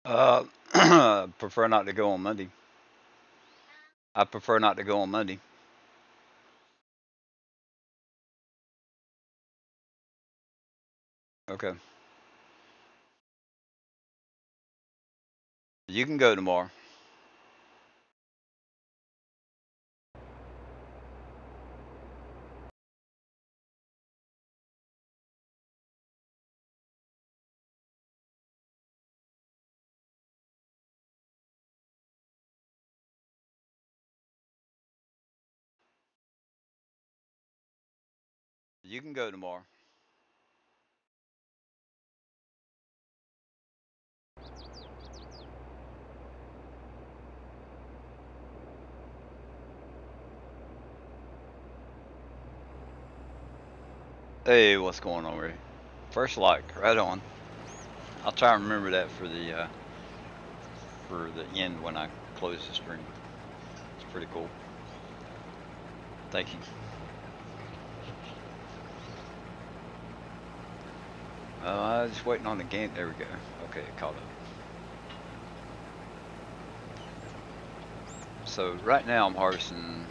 Prefer not to go on Monday. I prefer not to go on Monday. Okay. You can go tomorrow. You can go tomorrow. Hey, what's going on, Ray? First like, right on. I'll try and remember that for the end when I close the stream. It's pretty cool. Thank you. I was just waiting on the game. There we go. Okay, it caught up. So right now I'm harvesting.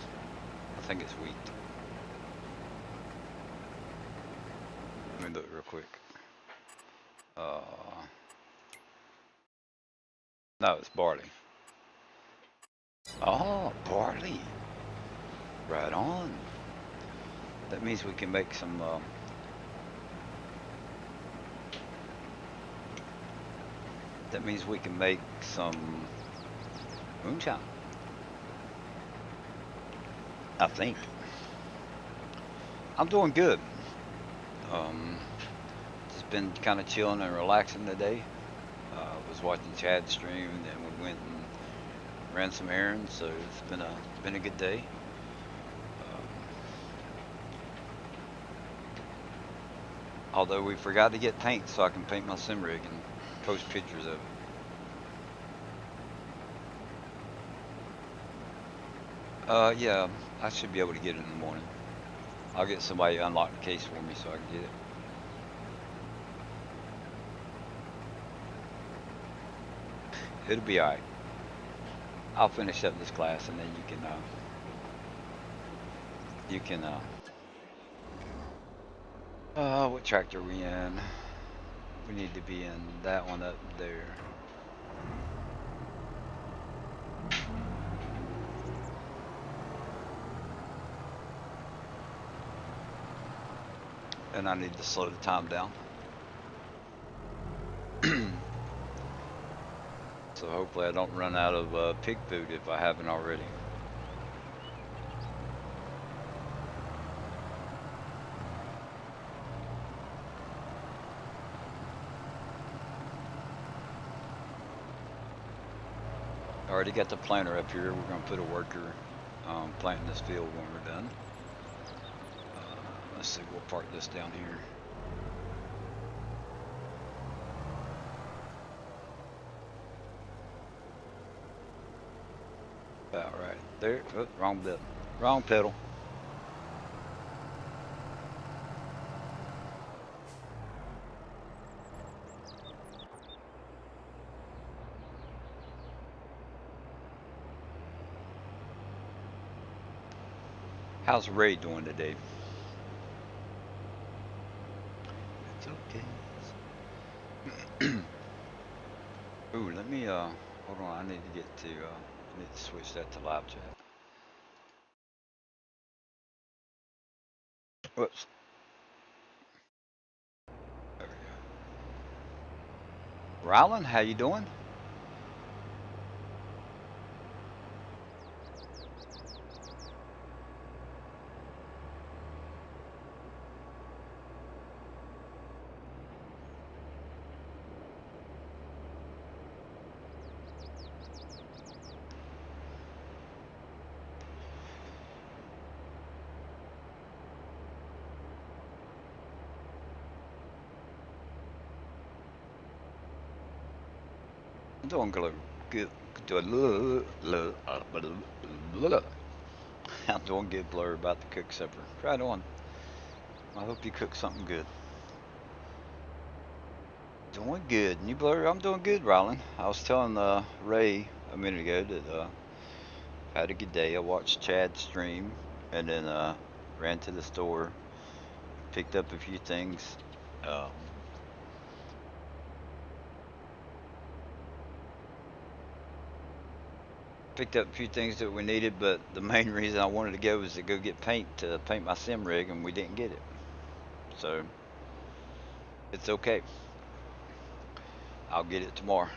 I think it's wheat. Let me look real quick. Uh, no, it's barley. Oh, barley. Right on. That means we can make some. That means we can make some moonshine. I think. I'm doing good. Um, just been kind of chilling and relaxing today. Was watching Chad's stream, and then we went and ran some errands. So it's been a good day. Although we forgot to get paint, so I can paint my sim rig and post pictures of it. Yeah, I should be able to get it in the morning. I'll get somebody to unlock the case for me so I can get it. It'll be alright. I'll finish up this class and then you can, what tractor are we in? We need to be in that one up there. And I need to slow the time down. So hopefully I don't run out of pig food if I haven't already. I already got the planter up here. We're going to put a worker planting this field when we're done. Let's see, we'll park this down here. About right there. Oh, wrong bit. Wrong pedal. How's Ray doing today? It's okay. Ooh, let me hold on. I need to get to I need to switch that to live chat. Whoops. There we go. Rylan, how you doing? I'm doing good. Good. I'm doing good, Blur, about to cook supper. Right on. I hope you cook something good. Doing good. New Blur, I'm doing good, Rylan. I was telling Ray a minute ago that had a good day. I watched Chad stream and then ran to the store, picked up a few things. Um, Picked up a few things that we needed, but the main reason I wanted to go was to go get paint to paint my sim rig, and we didn't get it. So it's okay. I'll get it tomorrow.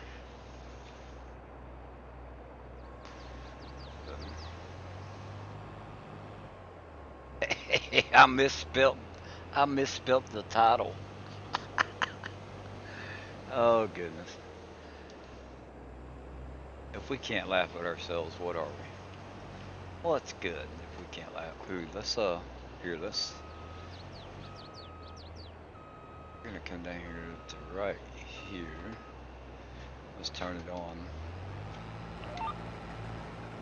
I misspelt. I misspelt the title. Oh goodness. If we can't laugh at ourselves, what are we? Well, it's good if we can't laugh. Ooh, let's here, we're gonna come down here to right here. Let's turn it on.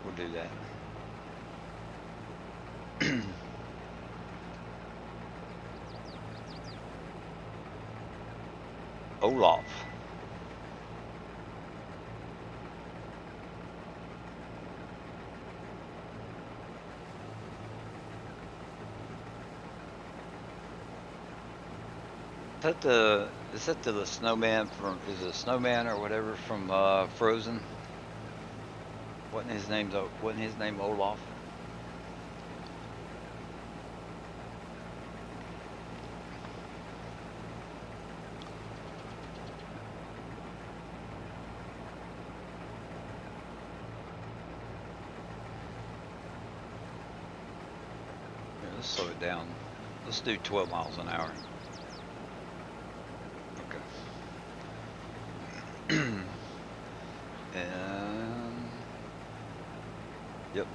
We'll do that. Olaf. Is that the snowman from, is it snowman or whatever from Frozen? Wasn't his name Olaf? Yeah, let's slow it down. Let's do 12 miles an hour. Okay. And yep.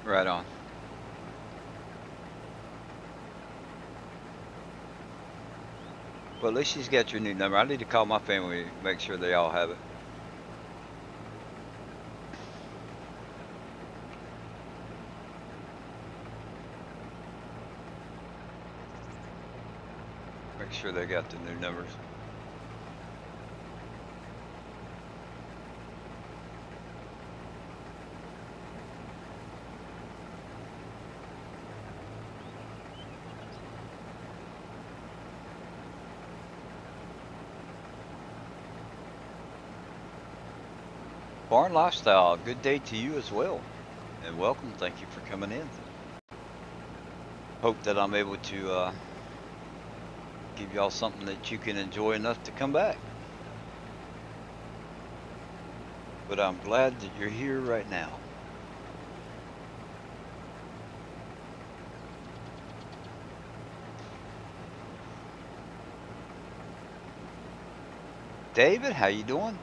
Right on. Well, at least she's got your new number. I need to call my family, make sure they all have it. Make sure they got the new numbers. Barn Lifestyle, good day to you as well. And welcome, thank you for coming in. Hope that I'm able to give y'all something that you can enjoy enough to come back. But I'm glad that you're here right now. David, how you doing?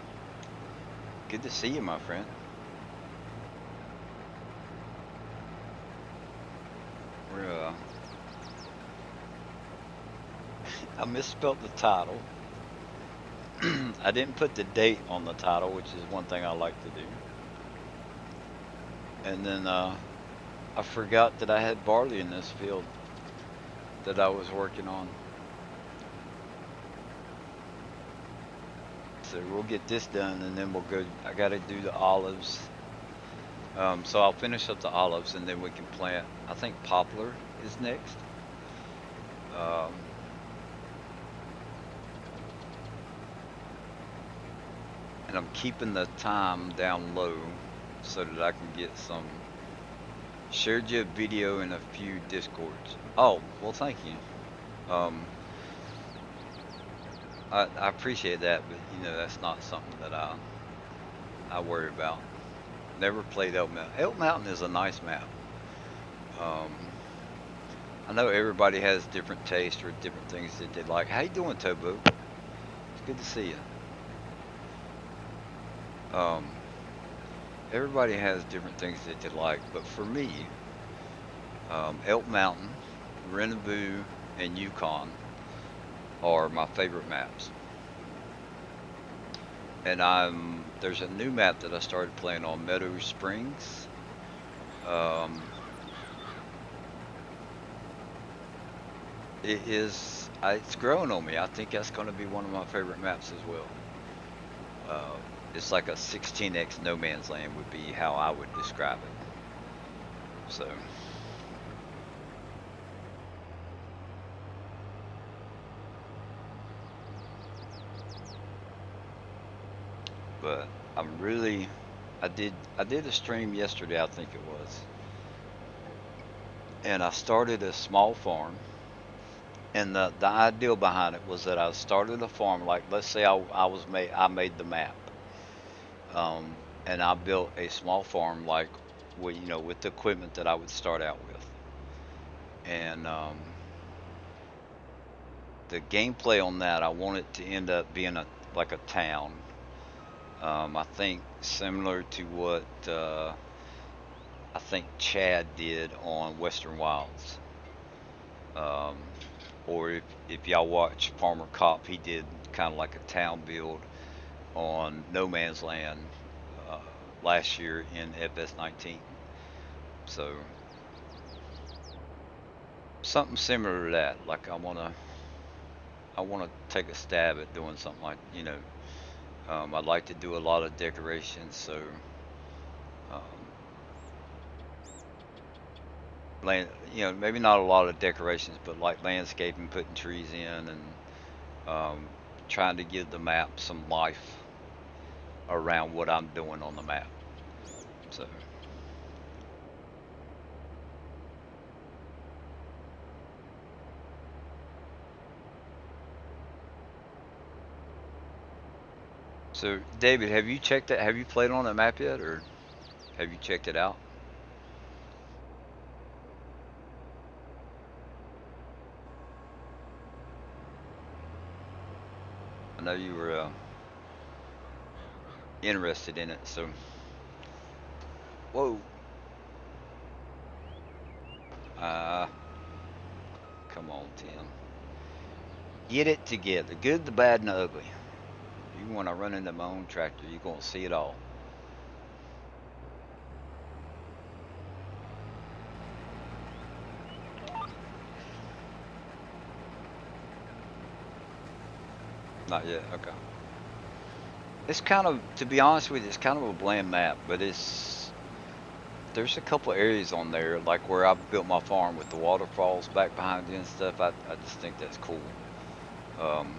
Good to see you, my friend. We're I misspelled the title. I didn't put the date on the title, which is one thing I like to do. And then I forgot that I had barley in this field that I was working on. So we'll get this done and then we'll go. I gotta do the olives. So I'll finish up the olives and then we can plant. I think poplar is next. Um, and I'm keeping the time down low so that I can get some. Shared you a video in a few discords. Oh, well, thank you. I appreciate that, but you know that's not something that I worry about. Never played Elk Mountain. Elk Mountain is a nice map. I know everybody has different tastes or different things that they like. How you doing, Tobo? It's good to see you. Everybody has different things that they like, but for me, Elk Mountain, Renaboo, and Yukon are my favorite maps. And there's a new map that I started playing on, Meadow Springs. Um, it's grown on me. I think that's going to be one of my favorite maps as well. Uh, it's like a 16x no man's land would be how I would describe it. So, but I'm really, I did a stream yesterday, I think it was, and I started a small farm. And the ideal behind it was that I started a farm, like let's say I made the map, and I built a small farm, like with the equipment that I would start out with, and the gameplay on that I want it to end up being like a town. I think similar to what I think Chad did on Western Wilds. Um, or if y'all watch Farmer Cop, he did kind of like a town build on No Man's Land uh, last year in FS19. So something similar to that. Like I wanna take a stab at doing something like I'd like to do a lot of decorations. So um, maybe not a lot of decorations, but like landscaping, putting trees in, and um, trying to give the map some life around what I'm doing on the map. So. So, David, have you checked it? Have you played on that map yet, or have you checked it out? I know you were interested in it. So, whoa, uh, come on, Tim, get it together. Good, the bad, and the ugly. You want to run into my own tractor, you're gonna see it all. Not yet. Okay. It's kind of, to be honest with you, it's kind of a bland map, but there's a couple areas on there, like where I built my farm with the waterfalls back behind it and stuff. I just think that's cool. Um,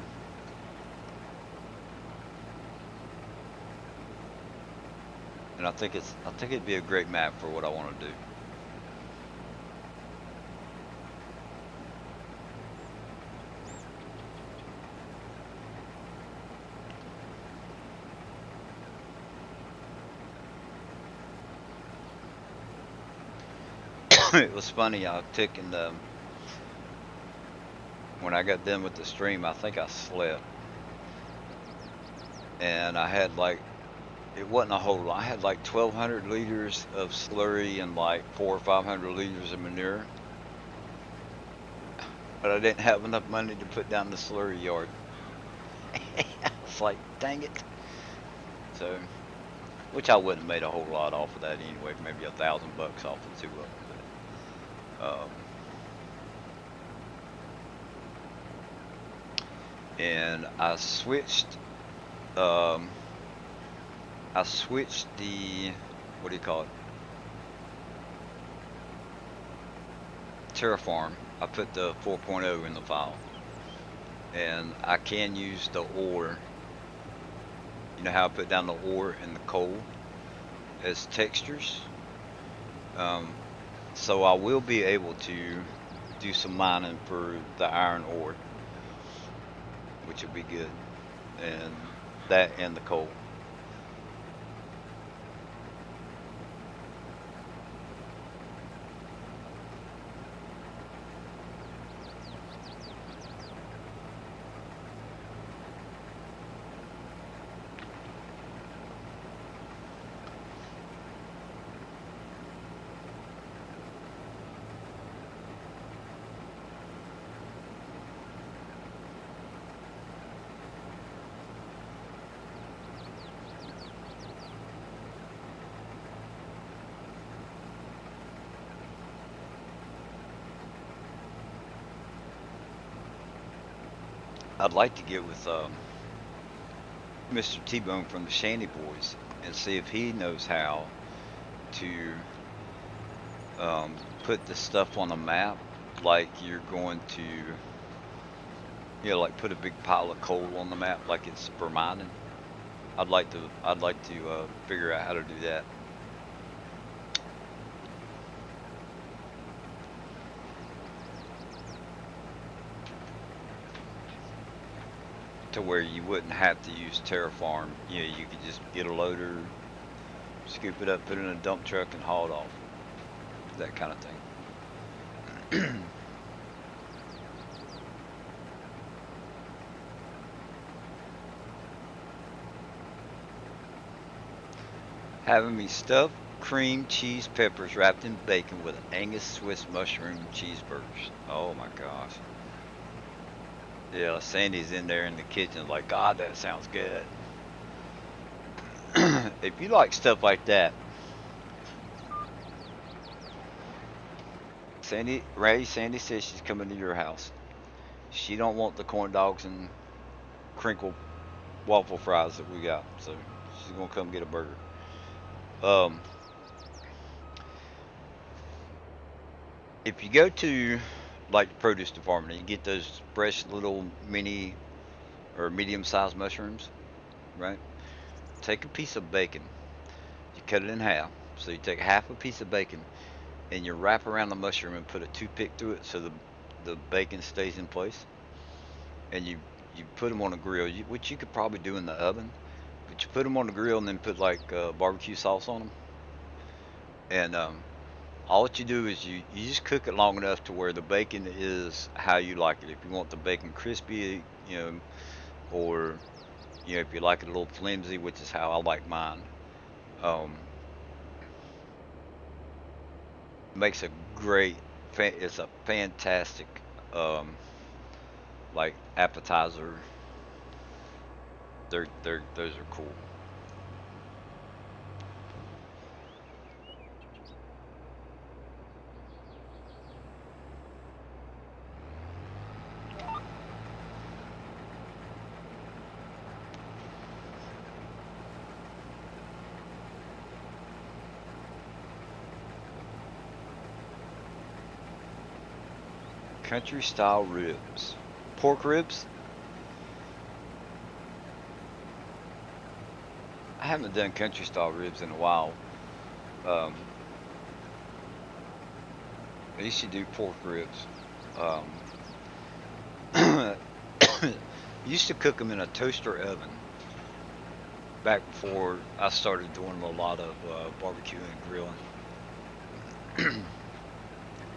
and I think it'd be a great map for what I want to do. It was funny. I took and when I got done with the stream, I think I slept, and I had like it wasn't a whole lot. I had like 1,200 liters of slurry and like 400 or 500 liters of manure, but I didn't have enough money to put down the slurry yard. It's like, dang it. So, which I wouldn't have made a whole lot off of that anyway. Maybe $1,000 off of two of them. But, and um, I switched the, what do you call it? Terraform. I put the 4.0 in the file, and I can use the ore. You know how I put down the ore and the coal as textures. Um, so I will be able to do some mining for the iron ore, which will be good, and that and the coal. I'd like to get with Mr. T-Bone from the Shanty Boys and see if he knows how to put the stuff on a map, like you're going to, like put a big pile of coal on the map, like it's for mining. I'd like to figure out how to do that. To where you wouldn't have to use terraform. You could just get a loader, scoop it up, put it in a dump truck, and haul it off. That kind of thing. Having me stuffed cream cheese peppers wrapped in bacon with Angus Swiss mushroom cheeseburgers. Oh my gosh. Yeah, Sandy's in there in the kitchen like, God, that sounds good. If you like stuff like that, Sandy says she's coming to your house. She don't want the corn dogs and crinkle waffle fries that we got, so she's gonna come get a burger. Um, if you go to like the produce department and you get those fresh little mini or medium-sized mushrooms, right? Take a piece of bacon, you cut it in half. So you take half a piece of bacon and you wrap around the mushroom and put a toothpick through it so the bacon stays in place. And you put them on a grill, which you could probably do in the oven, but you put them on the grill and then put like barbecue sauce on them. And all that you do is you just cook it long enough to where the bacon is how you like it. If you want the bacon crispy, or if you like it a little flimsy, which is how I like mine, um, makes a great. It's a fantastic like appetizer. Those are cool. Country style ribs, pork ribs. I haven't done country style ribs in a while. Um, I used to do pork ribs. Um, used to cook them in a toaster oven back before I started doing a lot of barbecue and grilling.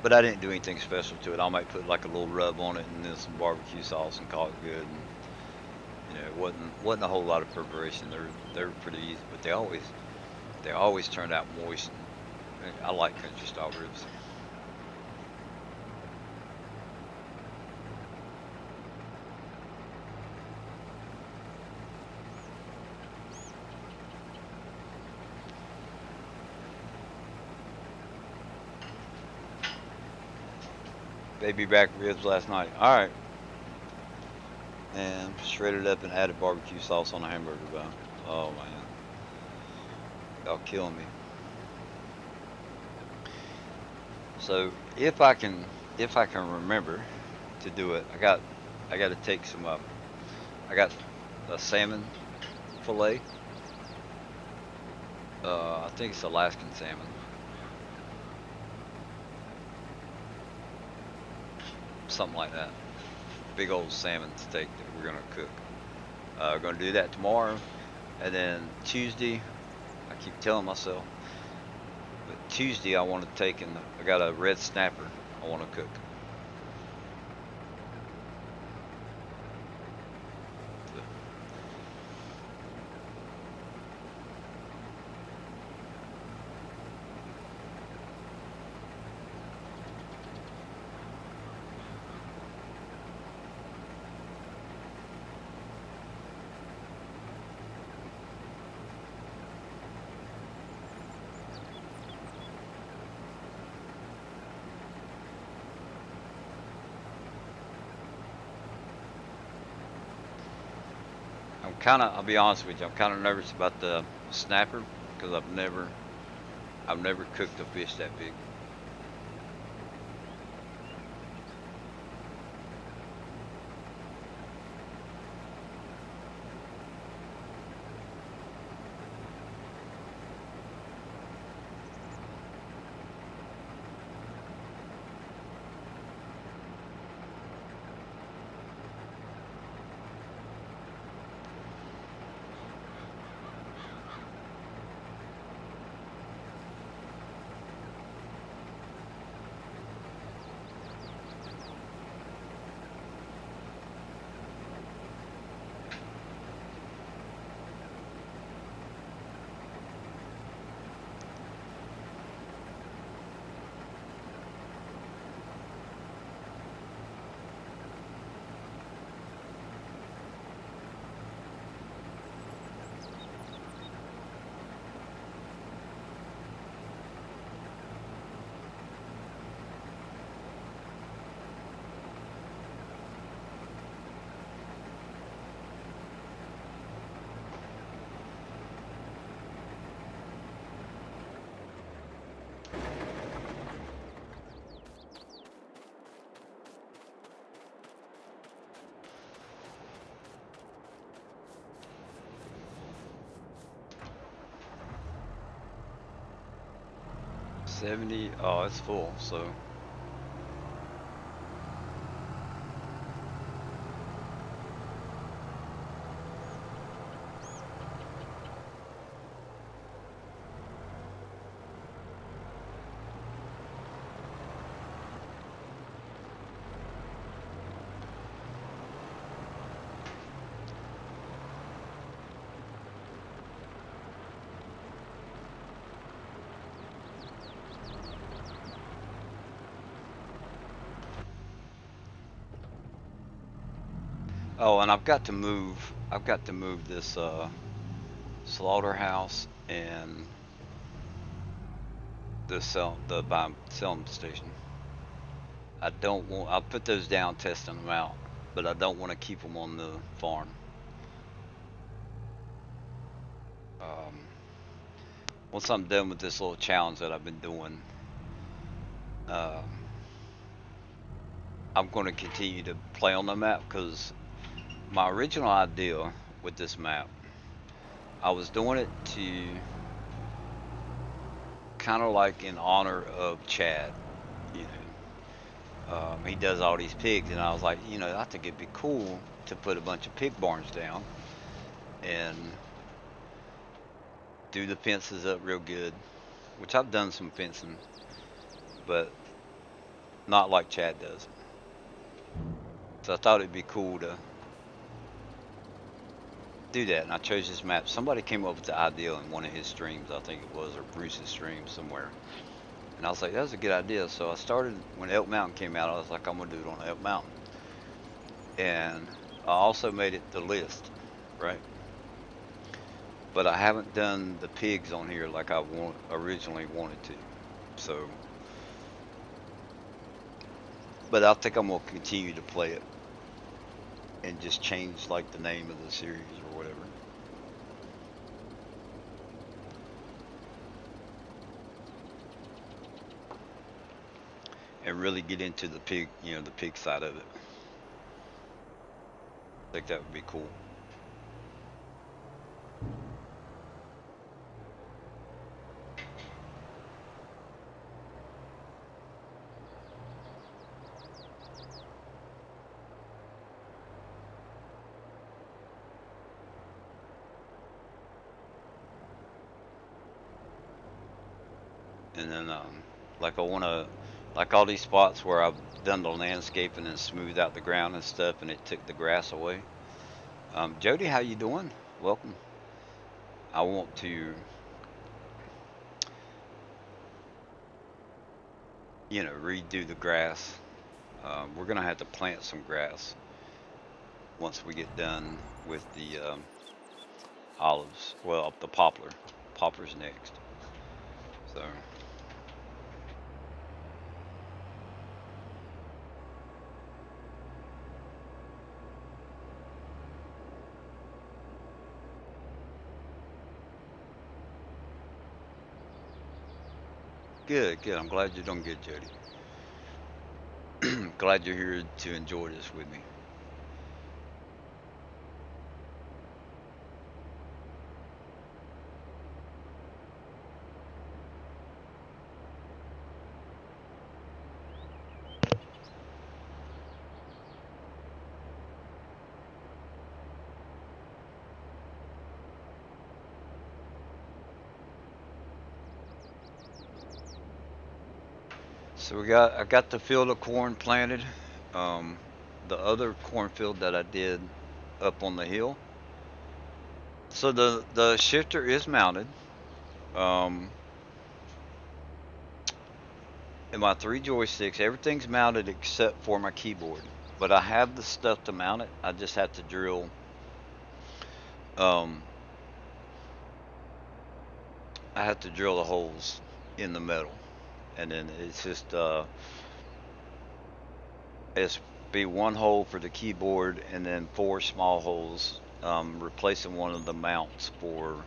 But I didn't do anything special to it. I might put like a little rub on it and then some barbecue sauce and call it good. And, it wasn't a whole lot of preparation. They were pretty easy, but they always turned out moist. I like country style ribs. Baby back ribs last night. All right, and shredded up and added barbecue sauce on a hamburger bun. Oh man, y'all killing me. So if I can remember to do it, I got to take some. I got a salmon fillet. I think it's Alaskan salmon, something like that. Big old salmon steak that we're gonna cook. We're gonna do that tomorrow, and then Tuesday. I keep telling myself, but Tuesday I want to take and I got a red snapper I want to cook. I'll be honest with you, I'm kind of nervous about the snapper because I've never cooked a fish that big. $70. Oh, it's full. So oh, and I've got to move this slaughterhouse and the selling station. I don't want. I'll put those down, testing them out, but I don't want to keep them on the farm. Um, Once I'm done with this little challenge that I've been doing, uh, I'm going to continue to play on the map because my original idea with this map, I was doing it to kind of like in honor of Chad. You he does all these pigs, and I was like, I think it'd be cool to put a bunch of pig barns down and do the fences up real good, which I've done some fencing, but not like Chad does. So I thought it'd be cool to do that, and I chose this map. Somebody came up with the idea in one of his streams, I think it was, or Bruce's stream somewhere. And I was like, that was a good idea. So I started, when Elk Mountain came out, I was like, I'm going to do it on Elk Mountain. And I also made it the list, right? But I haven't done the pigs on here like originally wanted to. So, but I think I'm going to continue to play it and just change like the name of the series or whatever. And really get into the pig, the pig side of it. I think that would be cool. And then, like I want to, like all these spots where I've done the landscaping and smoothed out the ground and stuff, and it took the grass away. Jody, how you doing? Welcome. I want to, redo the grass. We're gonna have to plant some grass once we get done with the olives. Well, the poplar. Poplar's next. So, Good, good. I'm glad you're doing good, Jody. Glad you're here to enjoy this with me. So I got the field of corn planted. Um, the other cornfield that I did up on the hill. So the shifter is mounted. Um, and my three joysticks, everything's mounted except for my keyboard. But I have the stuff to mount it. I just have to drill. Um, I have to drill the holes in the metal, and then it's just it's be one hole for the keyboard, and then four small holes, replacing one of the mounts for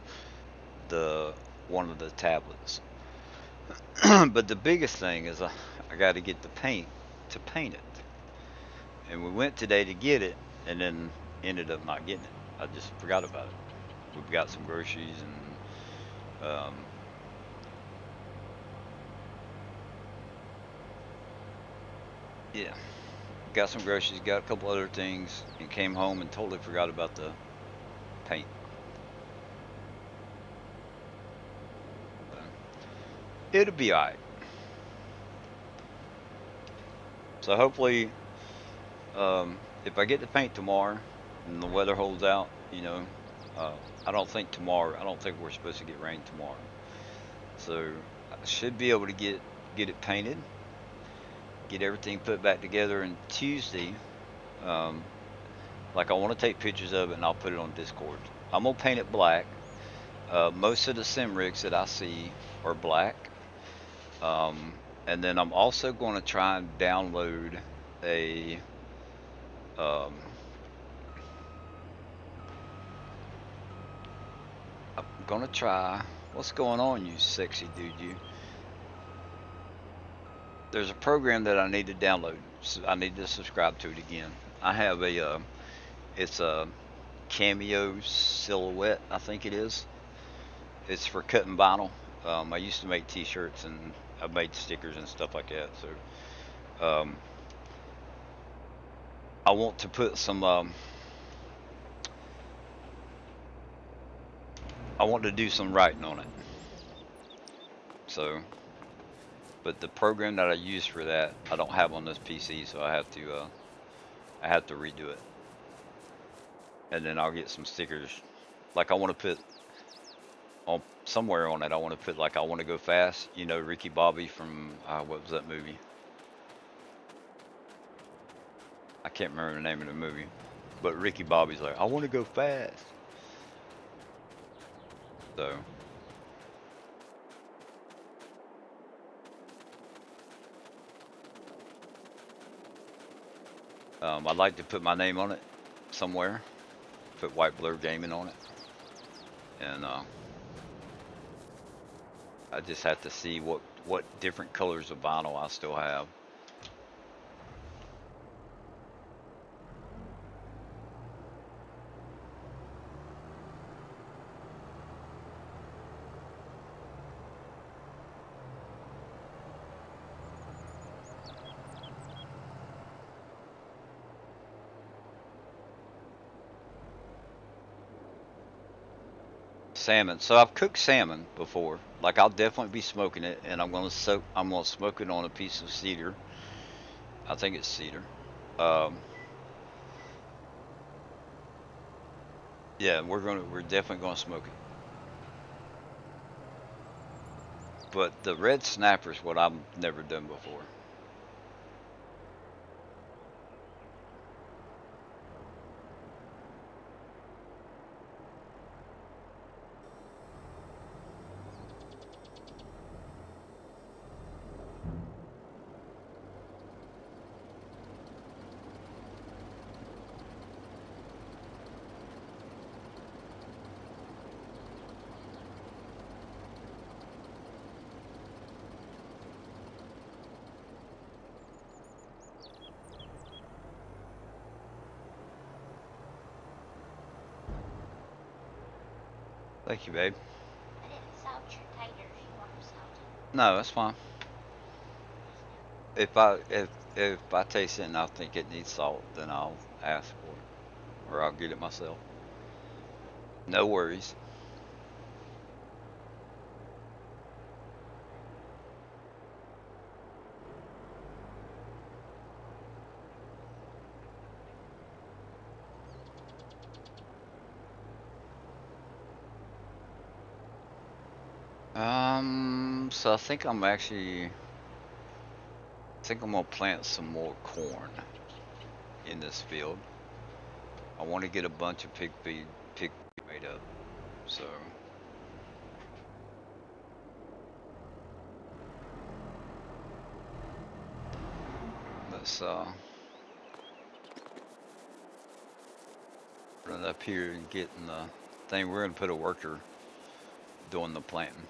the one of the tablets. But the biggest thing is I got to get the paint to paint it. And we went today to get it, and then ended up not getting it. I just forgot about it. We've got some groceries and yeah, got some groceries, got a couple other things, and came home and totally forgot about the paint. So, it'll be alright. So hopefully, if I get the paint tomorrow and the weather holds out, uh, I don't think tomorrow. I don't think we're supposed to get rain tomorrow. So I should be able to get it painted, get everything put back together. And Tuesday, um, like I want to take pictures of it and I'll put it on Discord. I'm gonna paint it black. Most of the sim rigs that I see are black. Um, and then I'm also going to try and download a um, I'm gonna try. What's going on, you sexy dude? You. There's a program that I need to download. So I need to subscribe to it again. I have it's a Cameo Silhouette, I think it is. It's for cutting vinyl. I used to make T-shirts and I made stickers and stuff like that. So I want to put some. I want to do some writing on it. So, but the program that I use for that, I don't have on this PC, so I have to redo it. And then I'll get some stickers. Like I want to put on somewhere on it. I want to put like I want to go fast. You know, Ricky Bobby from what was that movie? I can't remember the name of the movie, but Ricky Bobby's like I want to go fast. So I'd like to put my name on it somewhere. Put White Blur Gaming on it, and I just have to see what different colors of vinyl I still have. Salmon. So I've cooked salmon before. Like I'll definitely be smoking it, and I'm gonna smoke it on a piece of cedar. I think it's cedar. Um, yeah, we're definitely gonna smoke it. But the red snapper is what I've never done before. Thank you, babe. I didn't salt your taters. You want them salted? No, that's fine. If I taste it and I think it needs salt, then I'll ask for it, or I'll get it myself. No worries. So I think I'm gonna plant some more corn in this field. I want to get a bunch of pig feed made up. So let's run up here and get in the thing. We're gonna put a worker doing the planting.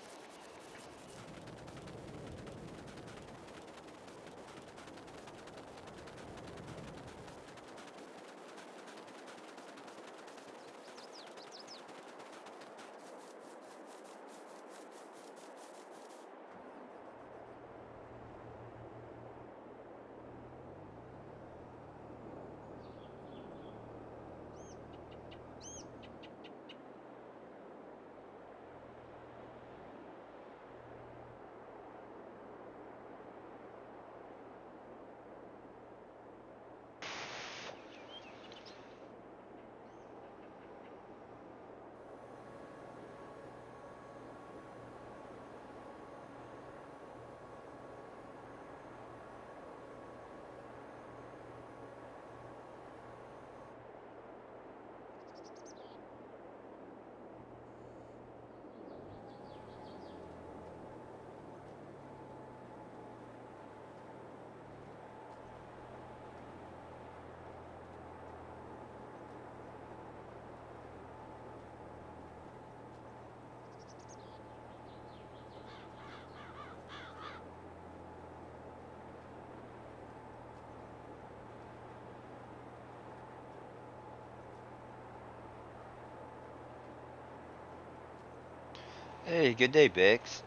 Hey, good day, Bex.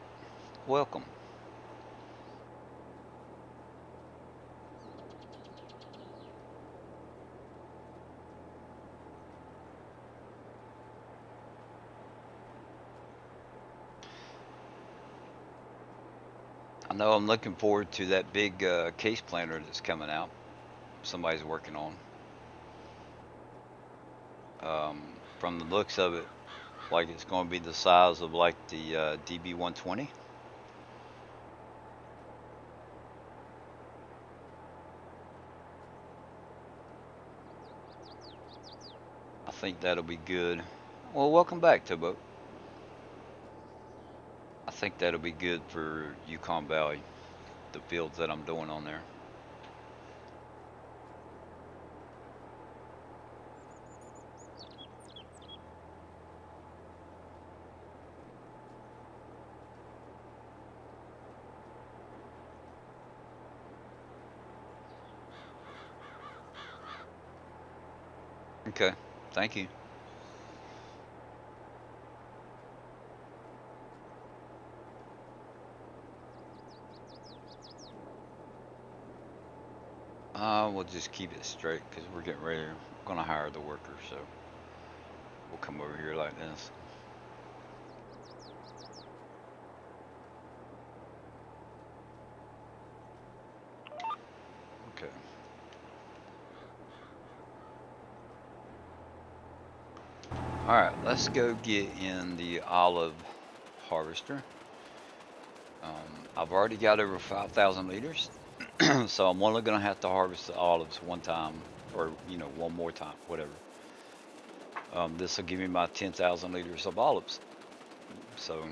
Welcome. I know I'm looking forward to that big case planter that's coming out. Somebody's working on. From the looks of it, like it's going to be the size of like the DB120. I think that'll be good. Well, welcome back, Tubbo. I think that'll be good for Yukon Valley, the fields that I'm doing on there. Okay, thank you. We'll just keep it straight because we're getting ready. We're gonna hire the worker, so we'll come over here like this. Okay. All right, let's go get in the olive harvester. I've already got over 5,000 liters, so I'm only gonna have to harvest the olives one time, or one more time, whatever. This will give me my 10,000 liters of olives. So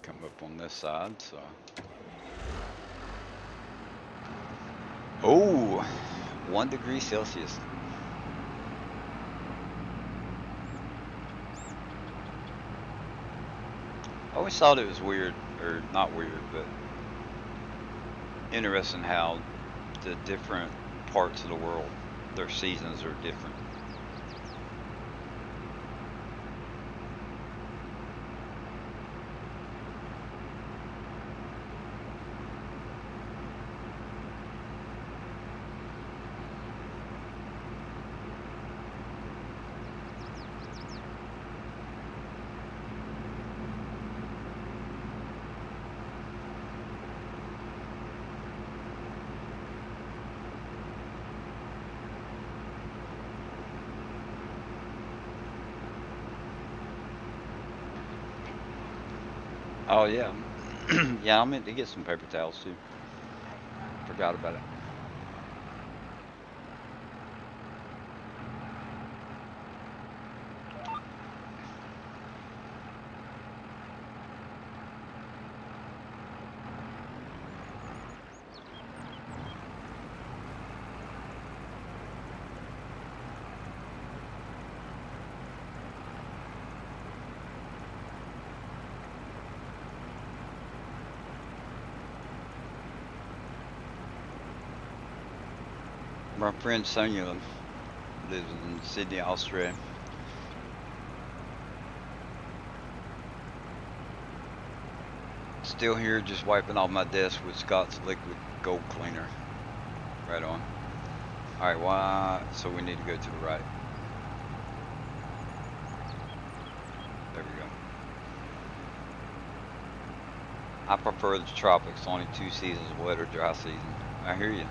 come up on this side. So oh, 1 degree Celsius. I always thought it was weird, or not weird, but interesting how the different parts of the world, their seasons are different. Oh yeah, yeah. I meant to get some paper towels too. Forgot about it. My friend Sonia lives in Sydney, Australia. Still here, just wiping off my desk with Scott's liquid gold cleaner. Right on. All right, why? So we need to go to the right. There we go. I prefer the tropics. Only 2 seasons, wet or dry season. I hear you.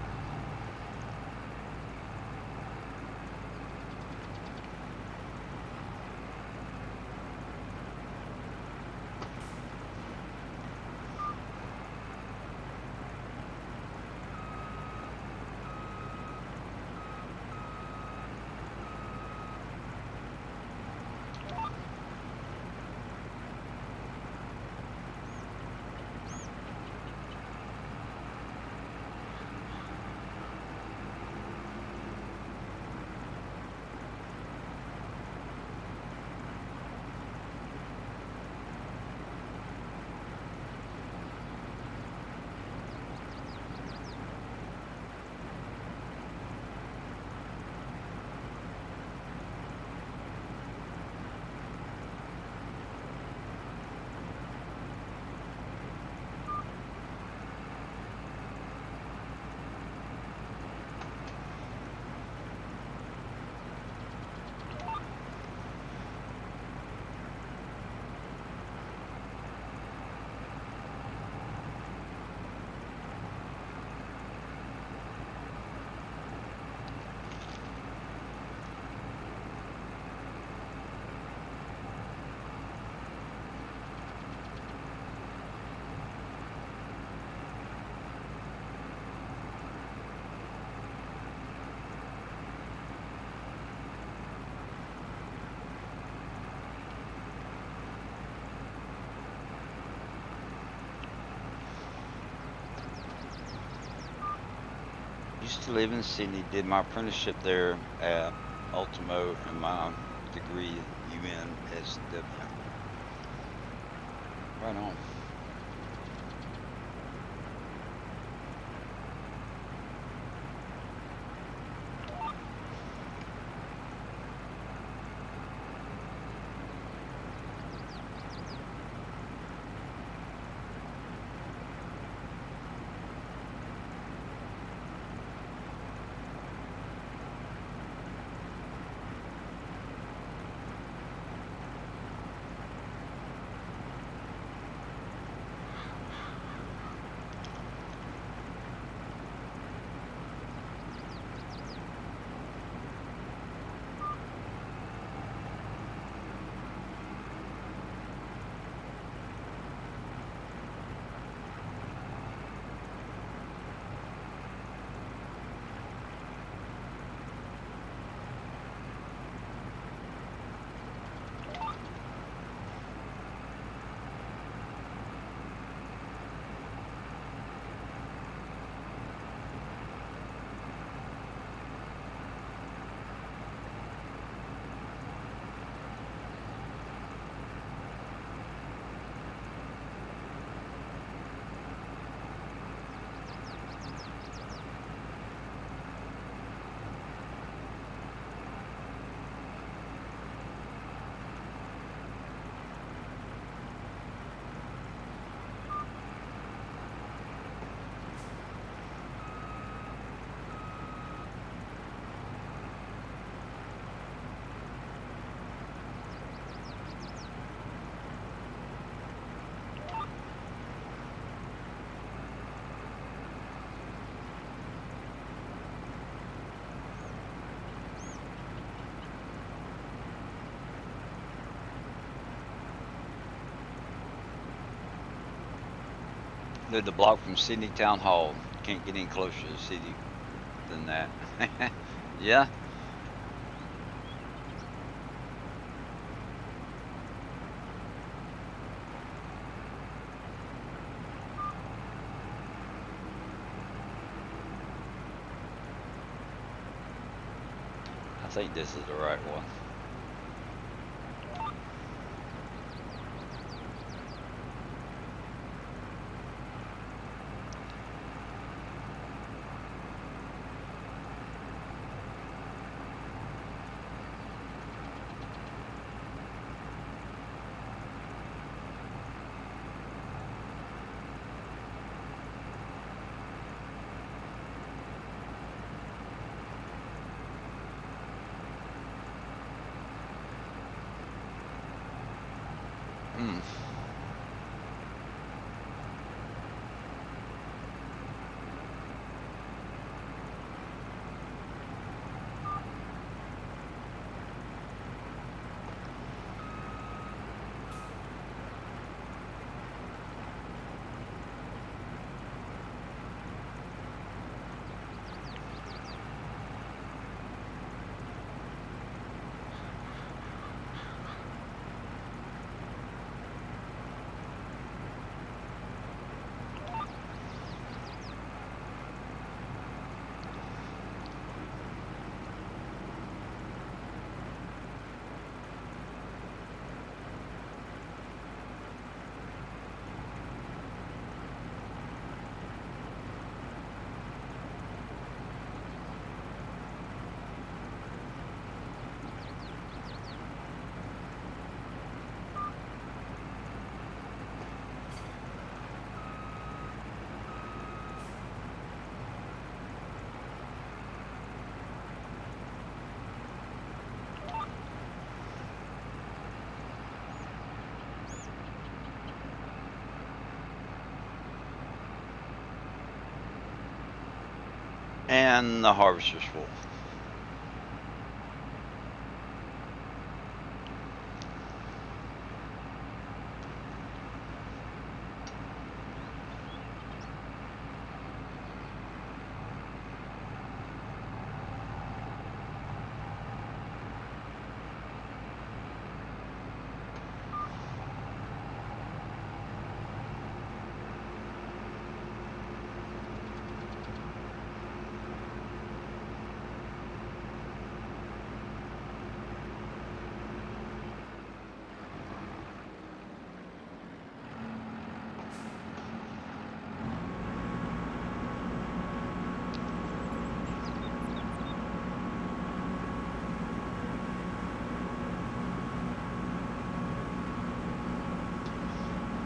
Used to live in Sydney, did my apprenticeship there at Ultimo and my degree at UNSW. Right on. Lived a block from Sydney Town Hall. Can't get any closer to the city than that. Yeah. I think this is the right one. Hmm. And the harvester's full.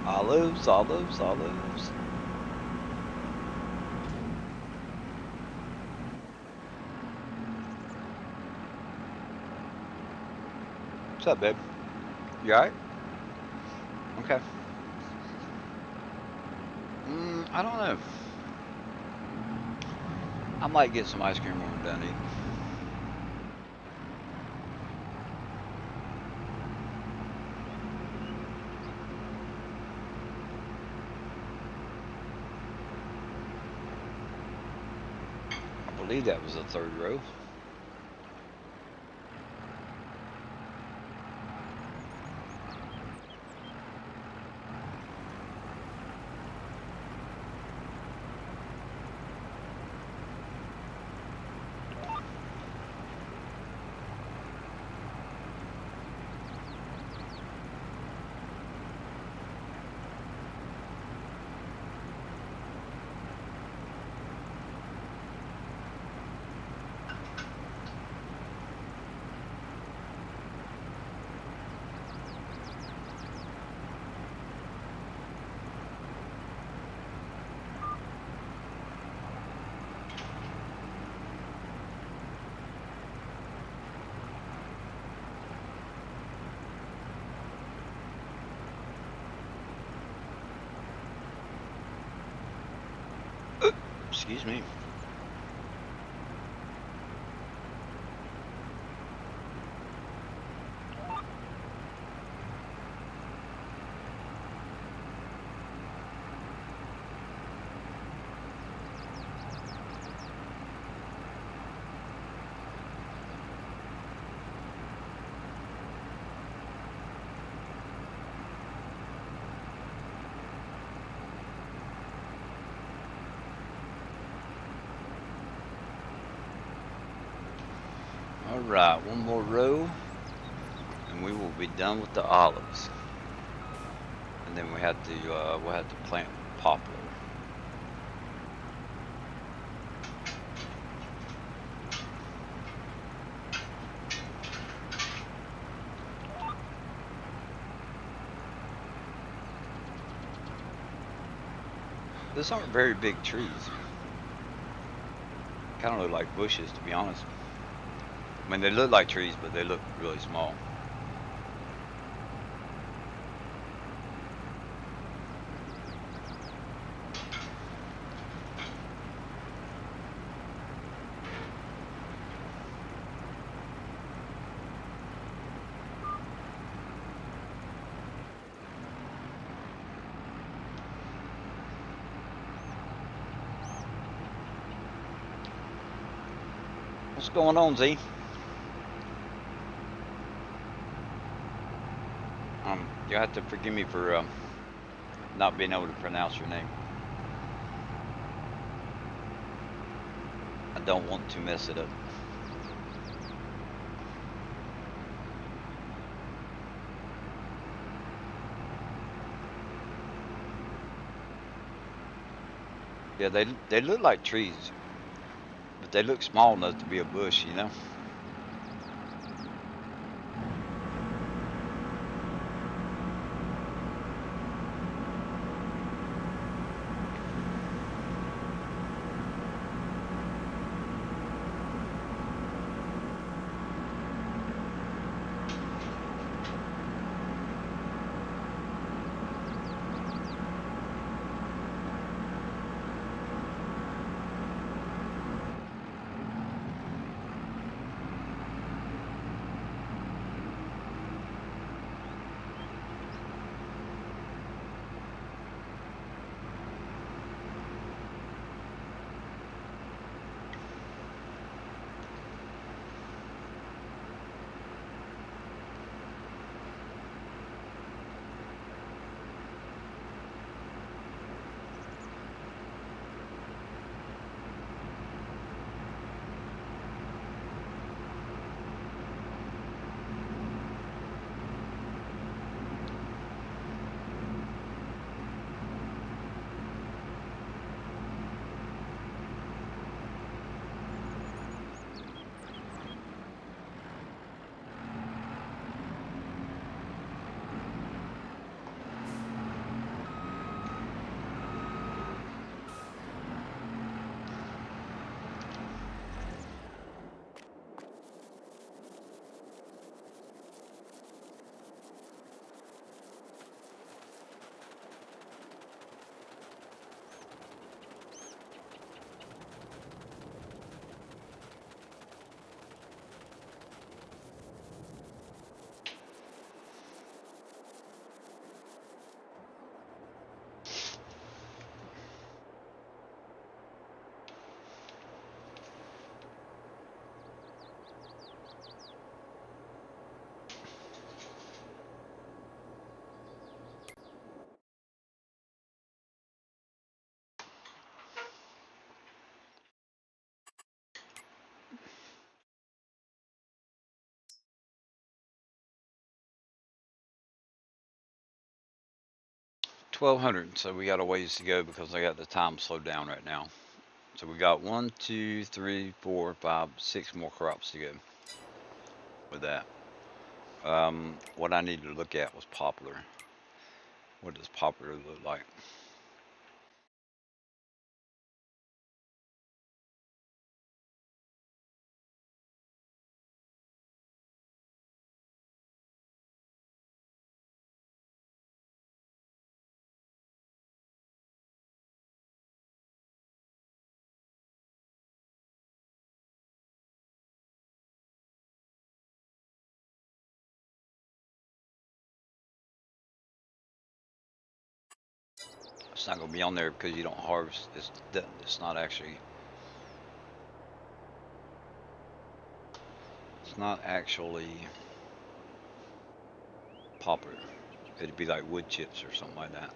Olives, olives, olives. What's up, babe? You alright? Okay. I don't know. I might get some ice cream when we're done eating. I believe that was the third row. Excuse me. Alright, one more row and we will be done with the olives. And then we'll have to plant poplar. Those aren't very big trees. Kind of look like bushes, to be honest. I mean, they look like trees, but they look really small. What's going on, Z? You'll have to forgive me for not being able to pronounce your name. I don't want to mess it up. Yeah, they look like trees, but they look small enough to be a bush, you know? $1,200, so we got a ways to go because I got the time slowed down right now. So we got 1, 2, 3, 4, 5, 6 more crops to go with that. What I needed to look at was poplar. What does poplar look like? It's not gonna be on there because you don't harvest. It's not actually. It's not actually poplar. It'd be like wood chips or something like that.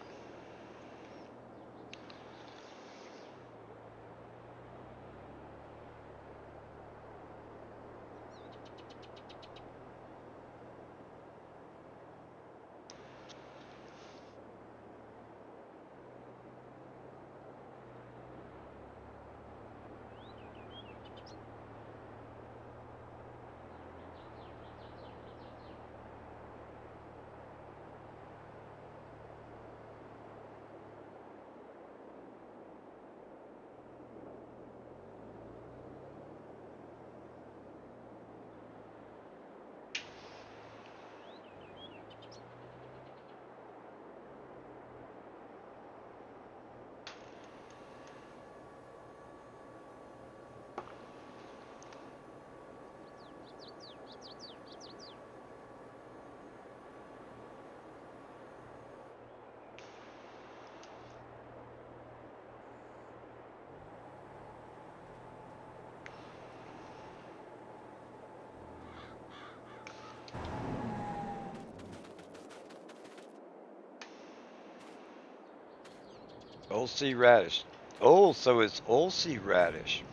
Old sea radish. Oh, so it's old sea radish.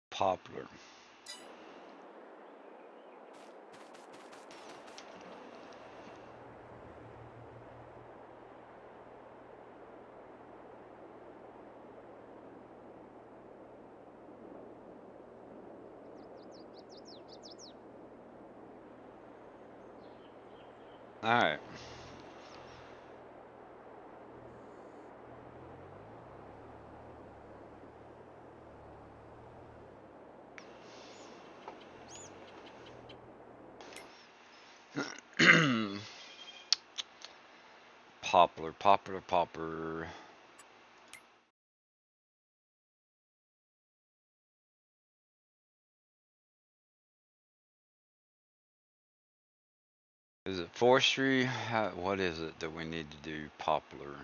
Poplar. All right. Poplar, poplar, poplar. Is it forestry? What is it that we need to do? Poplar.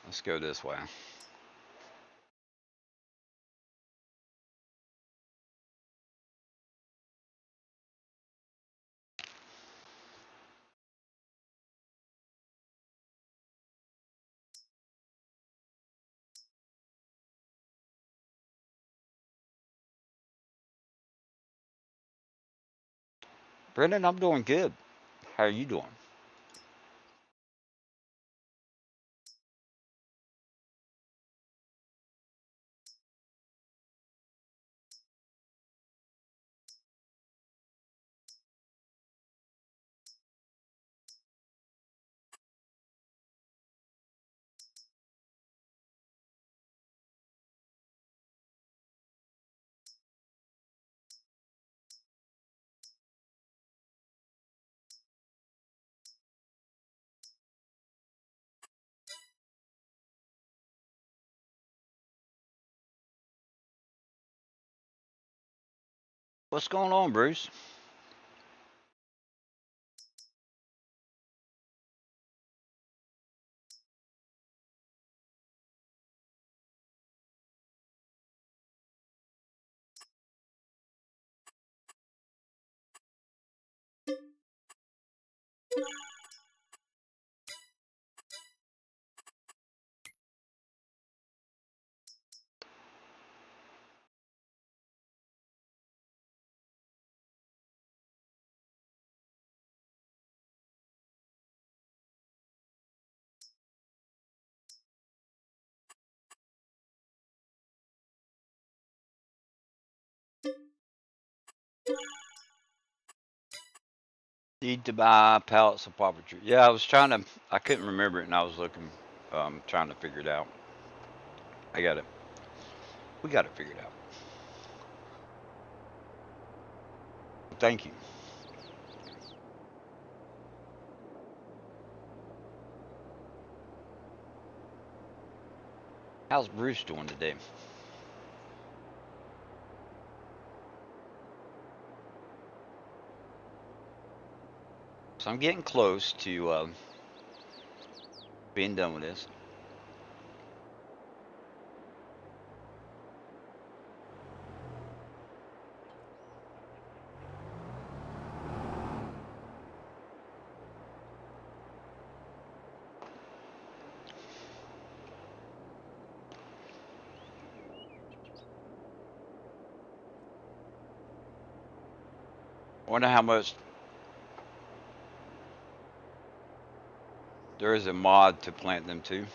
Let's go this way. Brendan, I'm doing good. How are you doing? What's going on, Bruce? Need to buy pallets of puppetry. Yeah, I was trying to. I couldn't remember it, and I was looking, trying to figure it out. I got it. We got it figured out. Thank you. How's Bruce doing today? So I'm getting close to being done with this. Wonder how much there is a mod to plant them too.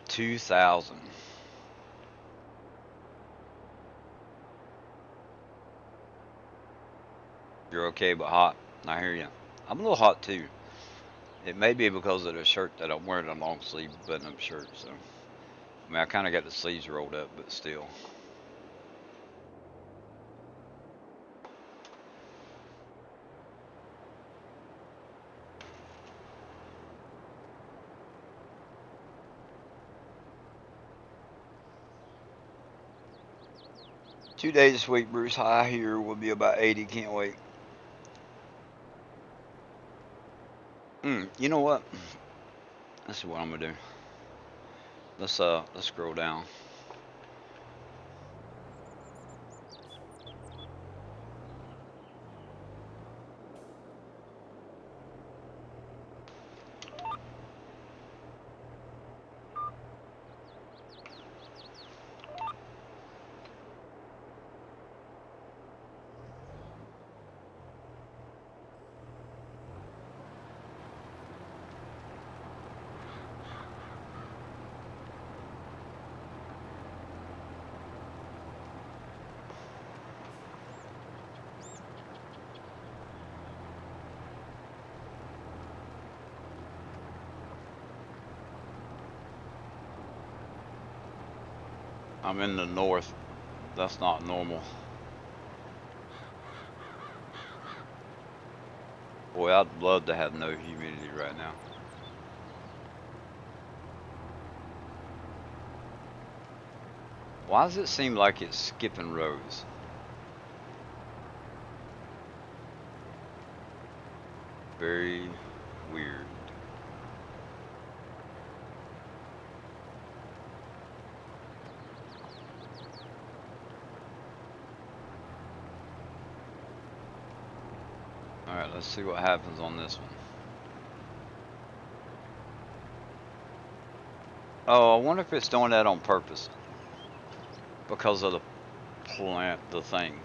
2,000. You're okay, but hot. I hear you. I'm a little hot too. It may be because of the shirt that I'm wearing, a long sleeve button up shirt. So, I mean, I kind of got the sleeves rolled up, but still. 2 days this week, Bruce. High here will be about 80. Can't wait. You know what? This is what I'm gonna do. Let's scroll down. I'm in the north. That's not normal. Boy, I'd love to have no humidity right now. Why does it seem like it's skipping rows? Very weird. Alright, let's see what happens on this one. Oh, I wonder if it's doing that on purpose. Because of the plant, the thing.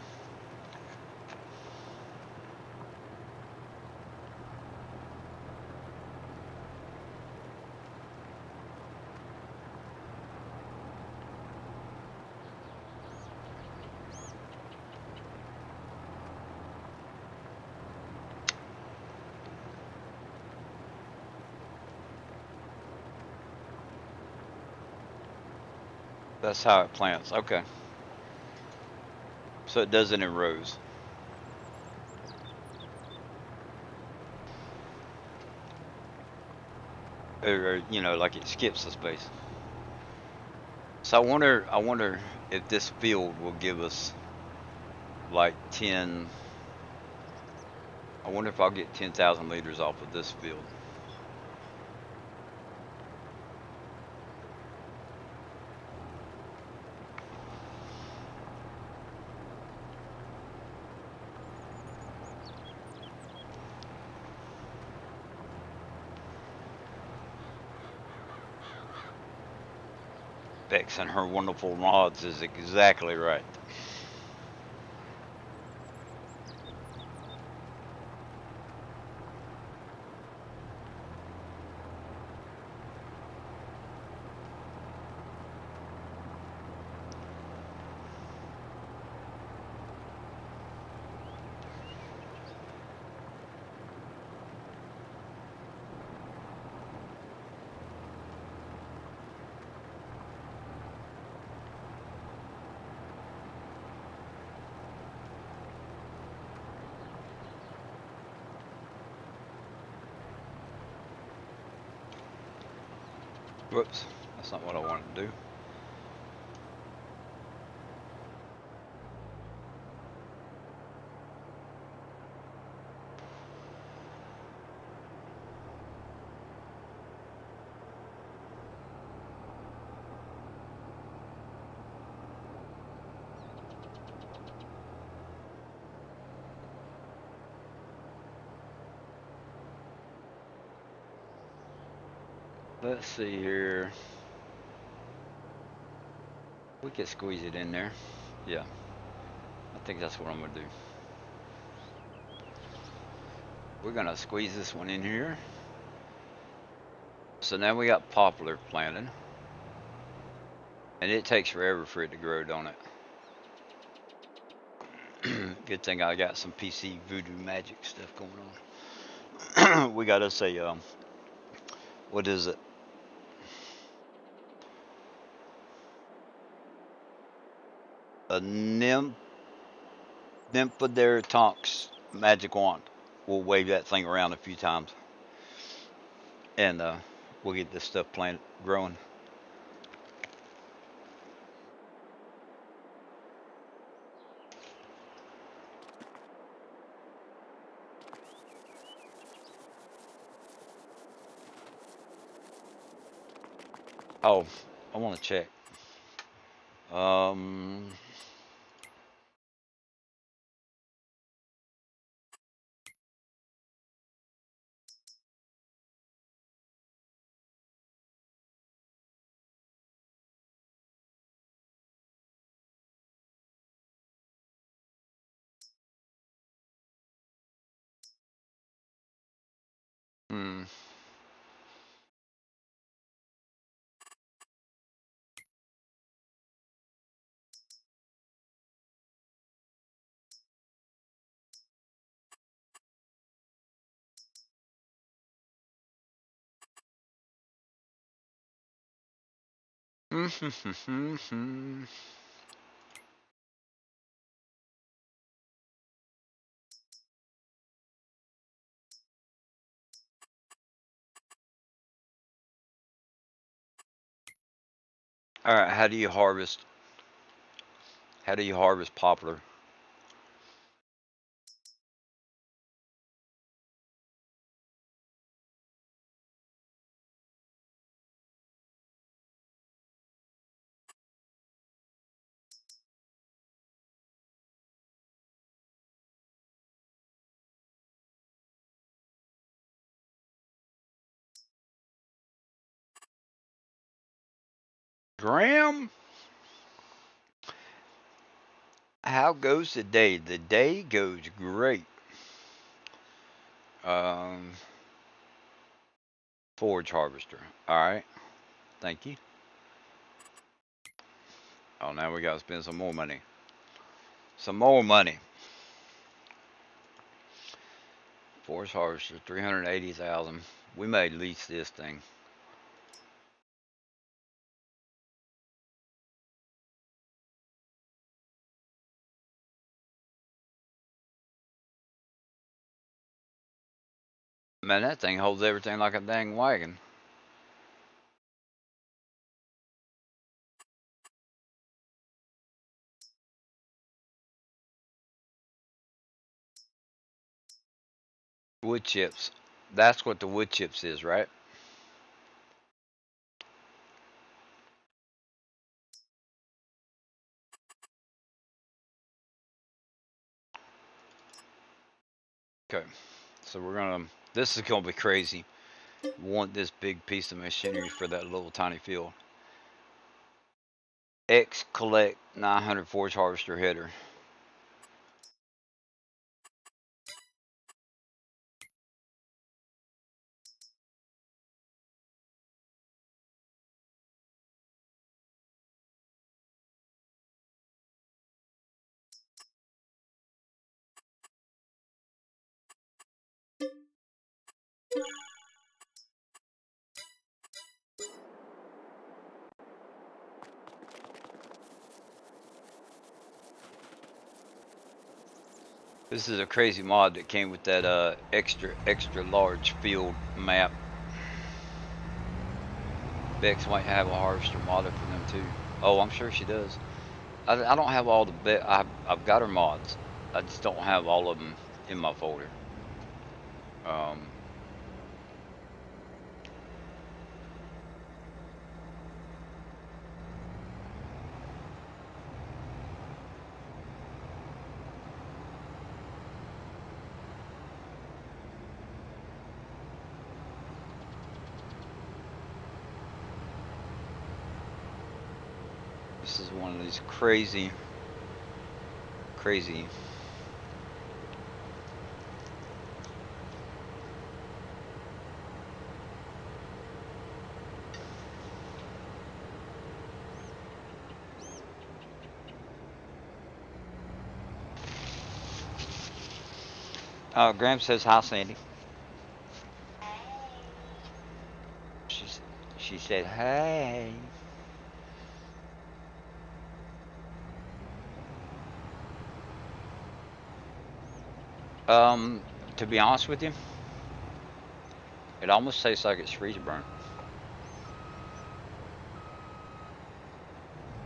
That's how it plants. Okay. So it does it in rows. Or you know, like it skips the space. So I wonder if this field will give us like 10. I wonder if I'll get 10,000 liters off of this field. Bex and her wonderful rods is exactly right. Whoops, that's not what I wanted to do. Let's see here. We could squeeze it in there. Yeah, I think that's what I'm gonna do. We're gonna squeeze this one in here. So now we got poplar planted. And it takes forever for it to grow, don't it? Good thing I got some PC voodoo magic stuff going on. We got us a, what is it? A Nymphader magic wand. We'll wave that thing around a few times. And we'll get this stuff planted, growing. Oh, I want to check. Um, hmm. All right, how do you harvest? How do you harvest poplar? Graham, how goes the day? The day goes great. Um, Forage harvester. All right, thank you. Oh, now we got to spend some more money. Some more money. Forage harvester, 380,000. We may lease this thing. Man, that thing holds everything like a dang wagon. Wood chips. That's what the wood chips is, right? Okay. So we're gonna. This is gonna be crazy. Want this big piece of machinery for that little tiny field. X collect 900 forage harvester header. This is a crazy mod that came with that extra large field map. Bex might have a harvester modded for them too. Oh, I'm sure she does. I don't have all the I've got her mods. I just don't have all of them in my folder. Um, this is one of these crazy. Graham says hi, Sandy. She's she said hey. Um, to be honest with you, it almost tastes like it's freezer burnt.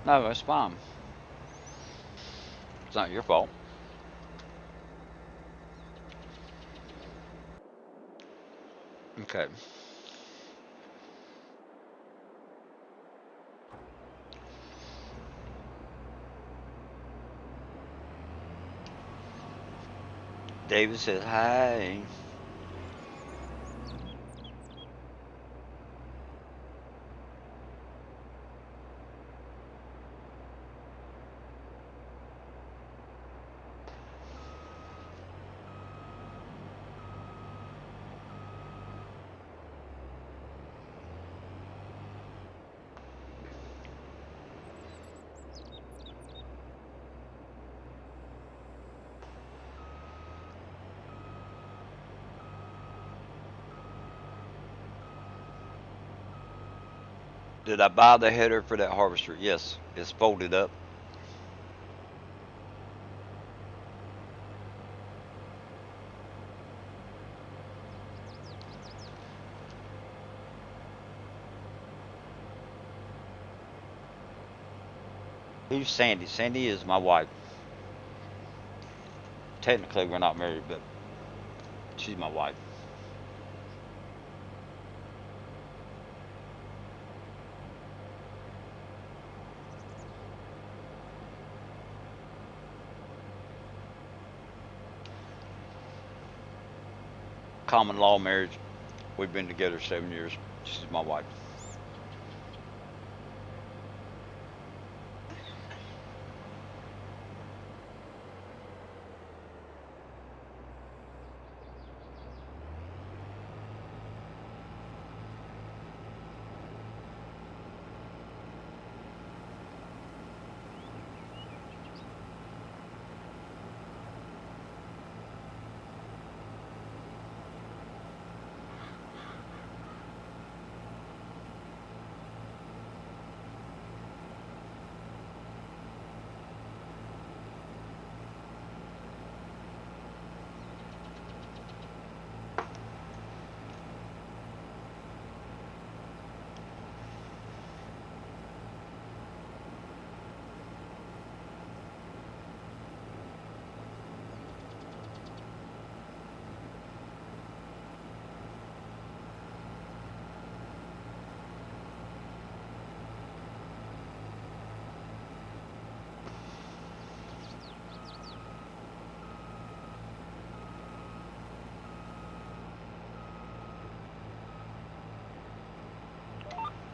No, it's fine. It's not your fault. Okay. David says hi. Did I buy the header for that harvester? Yes, it's folded up. Who's Sandy? Sandy is my wife. Technically, we're not married, but she's my wife. Common law marriage. We've been together 7 years. She's my wife.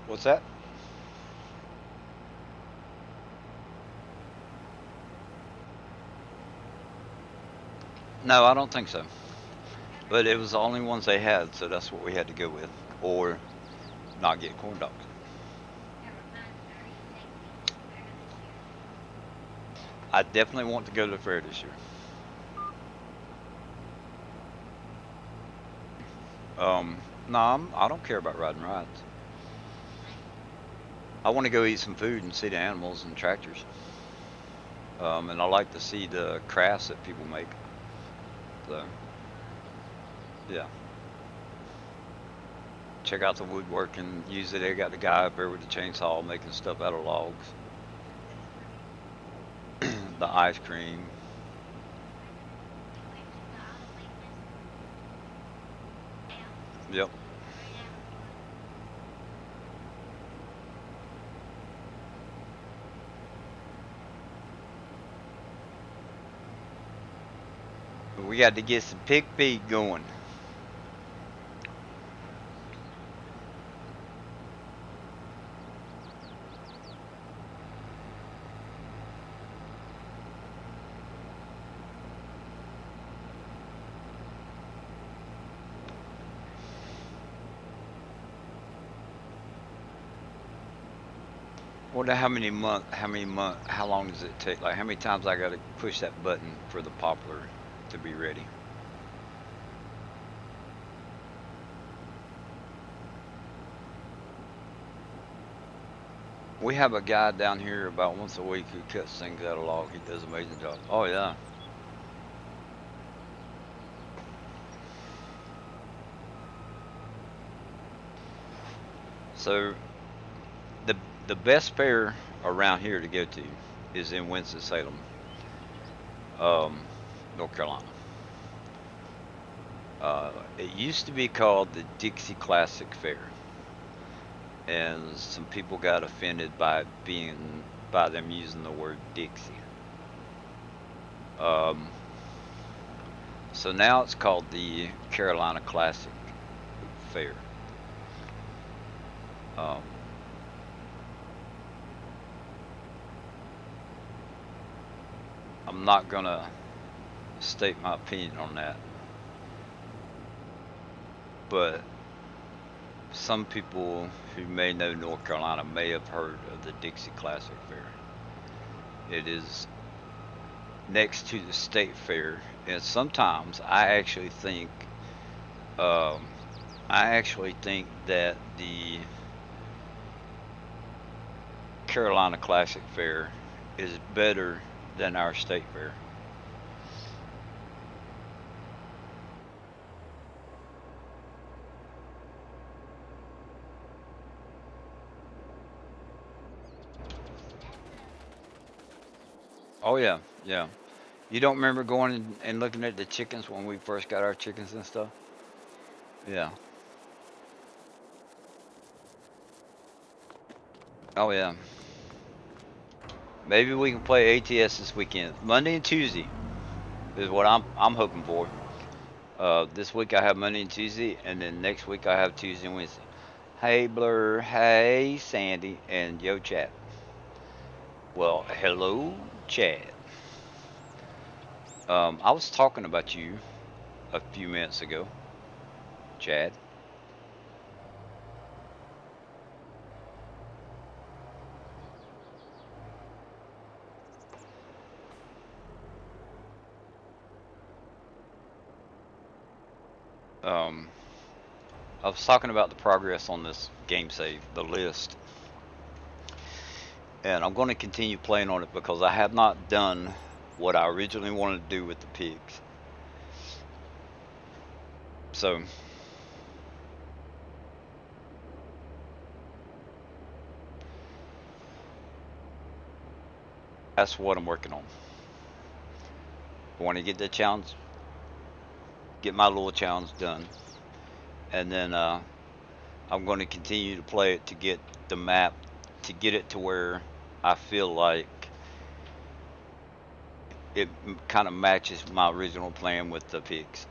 What's that? No, I don't think so. But it was the only ones they had, so that's what we had to go with. Or not get corn dogs. I definitely want to go to the fair this year. No, I don't care about riding rides. I want to go eat some food and see the animals and tractors. And I like to see the crafts that people make. So, yeah. Check out the woodworking. Usually they got the guy up there with the chainsaw making stuff out of logs. The ice cream. Yep. We got to get some pig feed going. Wonder how long does it take? Like how many times I gotta push that button for the poplar to be ready? We have a guy down here about once a week who cuts things out of log. He does an amazing job. Oh yeah. So the the best fair around here to go to is in Winston-Salem, um, North Carolina. It used to be called the Dixie Classic Fair, and some people got offended by them using the word Dixie. Um, So now it's called the Carolina Classic Fair. Um, I'm not gonna state my opinion on that, but some people who may know North Carolina may have heard of the Dixie Classic Fair. It is next to the State Fair, and sometimes um, I actually think that the Carolina Classic Fair is better than our State Fair. Oh yeah, yeah. You don't remember going and looking at the chickens when we first got our chickens and stuff? Yeah. Oh yeah. Maybe we can play ATS this weekend. Monday and Tuesday is what I'm hoping for. This week I have Monday and Tuesday, and then next week I have Tuesday and Wednesday. Hey Blur, hey Sandy, and yo Chad. Well, hello Chad. I was talking about you a few minutes ago, Chad. Um, I was talking about the progress on this game save, the list, and I'm going to continue playing on it because I have not done what I originally wanted to do with the pigs. So that's what I'm working on. I want to get the challenge, get my little challenge done, and then I'm going to continue to play it to get the map, to get it to where I feel like it kind of matches my original plan with the pigs.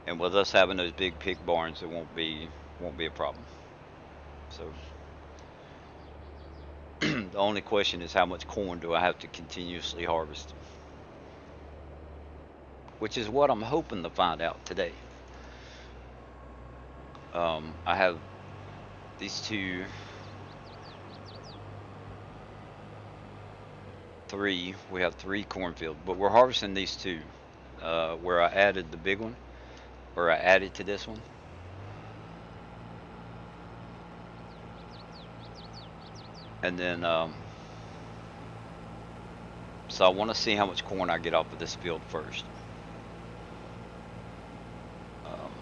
And with us having those big pig barns, it won't be a problem. So the only question is how much corn do I have to continuously harvest, which is what I'm hoping to find out today. I have these we have three cornfields, but we're harvesting these two, where I added the big one, or I added to this one, and then so I want to see how much corn I get off of this field first. Um,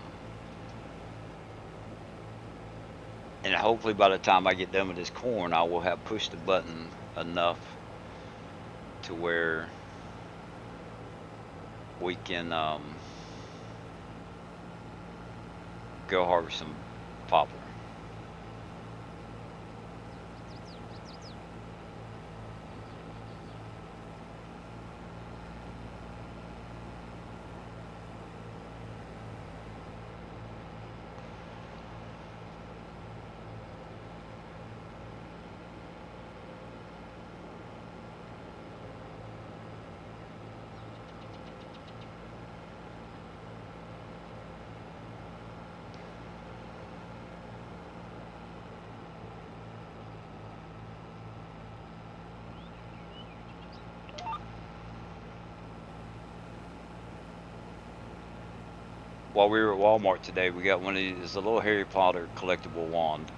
and hopefully by the time I get done with this corn, I will have pushed the button enough to where we can go harvest some poplar. While we were at Walmart today, we got one of these, a little Harry Potter collectible wand.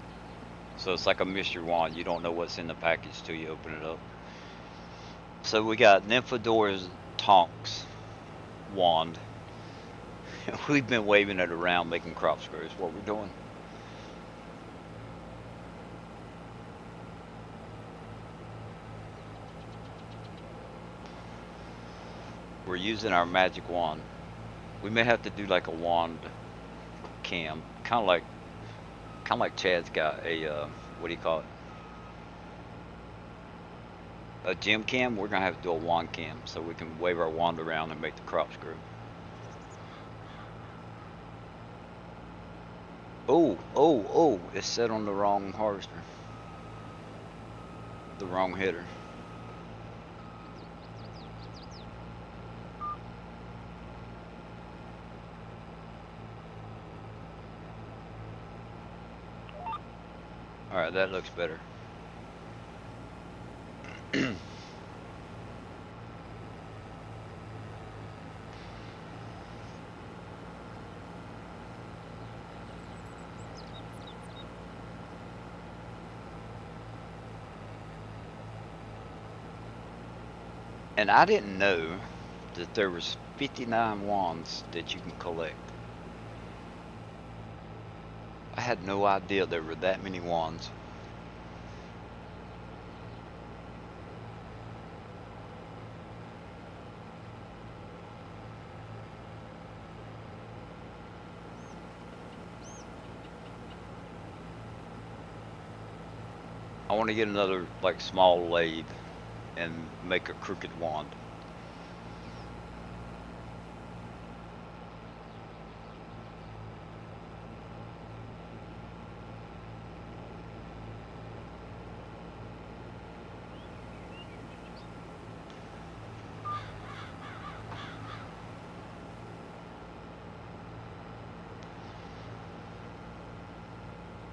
So it's like a mystery wand. You don't know what's in the package till you open it up. So we got Nymphadora's Tonks wand. We've been waving it around making crop screws. What we're doing. We're using our magic wand. We may have to do like a wand cam, kind of like Chad's got a what do you call it? A gym cam. We're gonna have to do a wand cam so we can wave our wand around and make the crop screw. Oh, it's set on the wrong harvester. The wrong header. Alright, that looks better. And I didn't know that there was 59 wands that you can collect. I had no idea there were that many wands. I want to get another like small lathe and make a crooked wand.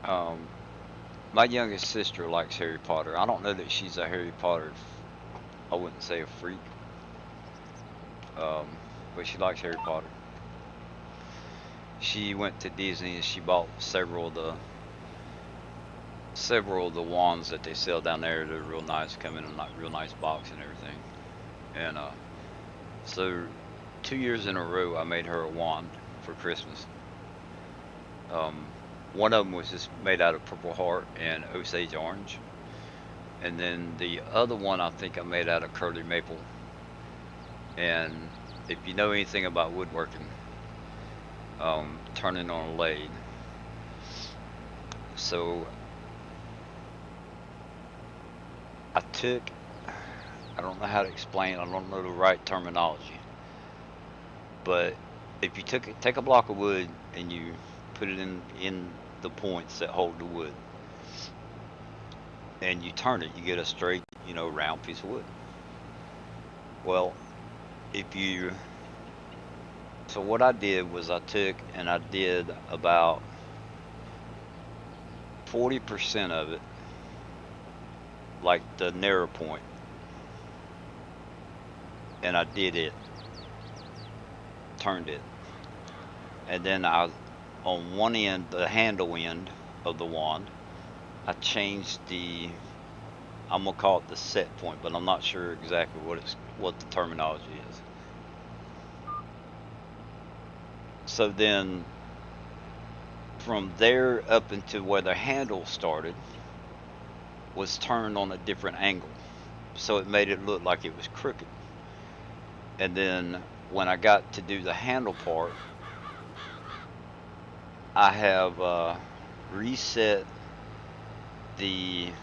Um, my youngest sister likes Harry Potter. I don't know that she's a Harry Potter, I wouldn't say a freak, but she likes Harry Potter. She went to Disney and she bought several of the wands that they sell down there. They're real nice, come in a real nice box and everything. And so 2 years in a row, I made her a wand for Christmas. One of them was just made out of Purple Heart and Osage Orange, and then the other one I think I made out of Curly Maple. And if you know anything about woodworking, turning on a lathe. So I don't know how to explain, I don't know the right terminology, but if you take a block of wood and you put it in the points that hold the wood, and you turn it, you get a straight, round piece of wood. Well, so what I did was I took and I did about 40% of it, like the narrow point, and I turned it, and then on one end, the handle end of the wand, I changed I'm gonna call it the set point, but I'm not sure exactly what the terminology is. So then from there up into where the handle started was turned on a different angle. So it made it look like it was crooked. And then when I got to do the handle part, I have reset the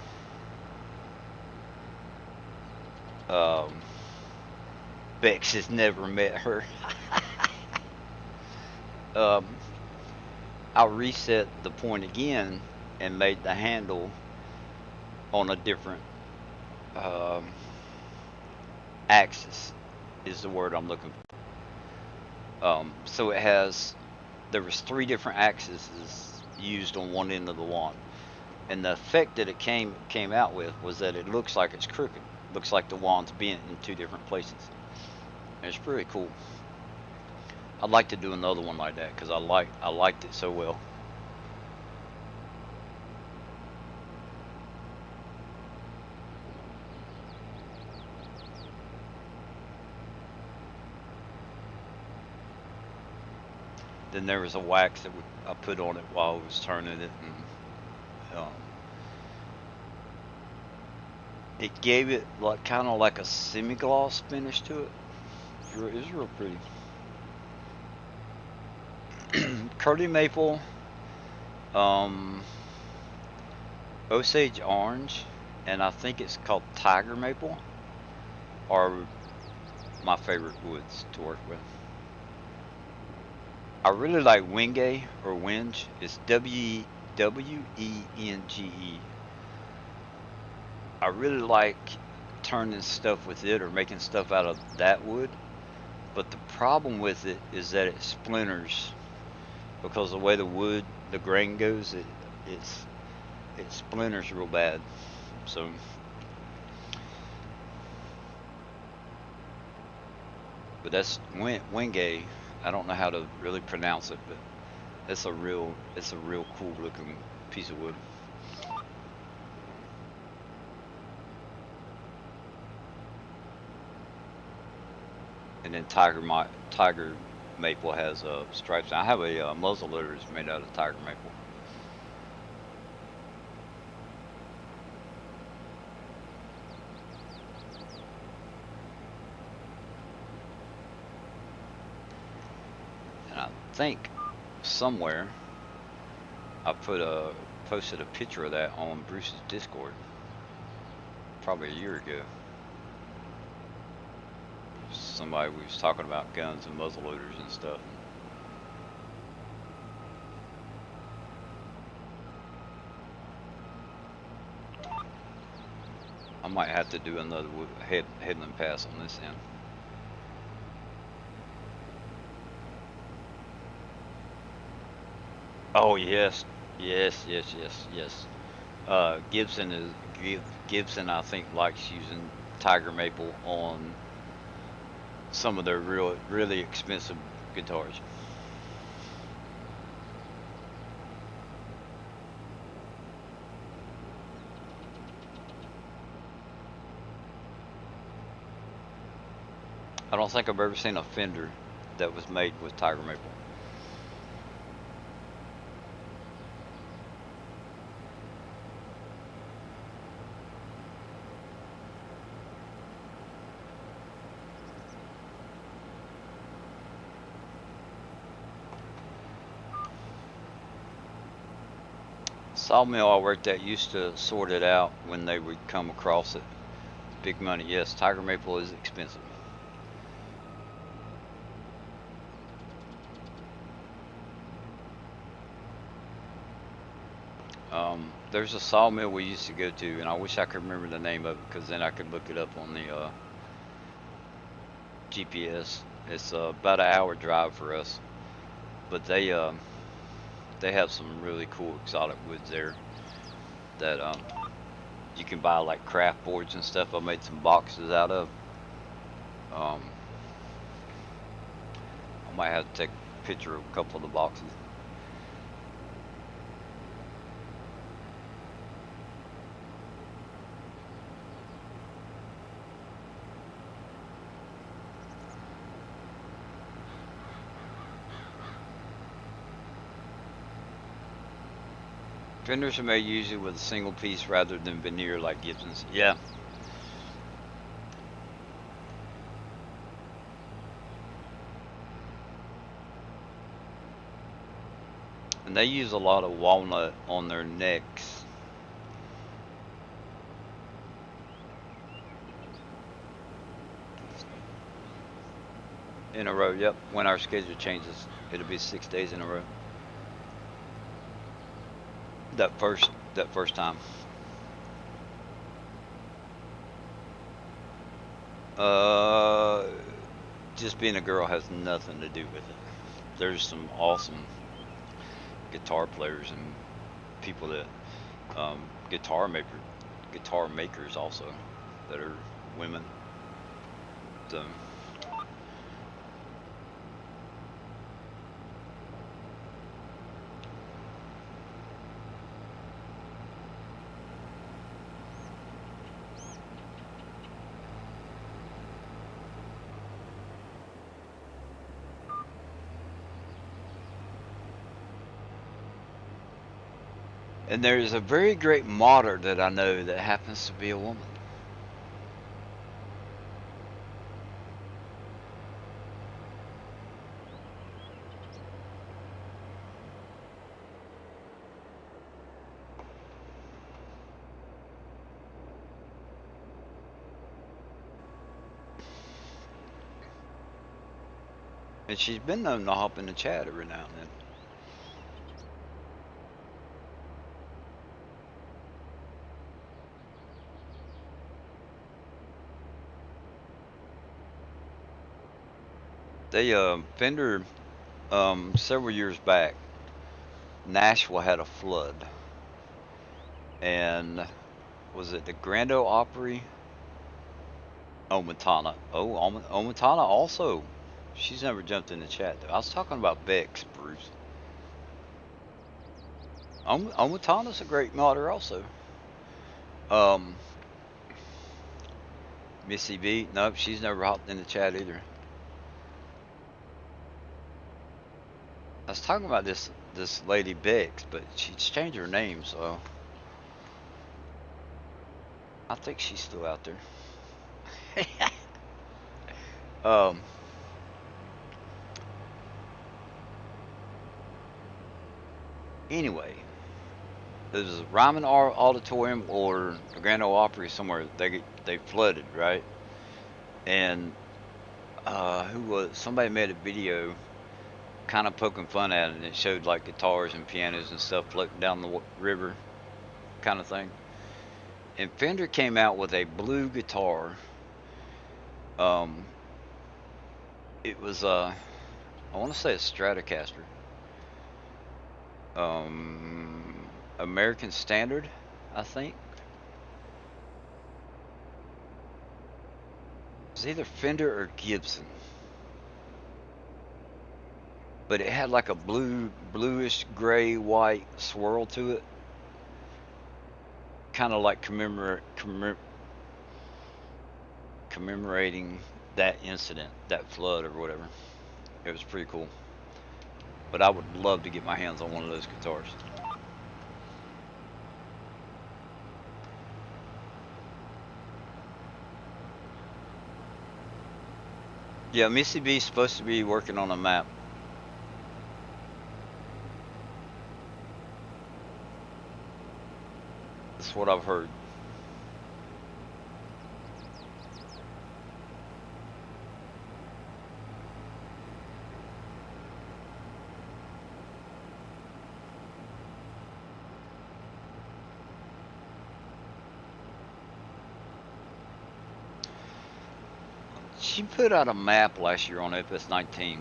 Bex has never met her. um, I reset the point again and made the handle on a different axis is the word I'm looking for. So there was 3 different axes used on one end of the wand, and the effect that it came out with was that it looks like it's crooked. Looks like the wand's bent in 2 different places. And it's pretty cool. I'd like to do another one like that because I liked it so well. Then there was a wax that I put on it while I was turning it, and it gave it like kind of like a semi-gloss finish to it. It was real pretty. Curly Maple, um, Osage Orange, and I think it's called Tiger Maple are my favorite woods to work with. I really like Wenge or Wenge. It's Wenge. I really like turning stuff with it or making stuff out of that wood. But the problem with it is that it splinters because the way the wood, the grain goes, it's it splinters real bad. So, but that's Wenge. I don't know how to really pronounce it, but it's a real cool looking piece of wood. And then tiger maple has stripes. I have a muzzle loader that's made out of tiger maple. And I think somewhere I posted a picture of that on Bruce's Discord probably a year ago. Somebody was talking about guns and muzzle loaders and stuff. I might have to do another headland pass on this end. Oh yes, yes. Gibson Gibson. I think likes using tiger maple on some of their really expensive guitars. I don't think I've ever seen a Fender that was made with tiger maple. Sawmill I worked at used to sort it out when they would come across it. Big money, yes. Tiger maple is expensive. There's a sawmill we used to go to, and I wish I could remember the name of it because then I could look it up on the GPS. It's about an hour drive for us, but they have some really cool exotic woods there that you can buy like craft boards and stuff. I made some boxes out of. Um, I might have to take a picture of a couple of the boxes. Fenders are made usually with a single piece rather than veneer like Gibson's. Yeah. And they use a lot of walnut on their necks. In a row, yep. When our schedule changes, it'll be 6 days in a row. That first time. Uh, just being a girl has nothing to do with it. There's some awesome guitar players and people that um, guitar maker guitar makers also that are women. So, and there's a very great modder that I know that happens to be a woman. And she's been known to hop in the chat every now and then. They Fender several years back, Nashville had a flood, and was it the Grand Ole Opry? Omatana. Oh, Omatana also. She's never jumped in the chat though. I was talking about Bex, Bruce. Omatana's a great modder also. Um, Missy B. Nope, she's never hopped in the chat either. I was talking about this lady Bex, but she's changed her name, so I think she's still out there. um, anyway, there's a Ryman Auditorium or a Grand Ole Opry somewhere. They flooded, right? And who was somebody made a video kind of poking fun at it, and it showed like guitars and pianos and stuff floating down the river, kind of thing. And Fender came out with a blue guitar. Um, it was I want to say a Stratocaster, American Standard, I think. It was either Fender or Gibson, but it had like a bluish gray white swirl to it, kind of like commemorating that incident, that flood or whatever. It was pretty cool. But I would love to get my hands on one of those guitars. Yeah, Missy B's supposed to be working on a map. That's what I've heard. She put out a map last year on FS19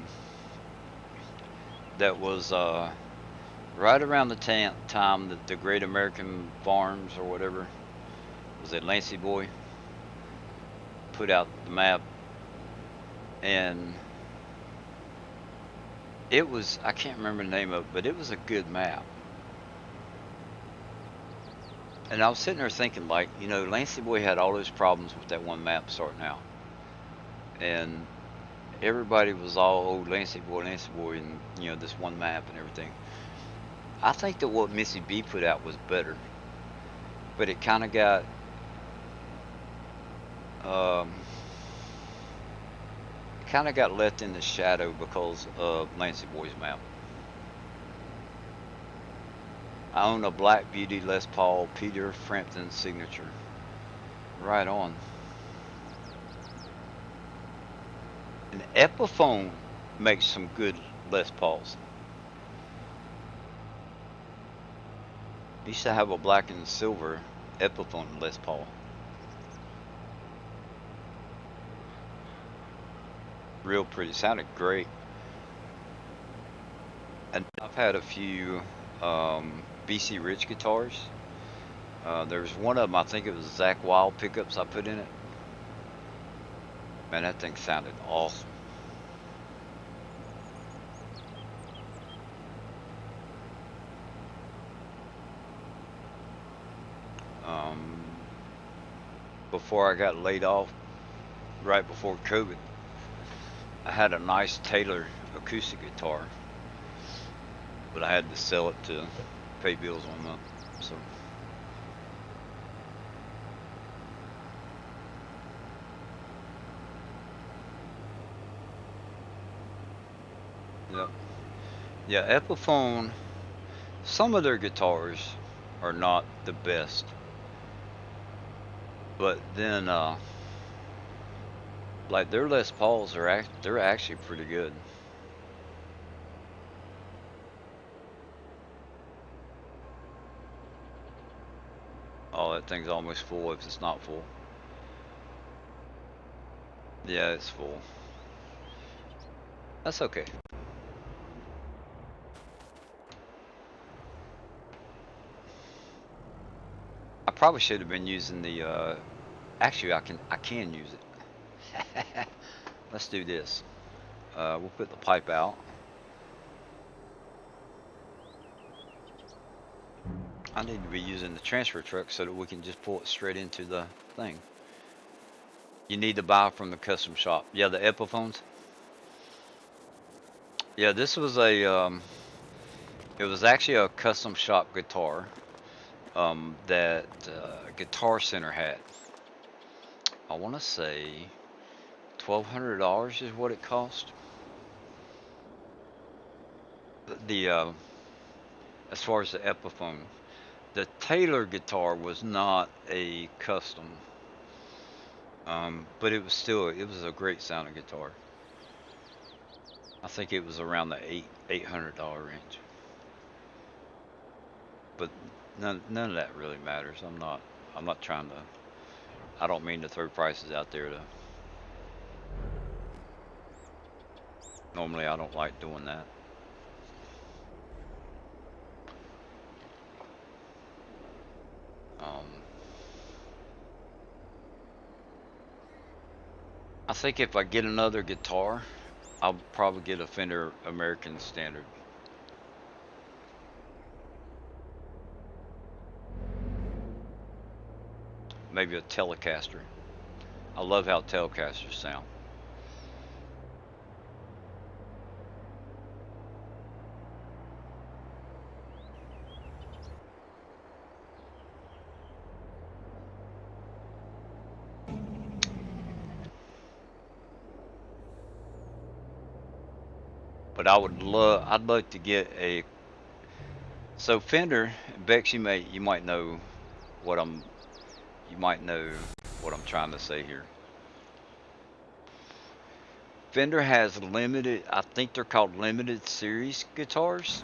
that was right around the time that the Great American Farms or whatever, was it Lancy Boy, put out the map. And it was, I can't remember the name of it, but it was a good map. And I was sitting there thinking, like, you know, Lancy Boy had all those problems with that one map starting out. And everybody was all, oh, Lancy Boy, and, you know, this one map and everything. I think that what Missy B put out was better. But it kind of got, left in the shadow because of Lancy Boy's map. I own a Black Beauty Les Paul Peter Frampton signature. Right on. And Epiphone makes some good Les Pauls. Used to have a black and silver Epiphone Les Paul. Real pretty. Sounded great. And I've had a few BC Rich guitars. There's one of them, I think it was Zach Wild pickups I put in it. Man, that thing sounded awesome. Before I got laid off, right before COVID, I had a nice Taylor acoustic guitar, but I had to sell it to pay bills one month. So. Yep. Yeah, Epiphone, some of their guitars are not the best. But then, like their Les Pauls they're actually pretty good. that thing's almost full if it's not full. Yeah, it's full. That's okay. I probably should have been using the, actually I can use it. Let's do this. We'll put the pipe out. I need to be using the transfer truck so that we can just pull it straight into the thing. You need to buy from the custom shop. Yeah, the Epiphones. Yeah, this was it was actually a custom shop guitar, that Guitar Center had. I want to say $1,200 is what it cost. The as far as the Epiphone, the Taylor guitar was not a custom, but it was a great sounding guitar. I think it was around the $800 range. But none of that really matters. I'm not trying to. I don't mean to throw prices out there. To normally I don't like doing that. Um, I think if I get another guitar, I'll probably get a Fender American Standard. Maybe a Telecaster. I love how Telecasters sound. But I'd like to get a. So Fender, Bex, you might know what I'm, you might know what I'm trying to say here. Fender has limited, I think they're called limited series guitars,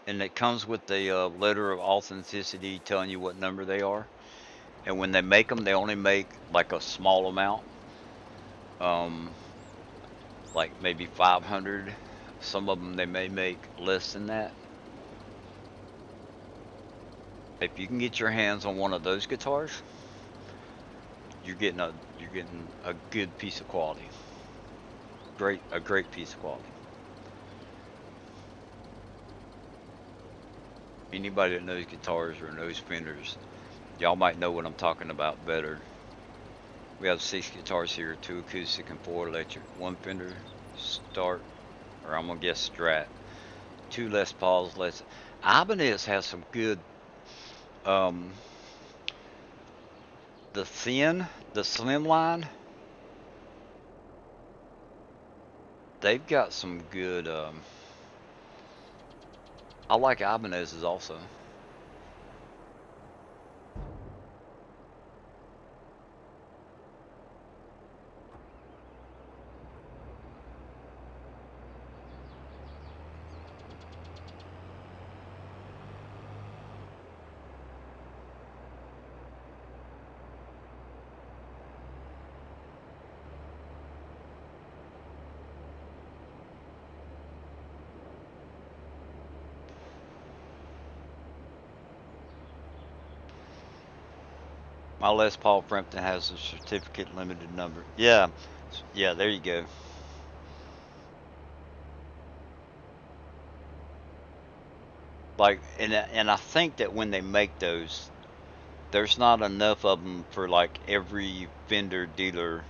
and it comes with a letter of authenticity telling you what number they are. And when they make them, they only make like a small amount, um, like maybe 500. Some of them they may make less than that. If you can get your hands on one of those guitars, you're getting a good piece of quality. A great piece of quality. Anybody that knows guitars or knows Fenders, y'all might know what I'm talking about better. We have 6 guitars here, 2 acoustic and 4 electric, 1 Fender Start, or I'm gonna guess Strat, 2 Les Pauls. Ibanez has some good, um, the slim line. They've got some good. I like Ibanez's also. My Les Paul Frampton has a certificate limited number. Yeah, yeah. There you go. Like, and I think that when they make those, there's not enough of them for like every Fender dealer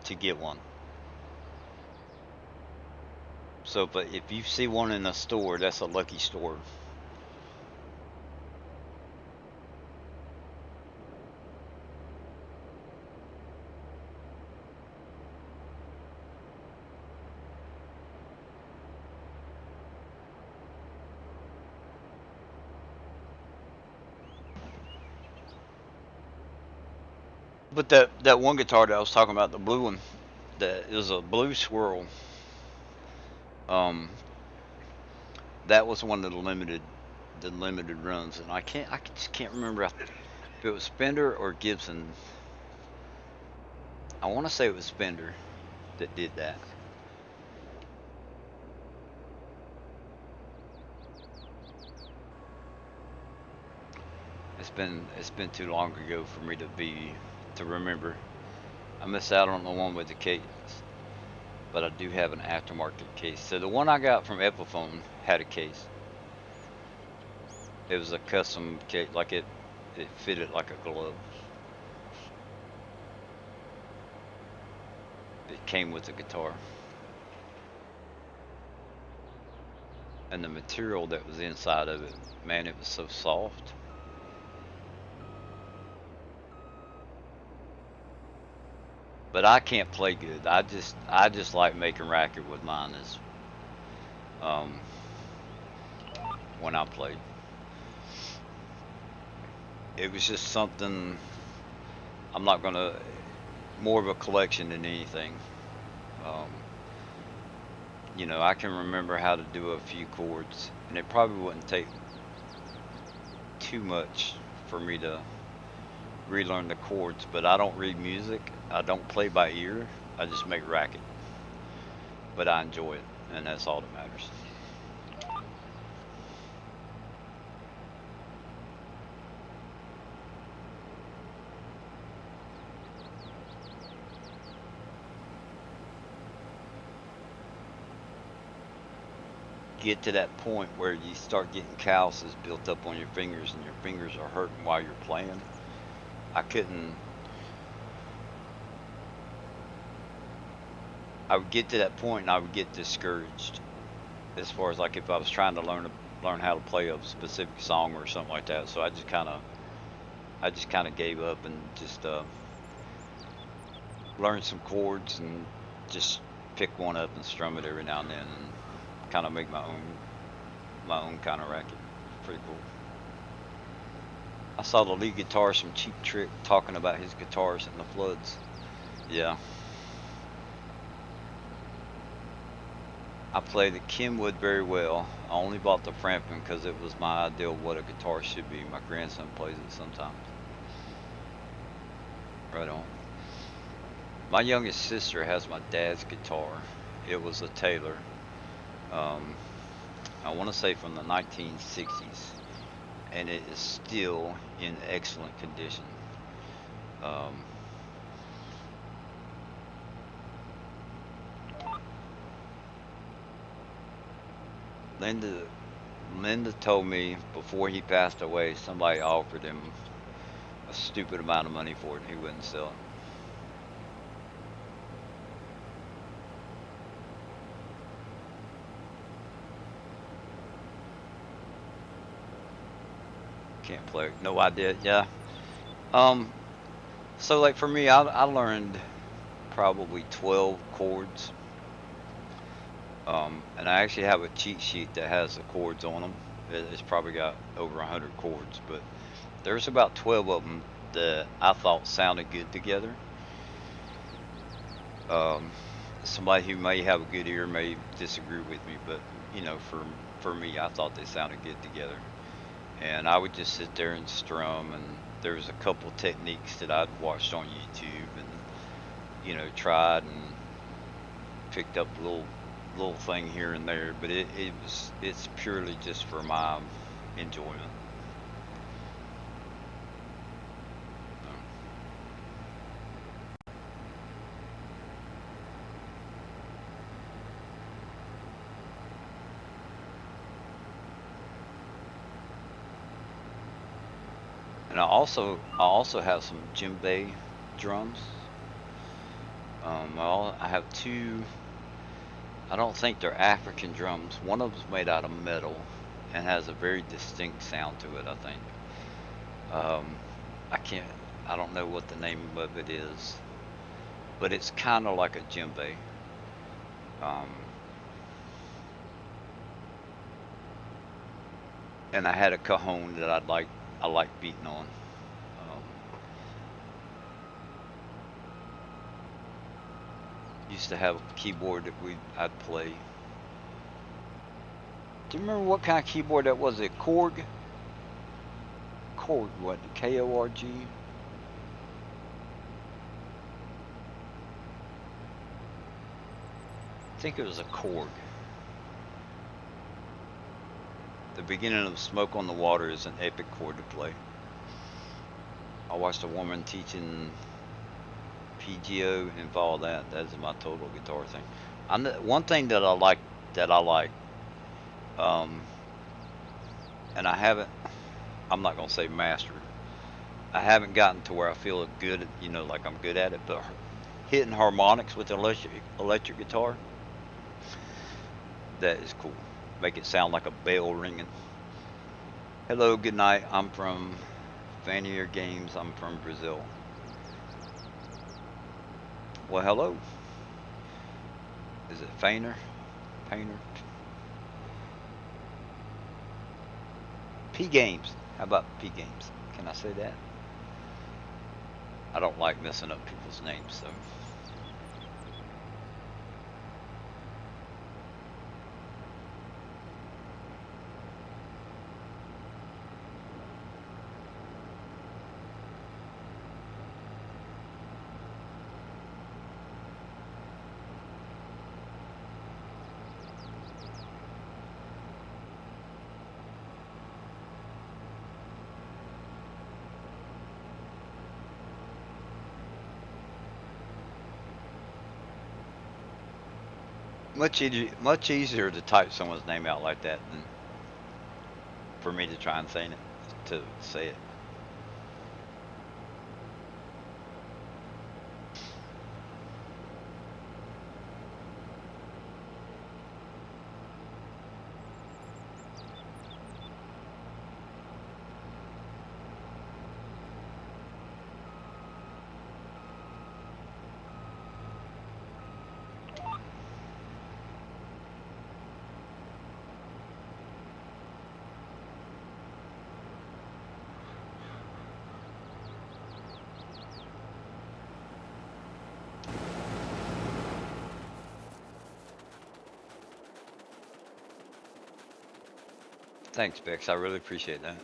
to get one. So, but if you see one in a store, that's a lucky store. But that one guitar that I was talking about, the blue one, that is a blue swirl. Um, that was one of the limited. the limited runs, and I just can't remember if it was Fender or Gibson. I want to say it was Fender that did that. It's been too long ago for me to remember. I missed out on the one with the case, but I do have an aftermarket case. So the one I got from Epiphone had a case. It was a custom case, like it fitted like a glove. It came with the guitar, and the material that was inside of it, man, it was so soft. But I can't play good. I just like making racket with mine is um when I played. It was just something I'm not gonna more of a collection than anything. Um, I can remember how to do a few chords, and it probably wouldn't take too much for me to relearn the chords. But I don't read music. I don't play by ear. I just make racket. But I enjoy it, and that's all that matters. Get to that point where you start getting calluses built up on your fingers and your fingers are hurting while you're playing. I couldn't. I would get to that point and I would get discouraged as far as like if I was trying to learn how to play a specific song or something like that. So I just kind of gave up and just learned some chords and just pick one up and strum it every now and then and kind of make my own kind of racket. Pretty cool. I saw the lead guitarist from Cheap Trick talking about his guitars in the floods. Yeah, I play the Kenwood very well. I only bought the Frampton because it was my idea of what a guitar should be. My grandson plays it sometimes. Right on. My youngest sister has my dad's guitar. It was a Taylor. Um, I want to say from the 1960s, and it is still in excellent condition. Um, Linda, Linda told me before he passed away, somebody offered him a stupid amount of money for it, and he wouldn't sell it. Can't play. No idea. Yeah. Um. So like for me, I learned probably 12 chords. And I actually have a cheat sheet that has the chords on them. It's probably got over 100 chords, but there's about 12 of them that I thought sounded good together. Um, Somebody who may have a good ear may disagree with me, but for me, I thought they sounded good together. And I would just sit there and strum. And there was a couple techniques that I'd watched on YouTube and tried and picked up a little thing here and there. But it's purely just for my enjoyment. And I also have some djembe drums. I have two. I don't think they're African drums. One of them's made out of metal and has a very distinct sound to it, I think. Um, I can't. I don't know what the name of it is, but it's kind of like a djembe. Um, and I had a cajon that I like beating on. Um, Used to have a keyboard that I'd play. Do you remember what kind of keyboard that was? It Korg? Korg, what? K-O-R-G? I think it was a Korg. The beginning of Smoke on the Water is an epic chord to play. I watched a woman teaching PGO and follow that. That is my total guitar thing. One thing that I like, um, and I'm not gonna say mastered. I haven't gotten to where I feel good, you know, like I'm good at it, but hitting harmonics with an electric guitar, that is cool. Make it sound like a bell ringing. Hello, good night. I'm from Vanier Games. I'm from Brazil. Well, hello. Is it Painter? P Games. How about P Games? Can I say that? I don't like messing up people's names, so. Much easier to type someone's name out like that than for me to try and say it. Thanks, Bex. I really appreciate that.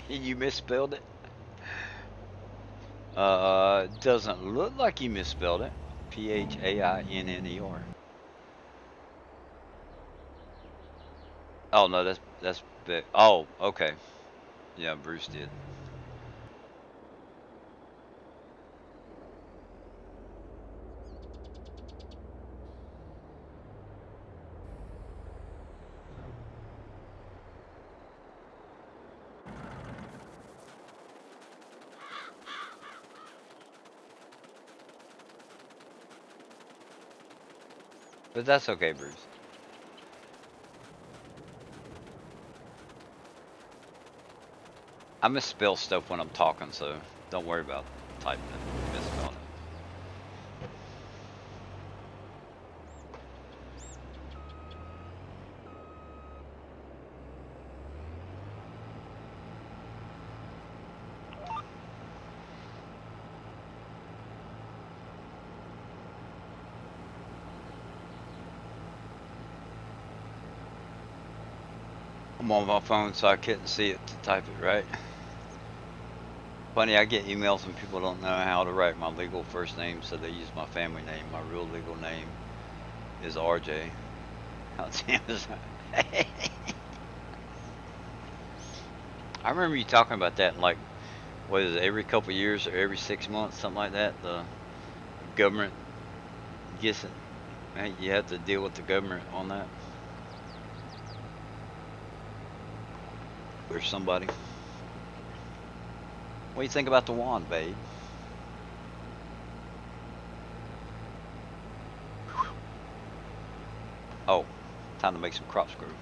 You misspelled it? Doesn't look like you misspelled it. P-H-A-I-N-N-E-R. Oh no, that's Bex. Oh, okay. Yeah, Bruce did. But that's okay, Bruce. I misspell stuff when I'm talking, so don't worry about typing it, misspelling it. I'm on my phone, so I couldn't see it to type it right. Funny, I get emails when people don't know how to write my legal first name, so they use my family name. My real legal name is RJ. How damn is that? I remember you talking about that, like, what is it, every couple of years or every 6 months, something like that. The government gets it. Man, you have to deal with the government on that. Or somebody. What do you think about the wand, babe? Oh, time to make some crop screw.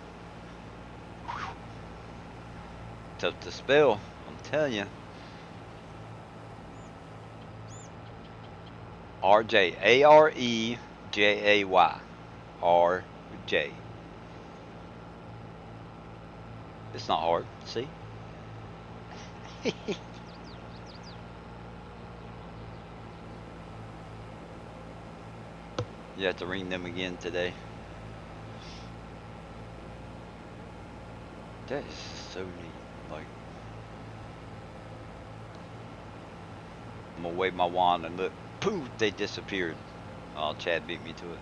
Tough to spell, I'm telling you. RJ, A-R-E-J-A-Y. RJ. It's not hard. See? You have to ring them again today. That is so neat. Like, I'm gonna wave my wand and look, poof, they disappeared. Oh, Chad beat me to it.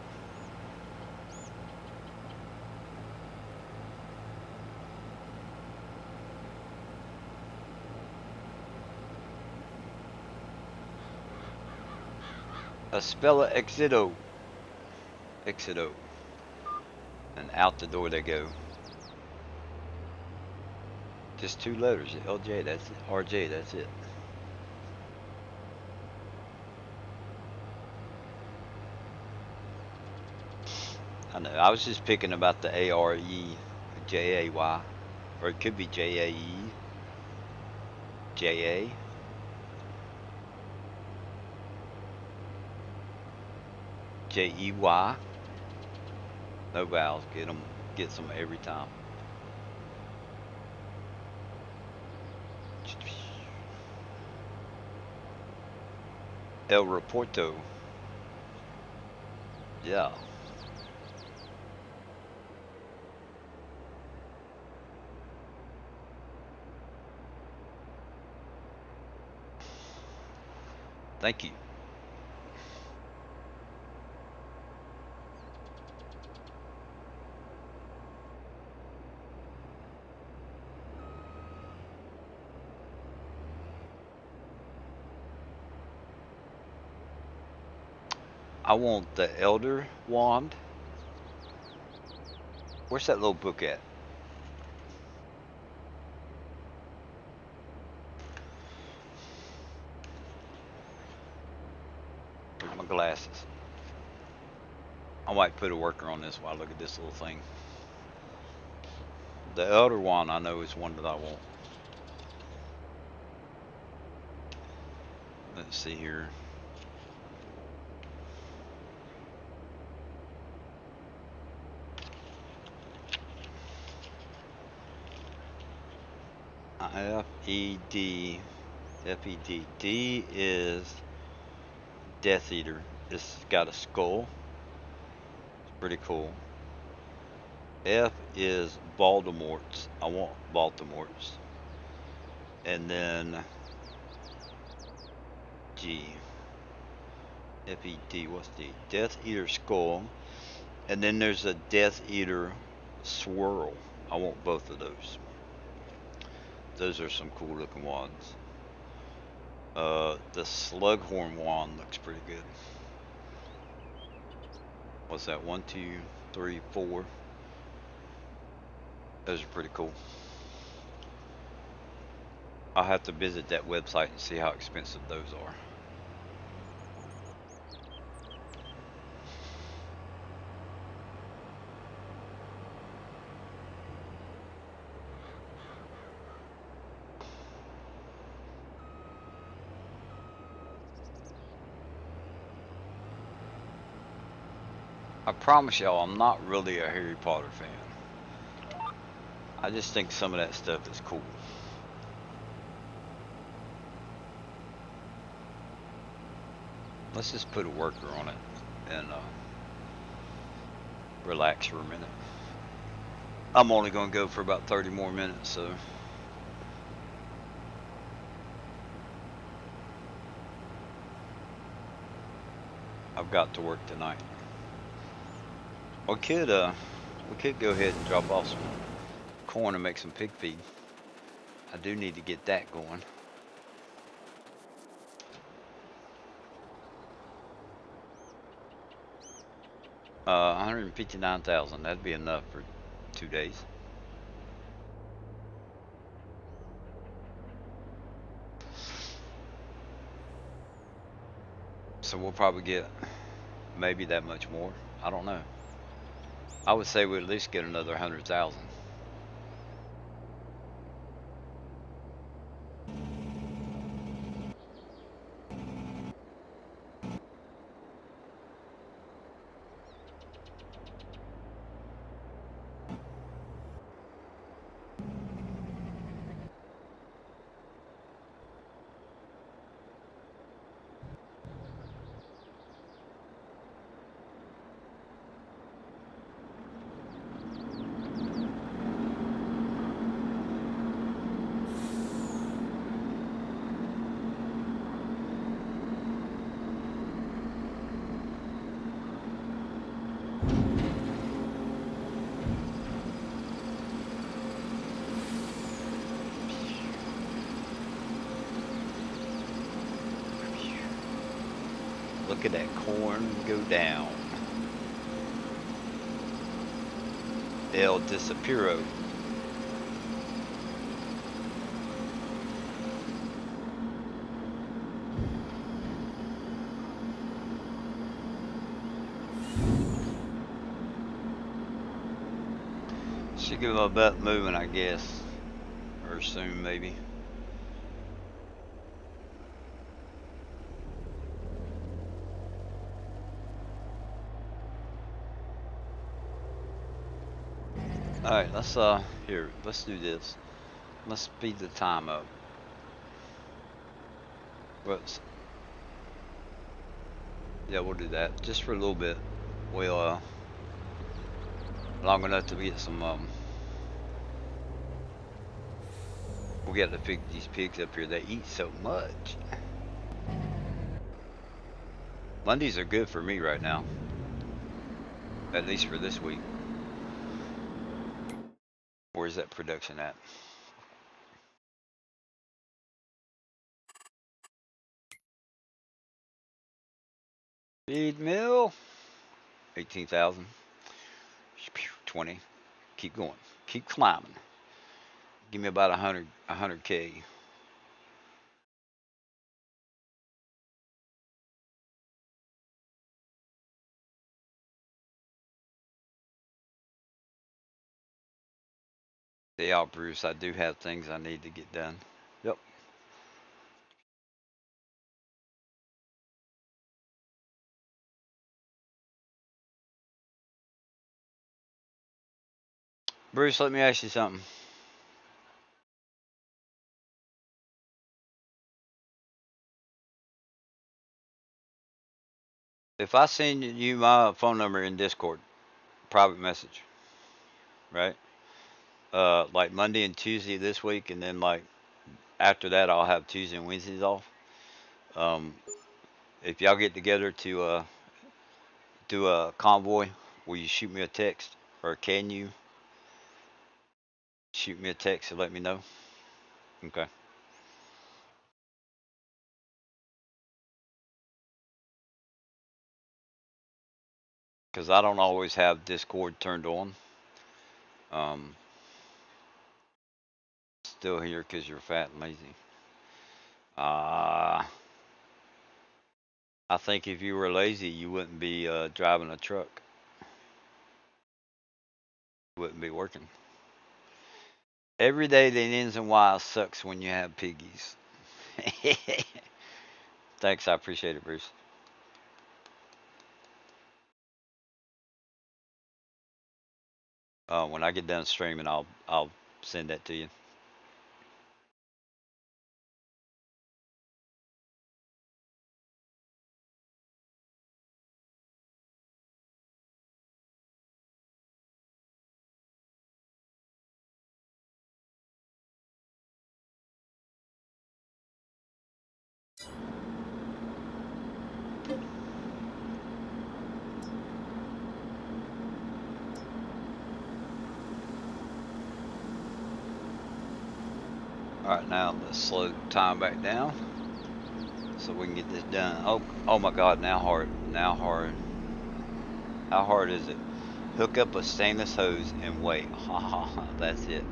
A spell of Exito. Exito. And out the door they go. Just 2 letters. LJ, that's it. RJ, that's it. I know. I was just picking about the AREJAY. Or it could be JAE. JA. JEY. No vowels. Get them. Get some every time. El Reporto. Yeah. Thank you. I want the Elder Wand. Where's that little book at? Where's my glasses? I might put a worker on this while I look at this little thing. The Elder Wand I know is one that I want. Let's see here. FED. FED. D is Death Eater. It's got a skull. It's pretty cool. F is Baltimore's. I want Baltimore's. And then G. FED. What's D? Death Eater skull. And then there's a Death Eater swirl. I want both of those. Those are some cool looking wands. The Slughorn wand looks pretty good. What's that? 1, 2, 3, 4. Those are pretty cool. I'll have to visit that website and see how expensive those are. I promise y'all, I'm not really a Harry Potter fan. I just think some of that stuff is cool. Let's just put a worker on it and relax for a minute. I'm only going to go for about 30 more minutes, so. I've got to work tonight. We could go ahead and drop off some corn and make some pig feed. I do need to get that going. $159,000. That'd be enough for 2 days. So we'll probably get maybe that much more. I don't know. I would say we'd at least get another 100,000. Look at that corn go down. El Disapiro. Should get my butt moving, I guess. Or soon, maybe. Alright, let's do this. Let's speed the time up. Whoops. Yeah, we'll do that. Just for a little bit. We'll, long enough to get some, we'll get to pick these pigs up here. They eat so much. Mondays are good for me right now. At least for this week. Where's that production at? Feed mill. 18,000. 20. Keep going. Keep climbing. Give me about 100K. Yeah, Bruce, I do have things I need to get done. Yep. Bruce, let me ask you something. If I send you my phone number in Discord, private message, right? Like Monday and Tuesday this week, and then like after that, I'll have Tuesday and Wednesdays off. Um, if y'all get together to do a convoy, will you shoot me a text, or can you shoot me a text and let me know? Okay. Because I don't always have Discord turned on. Um, Still here because you're fat and lazy. Uh, I think if you were lazy, you wouldn't be driving a truck. You wouldn't be working. Every day that ends in Y sucks when you have piggies. Thanks, I appreciate it, Bruce. When I get done streaming, I'll send that to you. All right, now let's slow the time back down so we can get this done. Oh my God! Now hard. Now hard. How hard is it? Hook up a stainless hose and wait. Ha ha ha. That's it.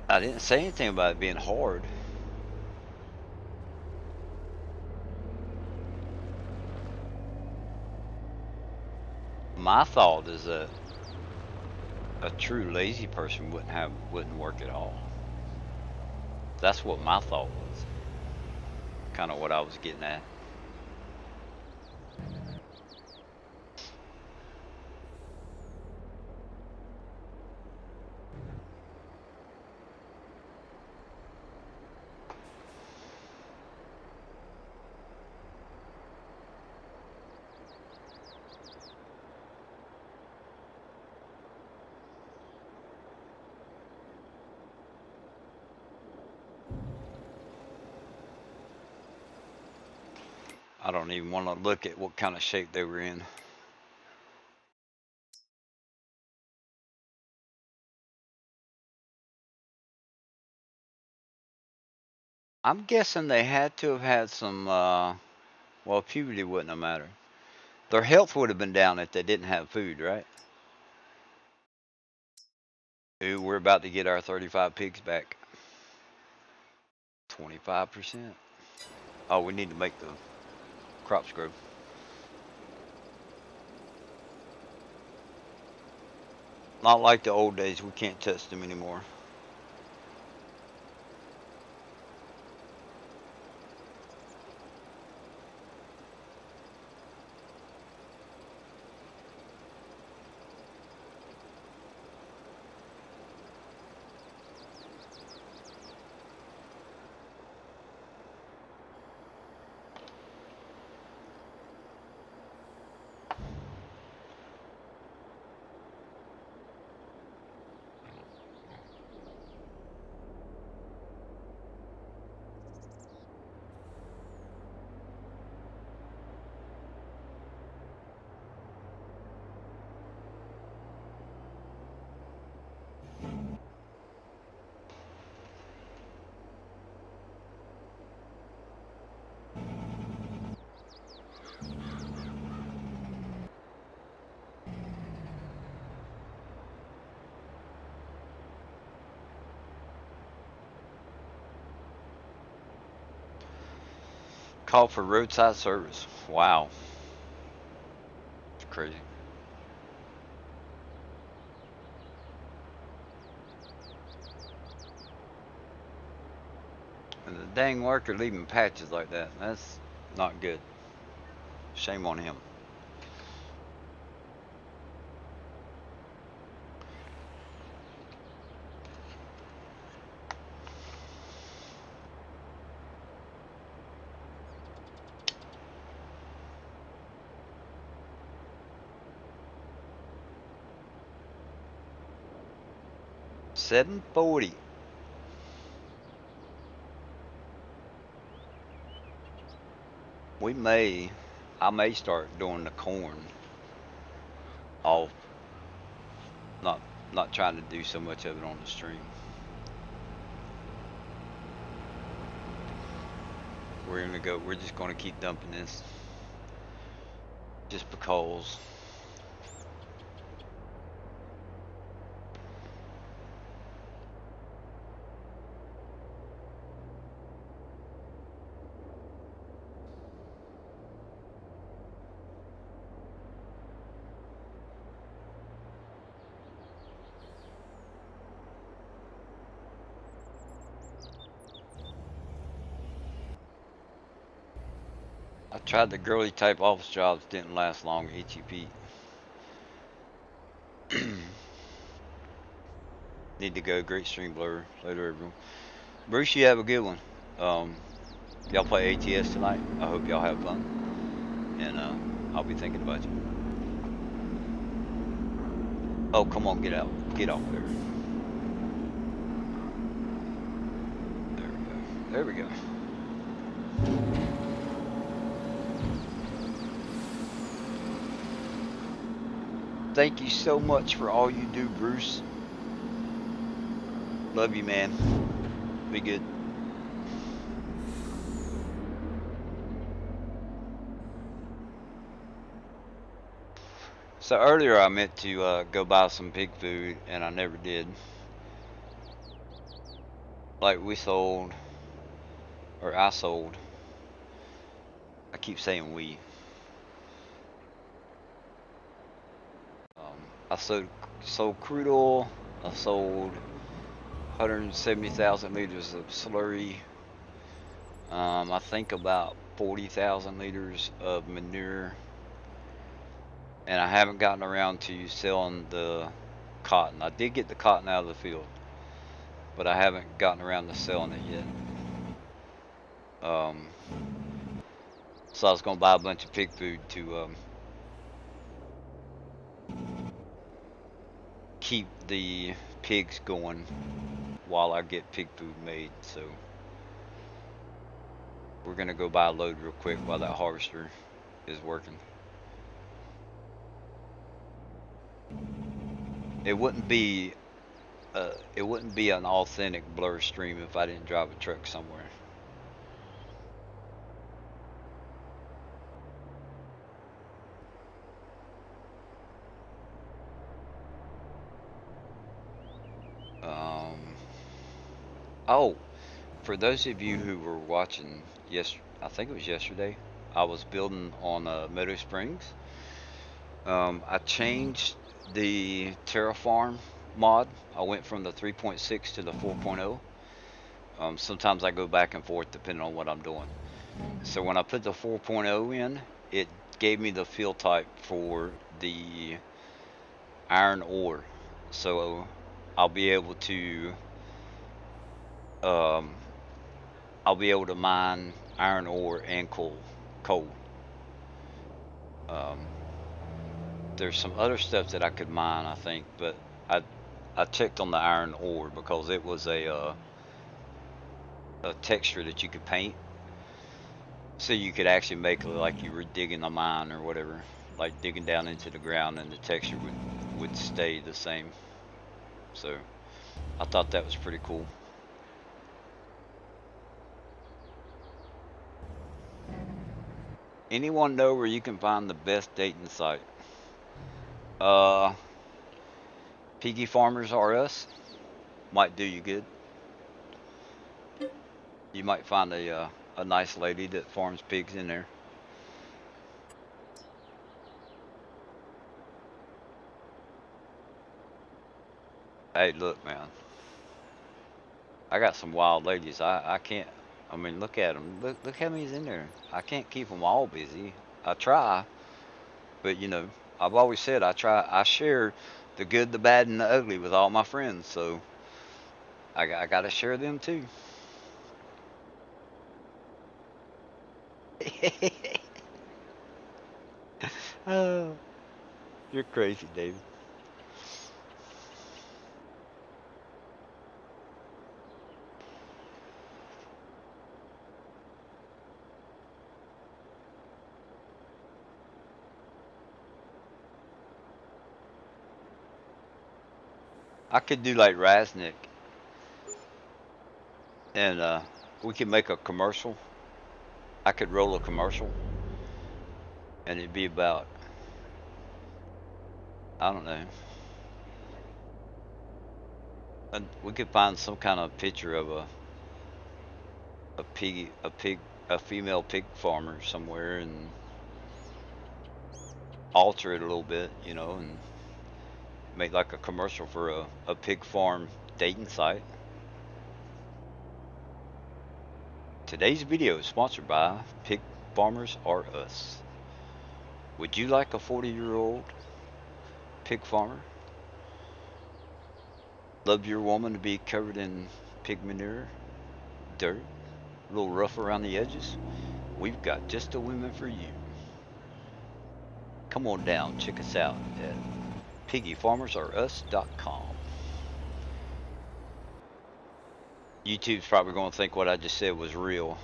I didn't say anything about it being hard. My thought is that a true lazy person wouldn't work at all. That's what my thought was. Kind of what I was getting at. I don't even want to look at what kind of shape they were in. I'm guessing they had to have had some Well, puberty wouldn't have mattered. Their health would have been down if they didn't have food, right? Ooh, we're about to get our 35 pigs back. 25%. Oh, we need to make the crops grow. Not like the old days, we can't touch them anymore. Call for roadside service. Wow, it's crazy. And the dang worker leaving patches like that, that's not good. Shame on him. $7.40. We may, I may start doing the corn off, not not trying to do so much of it on the stream. We're just gonna keep dumping this just because. I tried the girly type office jobs, didn't last long. HEP. Need to go. Great stream blur. Later, everyone. Bruce, you have a good one. Um, y'all play ATS tonight. I hope y'all have fun, and I'll be thinking about you. Oh, come on, get out, get off there. There we go. There we go. Thank you so much for all you do, Bruce. Love you, man. Be good. So earlier I meant to go buy some pig food, and I never did. Like we sold, or I sold. I keep saying we. I sold crude oil. I sold 170,000 liters of slurry. I think about 40,000 liters of manure. And I haven't gotten around to selling the cotton. I did get the cotton out of the field, but I haven't gotten around to selling it yet. Um, so I was gonna buy a bunch of pig food to keep the pigs going while I get pig food made. So we're gonna go buy a load real quick while that harvester is working. It wouldn't be it wouldn't be an authentic blur stream if I didn't drive a truck somewhere. Oh, for those of you who were watching, yes, I think it was yesterday, I was building on Meadow Springs. I changed the Terraform mod. I went from the 3.6 to the 4.0. Sometimes I go back and forth depending on what I'm doing. So when I put the 4.0 in, it gave me the fill type for the iron ore. So I'll be able to um, I'll be able to mine iron ore and coal. Um, there's some other stuff that I could mine, I think, but I I checked on the iron ore because it was a texture that you could paint, so you could actually make it like you were digging a mine or whatever, like digging down into the ground, and the texture would stay the same. So I thought that was pretty cool. Anyone know where you can find the best dating site? Uh, Piggy Farmers R Us might do you good. You might find a nice lady that farms pigs in there. Hey, look, man, I got some wild ladies. I can't. I mean, look at them. Look how many's in there. I can't keep them all busy. I try, but I've always said I try. I share the good, the bad, and the ugly with all my friends. So I got to share them too. Oh, you're crazy, David. I could do like Raznik, and we could make a commercial. I could roll a commercial, and it'd be about, I don't know. And we could find some kind of picture of a female pig farmer somewhere, and alter it a little bit, and make like a commercial for a pig farm dating site. Today's video is sponsored by Pig Farmers Are Us. Would you like a 40-year-old pig farmer? Love your woman to be covered in pig manure, dirt, a little rough around the edges? We've got just the women for you. Come on down, check us out at piggyfarmersareus.com. YouTube's probably going to think what I just said was real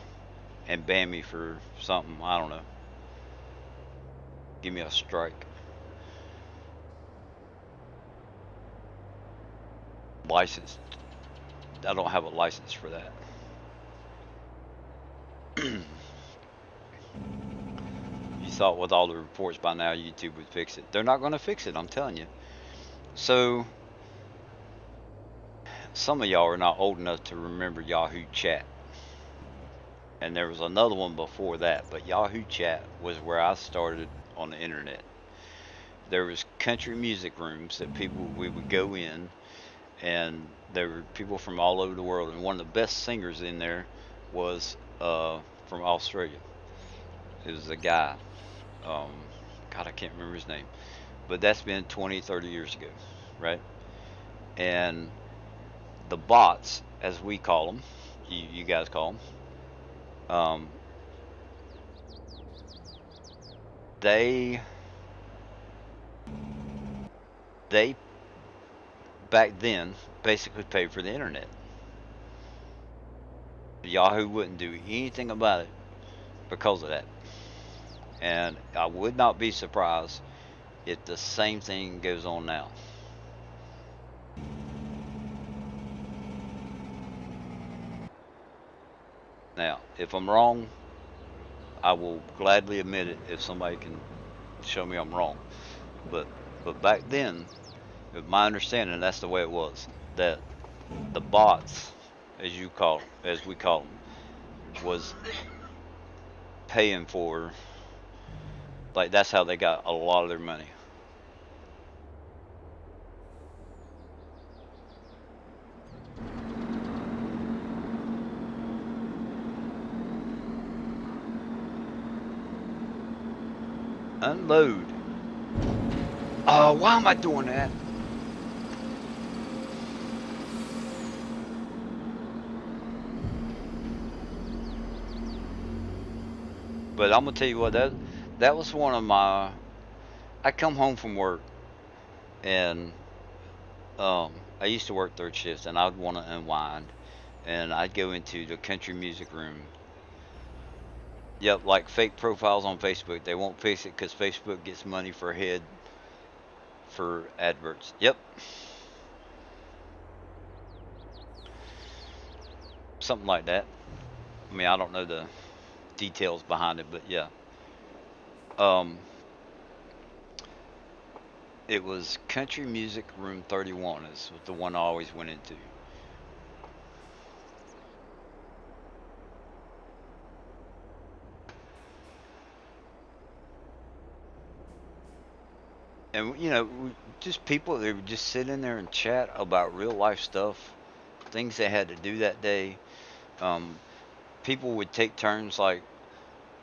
and ban me for something. I don't know. Give me a strike. License. I don't have a license for that. You thought with all the reports by now YouTube would fix it. They're not going to fix it, I'm telling you. So, some of y'all are not old enough to remember Yahoo Chat. And there was another one before that, but Yahoo Chat was where I started on the internet. There was country music rooms that we would go in, and there were people from all over the world, and one of the best singers in there was from Australia. It was a guy. Um, God, I can't remember his name, but that's been 20, 30 years ago, right? And the bots, as we call them, you guys call them, um, they they back then basically paid for the internet. Yahoo wouldn't do anything about it because of that. And I would not be surprised if the same thing goes on now. Now, if I'm wrong, I will gladly admit it if somebody can show me I'm wrong. But back then, with my understanding, that's the way it was. That the bots, as we call them, was paying for. Like that's how they got a lot of their money. Unload. Oh, why am I doing that? But I'm gonna tell you what, that was one of my. I come home from work and I used to work third shifts and I'd want to unwind and I'd go into the country music room. Yep, like fake profiles on Facebook. They won't fix it because Facebook gets money for head for adverts. Yep, something like that. I mean, I don't know the details behind it, but yeah. Um, it was Country Music Room 31 is the one I always went into. And just people they would just sit in there and chat about real life stuff, things they had to do that day. Um, People would take turns, like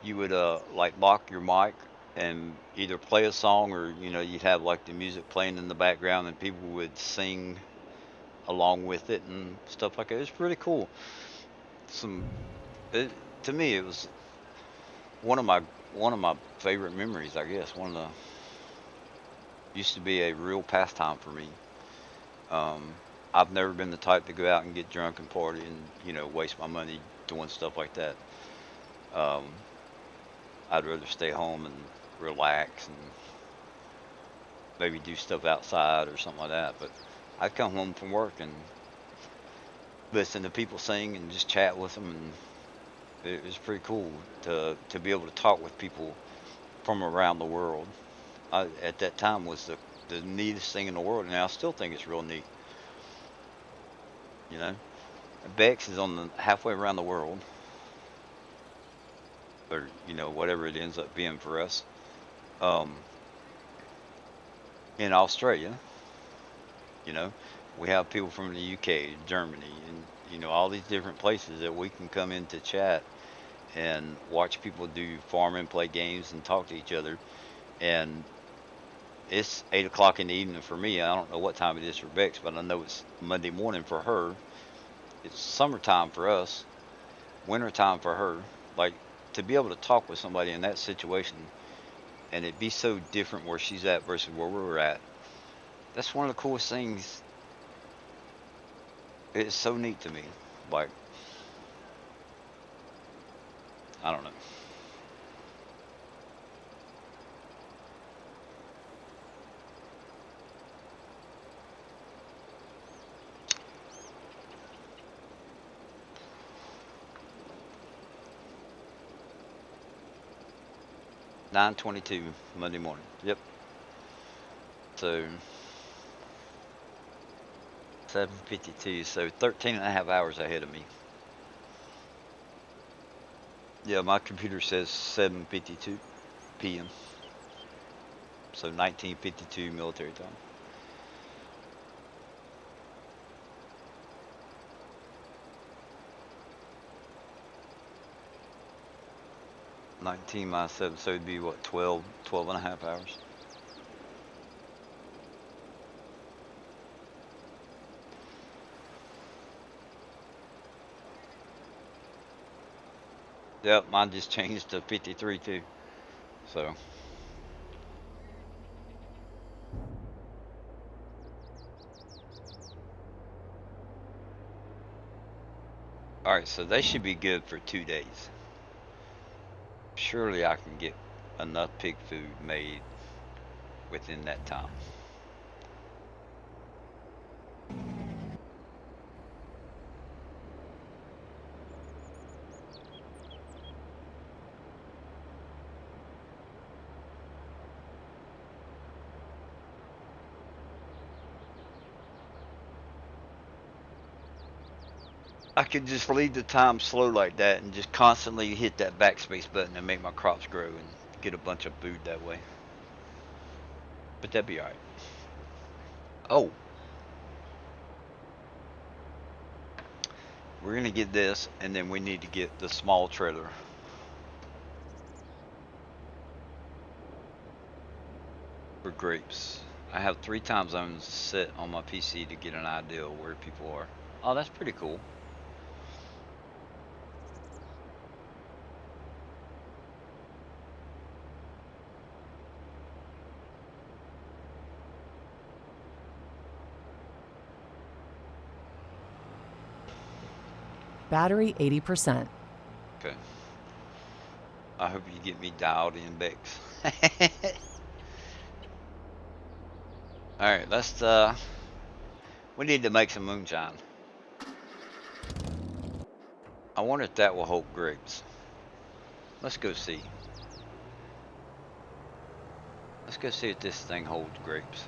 you would like lock your mic and either play a song or you'd have like the music playing in the background and people would sing along with it and stuff like that. It's pretty cool. Some it, to me it was one of my favorite memories, I guess. One of the used to be a real pastime for me. Um, I've never been the type to go out and get drunk and party and waste my money doing stuff like that. Um, I'd rather stay home and relax and maybe do stuff outside or something like that. But I'd come home from work and listen to people sing and just chat with them, and it was pretty cool to be able to talk with people from around the world. At that time was the neatest thing in the world, and I still think it's real neat. You know, Bex is on the halfway around the world, or whatever it ends up being for us. Um, in Australia, you know, we have people from the UK, Germany, and all these different places that we can come in to chat and watch people do farm and play games and talk to each other. And it's 8 o'clock in the evening for me. I don't know what time it is for Bex, but I know it's Monday morning for her. It's summertime for us, wintertime for her. Like to be able to talk with somebody in that situation and it be so different where she's at versus where we're at. That's one of the coolest things. It's so neat to me. Like, I don't know. 9:22 Monday morning. Yep. So 7:52. So 13 and a half hours ahead of me. Yeah, my computer says 7:52 p.m. So 19:52 military time. 19 minus 7, so it'd be what, 12, 12 and a half hours? Yep, mine just changed to 53 too. So, alright, so they should be good for 2 days. Surely I can get enough pig food made within that time. I could just leave the time slow like that and just constantly hit that backspace button and make my crops grow and get a bunch of food that way. But that'd be alright. Oh, we're gonna get this, and then we need to get the small trailer for grapes. I have 3 time zones set on my PC to get an idea of where people are. Oh, that's pretty cool. Battery 80%. Okay. I hope you get me dialed in, Bex. Alright, we need to make some moonshine. I wonder if that will hold grapes. Let's go see. Let's go see if this thing holds grapes.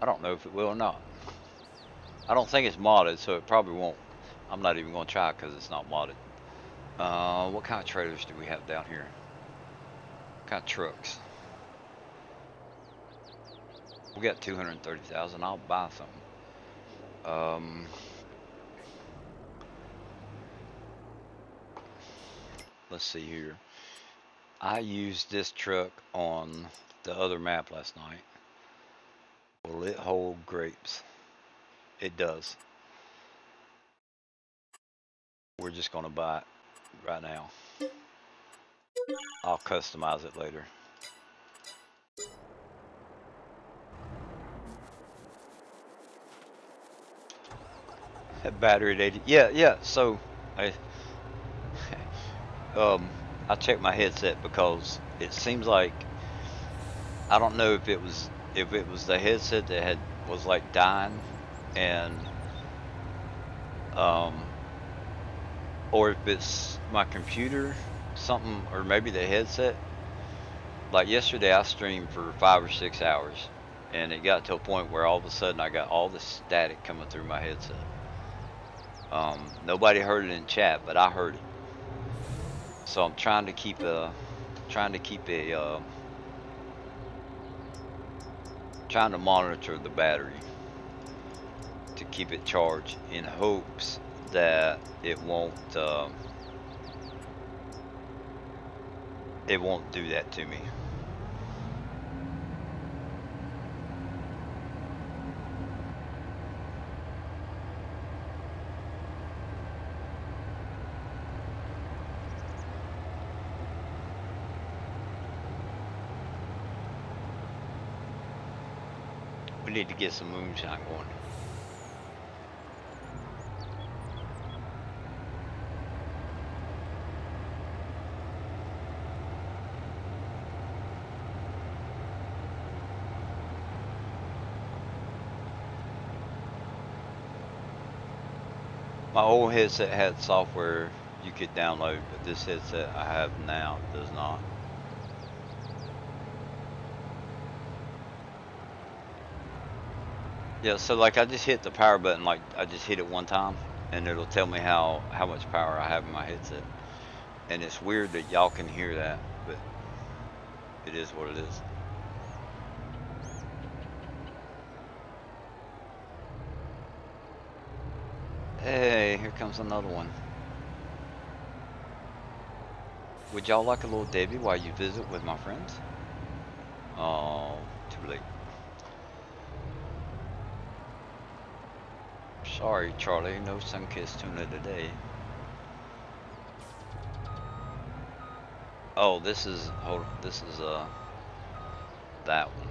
I don't know if it will or not. I don't think it's modded, so it probably won't. I'm not even going to try because it's not modded. What kind of trailers do we have down here? What kind of trucks? We got 230,000. I'll buy some. Let's see here. I used this truck on the other map last night. Will it hold grapes? It does. We're just going to buy it right now. I'll customize it later. Battery at 80. Yeah. So I I checked my headset because it seems like I don't know if it was the headset that was like dying, and or if it's my computer, something, or maybe the headset. Like yesterday, I streamed for 5 or 6 hours, and it got to a point where all of a sudden I got all this static coming through my headset. Nobody heard it in chat, but I heard it. So I'm trying to keep trying to monitor the battery to keep it charged in hopes that it won't do that to me. We need to get some moonshine going. My old headset had software you could download, but this headset I have now does not. Yeah, so like I just hit the power button, like I just hit it one time, and it'll tell me how much power I have in my headset. And it's weird that y'all can hear that, but it is what it is. Hey, here comes another one. Would y'all like a little Debbie while you visit with my friends? Oh, too late. Sorry, Charlie, no sun-kissed tuna today. Oh, this is that one.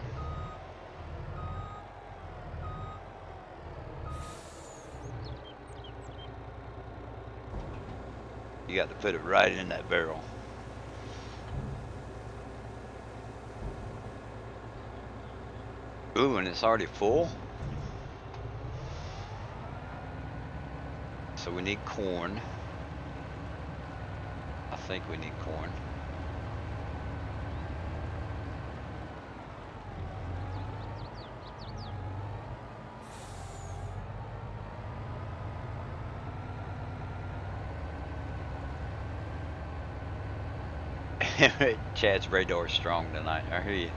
You got to put it right in that barrel. Ooh, and it's already full? So we need corn. I think we need corn. Chad's radar's strong tonight. I hear you.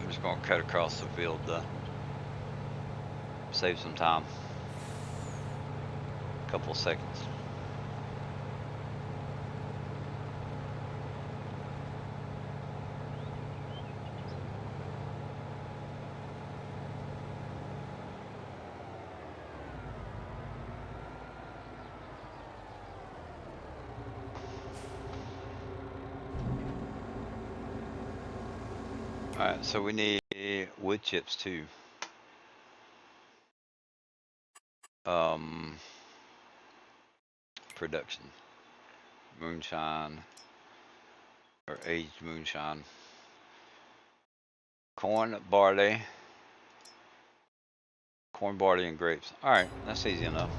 I'm just gonna cut across the field to save some time. A couple seconds. Alright, so we need wood chips too. Production. Moonshine. Or aged moonshine. Corn, barley. Corn, barley, and grapes. Alright, that's easy enough.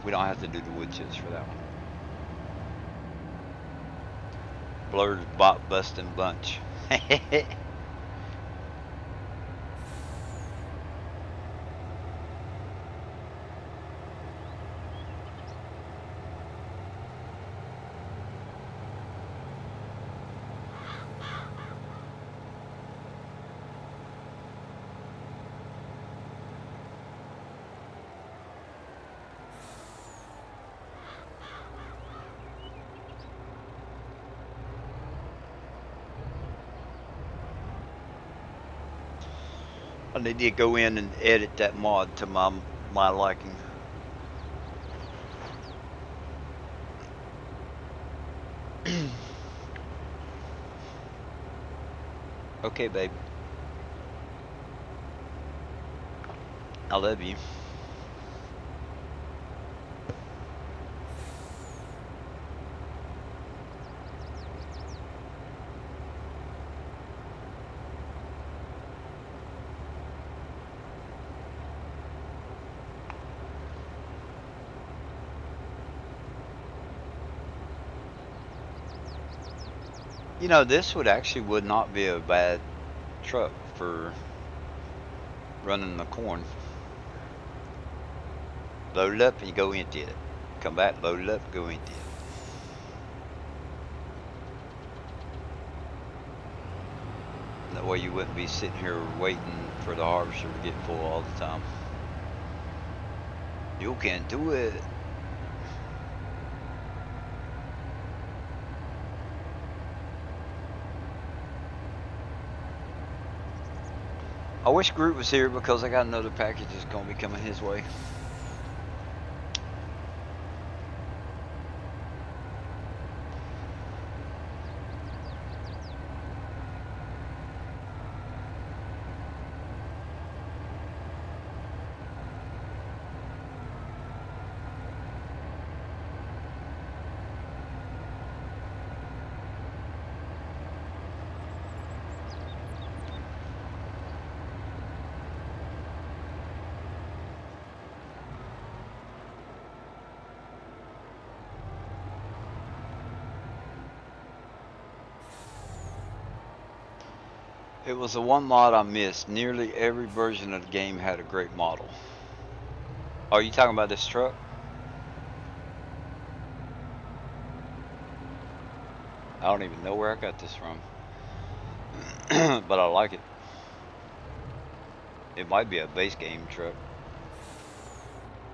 We don't have to do the wood chips for that one. Blur's bot busting bunch. I need to go in and edit that mod to my liking. Okay, babe. I love you. You know, this would not be a bad truck for running the corn. Load it up and you go empty it. Come back, load it up, go empty it. That way you wouldn't be sitting here waiting for the harvester to get full all the time. You can do it. I wish Groot was here because I got another package that's gonna be coming his way. It was the one mod I missed. Nearly every version of the game had a great model. Are you talking about this truck? I don't even know where I got this from. But I like it. It might be a base game truck.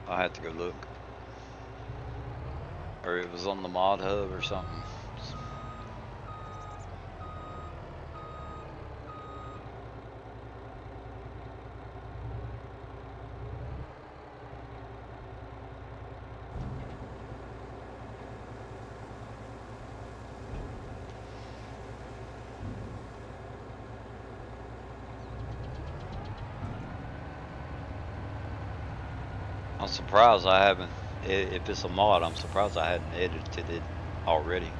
I'll have to go look. Or it was on the mod hub or something. I'm surprised I haven't, if it's a mod, I'm surprised I hadn't edited it already.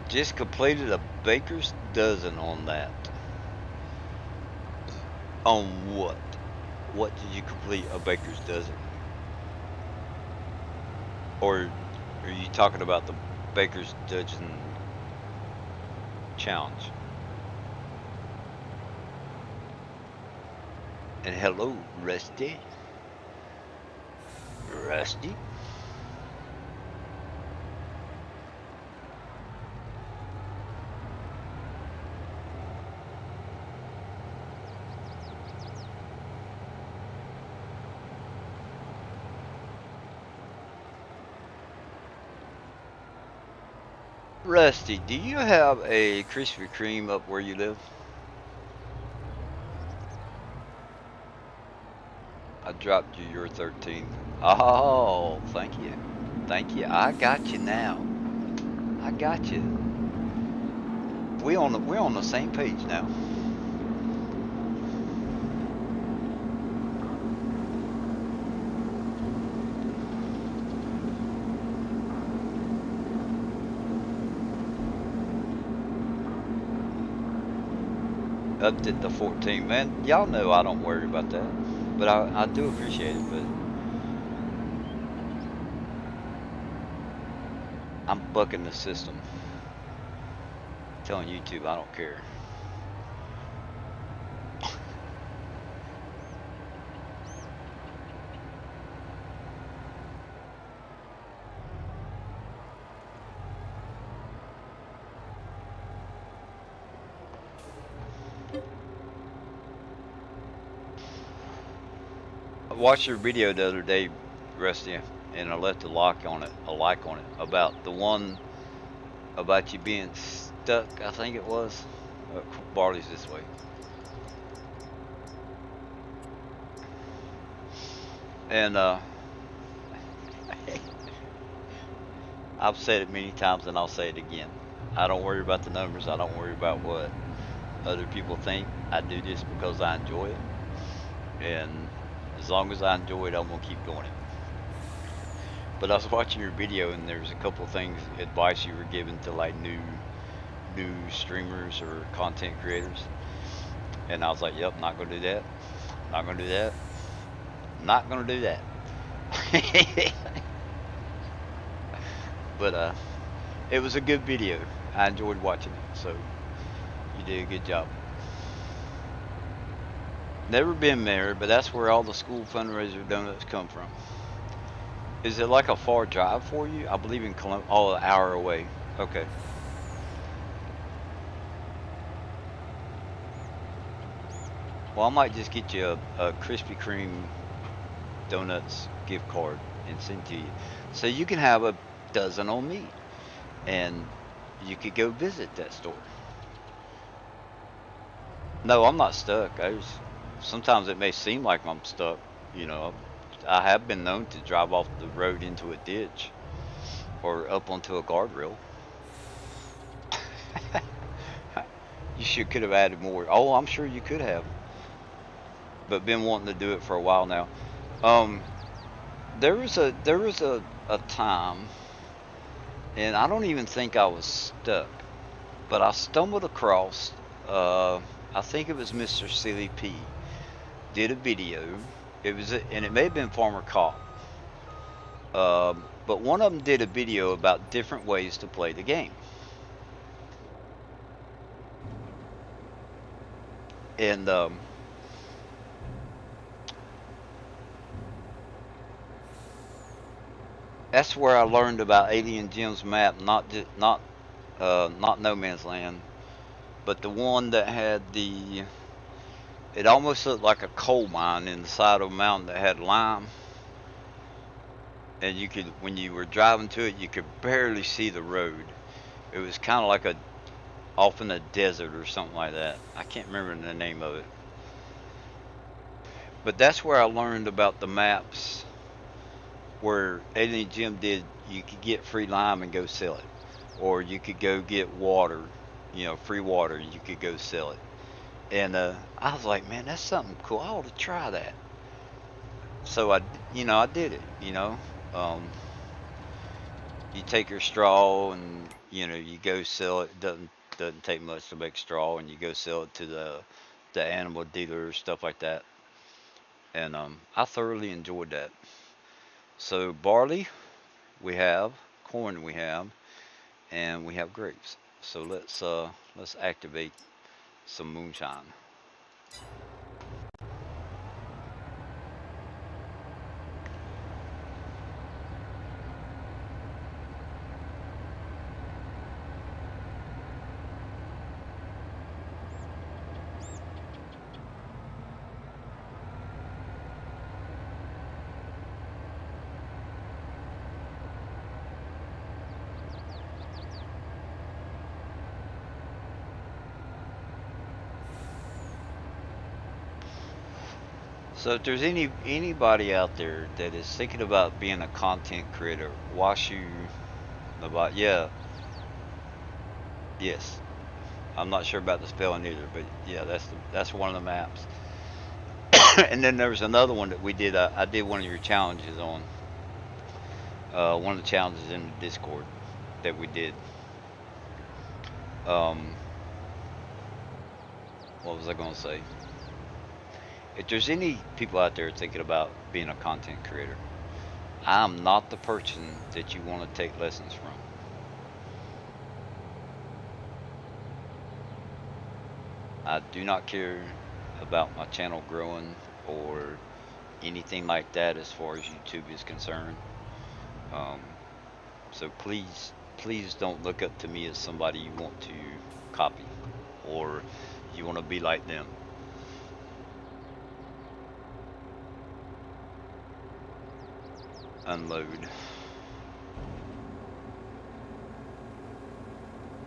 Just completed a baker's dozen on that. On what? What did you complete a baker's dozen? Or are you talking about the baker's dozen challenge? And hello, Rusty. Rusty? Rusty, do you have a Krispy Kreme up where you live? I dropped you your 13. Oh, thank you. Thank you. I got you now. I got you. We're on the same page now. Up to the 14, man. Y'all know I don't worry about that, but I do appreciate it. But I'm bucking the system. Telling YouTube I don't care. I watched your video the other day, Rusty, and I left a like on it, about the one about you being stuck. I think it was. Barley's this way. And I've said it many times, and I'll say it again. I don't worry about the numbers. I don't worry about what other people think. I do this because I enjoy it, and as long as I enjoy it, I'm gonna keep doing it. But I was watching your video, and there was a couple of things, advice you were giving to like new streamers or content creators, and I was like, "Yep, not gonna do that. Not gonna do that. Not gonna do that." But it was a good video. I enjoyed watching it, so you did a good job. Never been there, but that's where all the school fundraiser donuts come from. Is it like a far drive for you? I believe in Columbia. Oh, an hour away. Okay. Well, I might just get you a Krispy Kreme donuts gift card and send to you, so you can have a dozen on me, and you could go visit that store. No, I'm not stuck. Sometimes it may seem like I'm stuck. You know, I have been known to drive off the road into a ditch or up onto a guardrail. You could have added more. Oh, I'm sure you could have, but been wanting to do it for a while now. Um, there was a time, and I don't even think I was stuck, but I stumbled across. I think it was Mr. Silly P did a video. And it may have been Farmer Cop. But one of them did a video about different ways to play the game. And that's where I learned about Alien Jim's map, not No Man's Land, but the one that had it almost looked like a coal mine in the side of a mountain that had lime, and when you were driving to it, you could barely see the road. It was kind of like off in the desert or something like that. I can't remember the name of it. But that's where I learned about the maps where Alien Jim did. You could get free lime and go sell it, or you could go get water, free water. You could go sell it. And I was like, man, that's something cool. I ought to try that. So I did it. Um, you take your straw and you go sell it. Doesn't take much to make straw, and you go sell it to the animal dealers, stuff like that. And I thoroughly enjoyed that. So barley we have, corn we have, and we have grapes. So let's activate some moonshine. So if there's anybody out there that is thinking about being a content creator, Washu about yeah, yes. I'm not sure about the spelling either, but yeah, that's one of the maps. And then there was another one that we did. I did one of your challenges on one of the challenges in the Discord that we did. Um, what was I gonna say? If there's any people out there thinking about being a content creator, I'm not the person that you want to take lessons from. I do not care about my channel growing or anything like that as far as YouTube is concerned. Um, so please don't look up to me as somebody you want to copy or you want to be like them. Unload.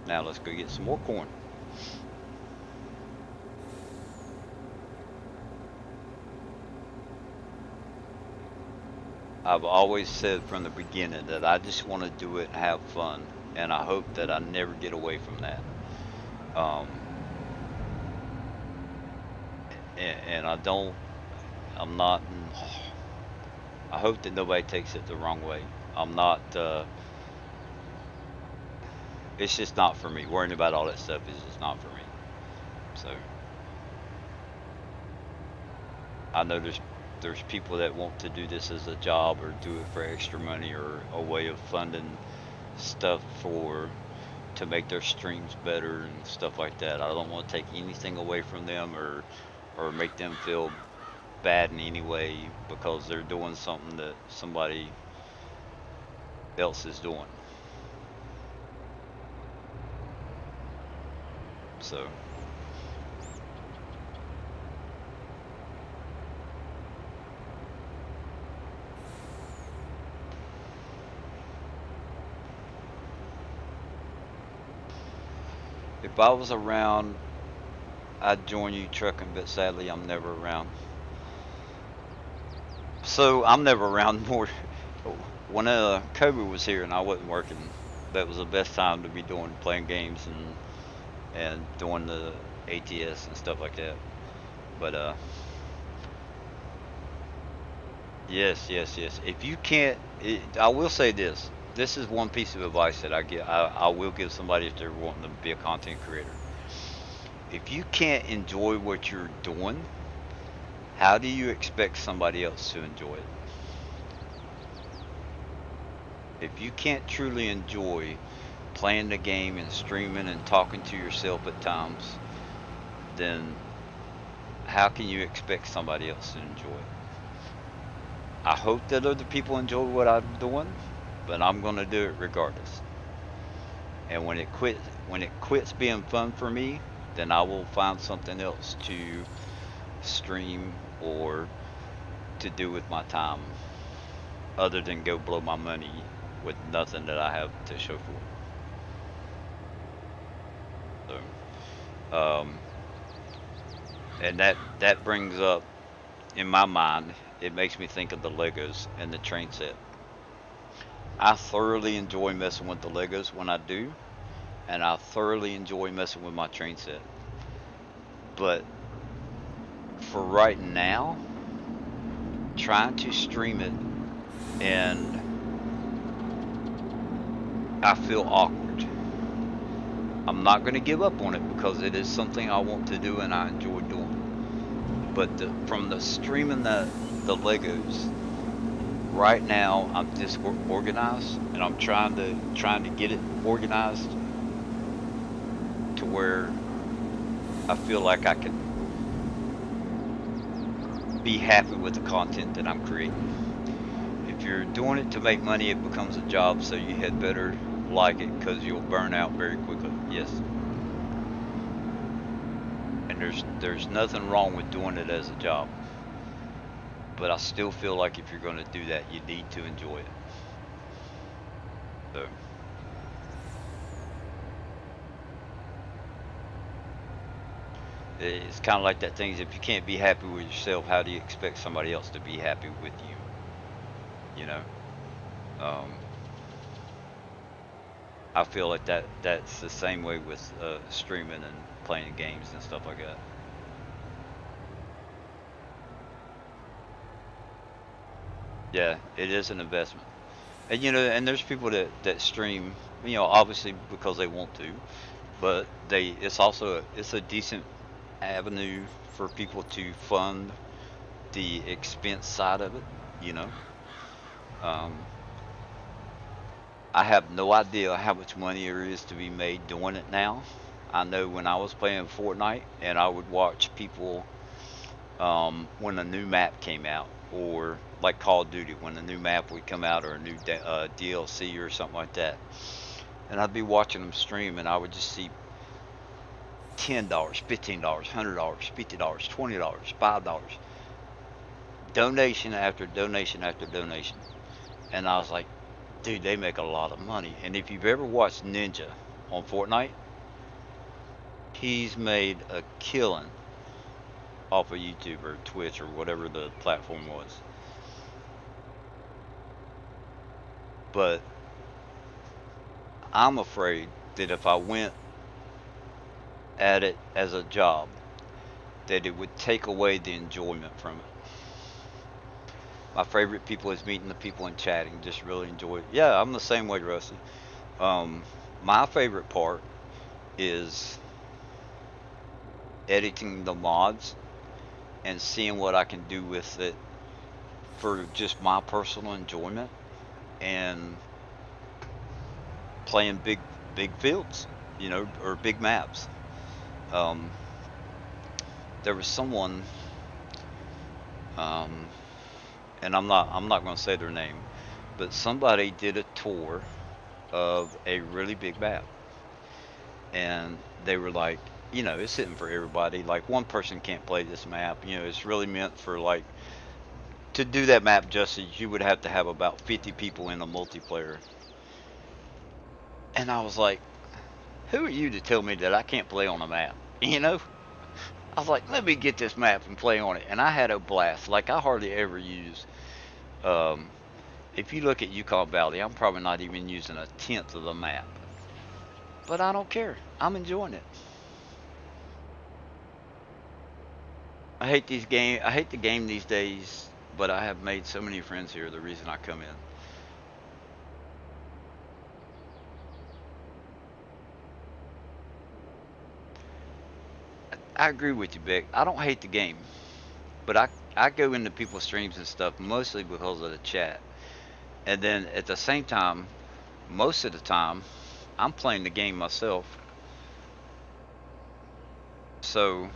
Now let's go get some more corn. I've always said from the beginning that I just want to do it and have fun, and I hope that I never get away from that. Um, and I don't, I'm not, I hope that nobody takes it the wrong way. I'm not, it's just not for me. Worrying about all that stuff is just not for me. So I know there's people that want to do this as a job or do it for extra money or a way of funding stuff for to make their streams better and stuff like that. I don't want to take anything away from them or make them feel bad in any way because they're doing something that somebody else is doing. So if I was around, I'd join you trucking, but sadly I'm never around. So I'm never around more. When Kobe was here and I wasn't working, that was the best time to be doing playing games and doing the ATS and stuff like that. But yes. If you can't, I will say this. This is one piece of advice that I will give somebody if they're wanting to be a content creator. If you can't enjoy what you're doing, how do you expect somebody else to enjoy it? If you can't truly enjoy playing the game and streaming and talking to yourself at times, then how can you expect somebody else to enjoy it? I hope that other people enjoy what I'm doing, but I'm gonna do it regardless. And when it quits being fun for me, then I will find something else to stream or to do with my time other than go blow my money with nothing that I have to show for it. So, and that brings up in my mind, it makes me think of the Legos and the train set. I thoroughly enjoy messing with the Legos when I do, and I thoroughly enjoy messing with my train set. But for right now, trying to stream it and I feel awkward. I'm not going to give up on it because it is something I want to do and I enjoy doing. But from the streaming the Legos, right now I'm disorganized and I'm trying to get it organized to where I feel like I can be happy with the content that I'm creating. If you're doing it to make money, it becomes a job, so you had better like it because you'll burn out very quickly. Yes, and there's nothing wrong with doing it as a job, but I still feel like if you're going to do that, you need to enjoy it. So it's kind of like that thing: if you can't be happy with yourself, how do you expect somebody else to be happy with you? You know, um, I feel like that's the same way with streaming and playing games and stuff like that. Yeah, it is an investment. And and there's people that stream, obviously because they want to, but it's also it's a decent avenue for people to fund the expense side of it, you know. Um, I have no idea how much money there is to be made doing it now. I know when I was playing Fortnite and I would watch people when a new map came out, or like Call of Duty when a new map would come out or a new DLC or something like that. And I'd be watching them stream, and I would just see $10, $15, $100, $50, $20, $5, donation after donation after donation. And I was like, dude, they make a lot of money. And if you've ever watched Ninja on Fortnite, he's made a killing off of YouTube or Twitch or whatever the platform was. But I'm afraid that if I went at it as a job, that it would take away the enjoyment from it. My favorite people is meeting the people and chatting. Just really enjoy it. Yeah, I'm the same way, Rusty. My favorite part is editing the mods and seeing what I can do with it for just my personal enjoyment and playing big fields, or big maps. Um, there was someone, um, and I'm not going to say their name, but somebody did a tour of a really big map, and they were like, it's hitting for everybody. Like one person can't play this map. It's really meant for like to do that map justice. You would have to have about 50 people in a multiplayer. And I was like, who are you to tell me that I can't play on a map? I was like, let me get this map and play on it. And I had a blast. Like I hardly ever use. Um, if you look at Yukon Valley, I'm probably not even using a tenth of the map. But I don't care. I'm enjoying it. I hate the game these days, but I have made so many friends here. The reason I come in. I agree with you, Beck. I don't hate the game, but I go into people's streams and stuff mostly because of the chat. And then at the same time, most of the time, I'm playing the game myself. So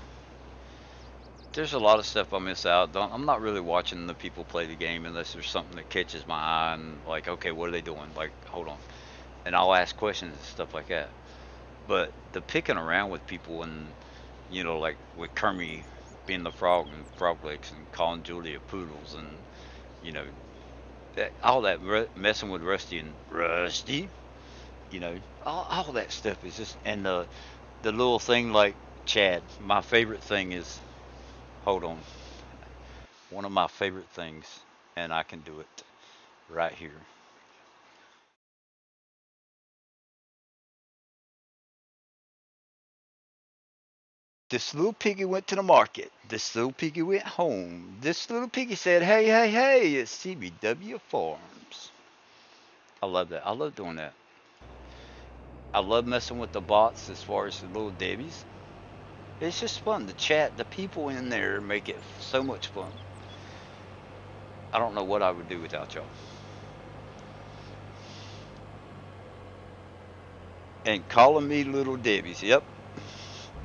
there's a lot of stuff I miss out. I'm not really watching the people play the game unless there's something that catches my eye and like, okay, what are they doing? Like, hold on, and I'll ask questions and stuff like that. But the picking around with people and like with Kermie being the frog and frog legs and calling Julia poodles and you know all that messing with Rusty and Rusty, all that stuff is just and the little thing like Chad. My favorite thing is hold on. One of my favorite things, and I can do it right here. This little piggy went to the market. This little piggy went home. This little piggy said, hey, hey, hey, it's CBW Farms. I love that. I love doing that. I love messing with the bots as far as the little Debbie's. It's just fun. The chat, the people in there make it so much fun. I don't know what I would do without y'all. And calling me little Debbie's. Yep.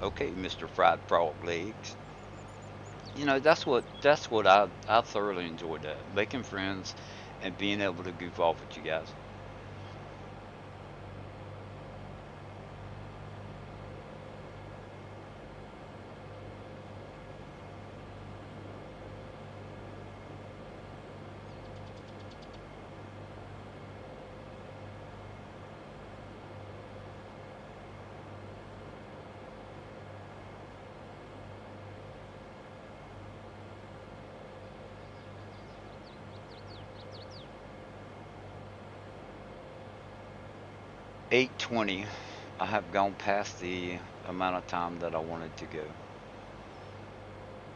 Okay, Mr. Fried Frog Legs. You know, that's what I thoroughly enjoyed that. Making friends and being able to goof off with you guys. 8:20. I have gone past the amount of time that I wanted to go,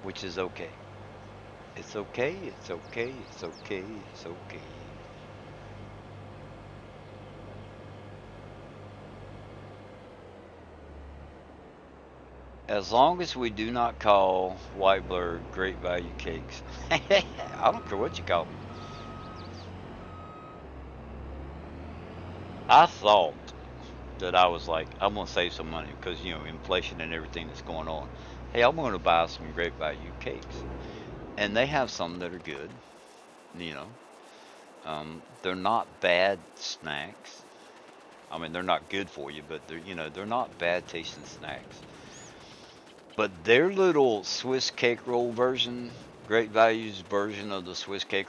which is okay. It's okay. It's okay. It's okay. It's okay. As long as we do not call White Blur Great Value Cakes. I don't care what you call them. I thought that I was like, I'm going to save some money because, you know, inflation and everything that's going on. Hey, I'm going to buy some Great Value Cakes. And they have some that are good, you know. They're not bad snacks. I mean, they're not good for you, but they're, you know, they're not bad tasting snacks. But their little Swiss cake roll version, Great Value's version of the Swiss cake,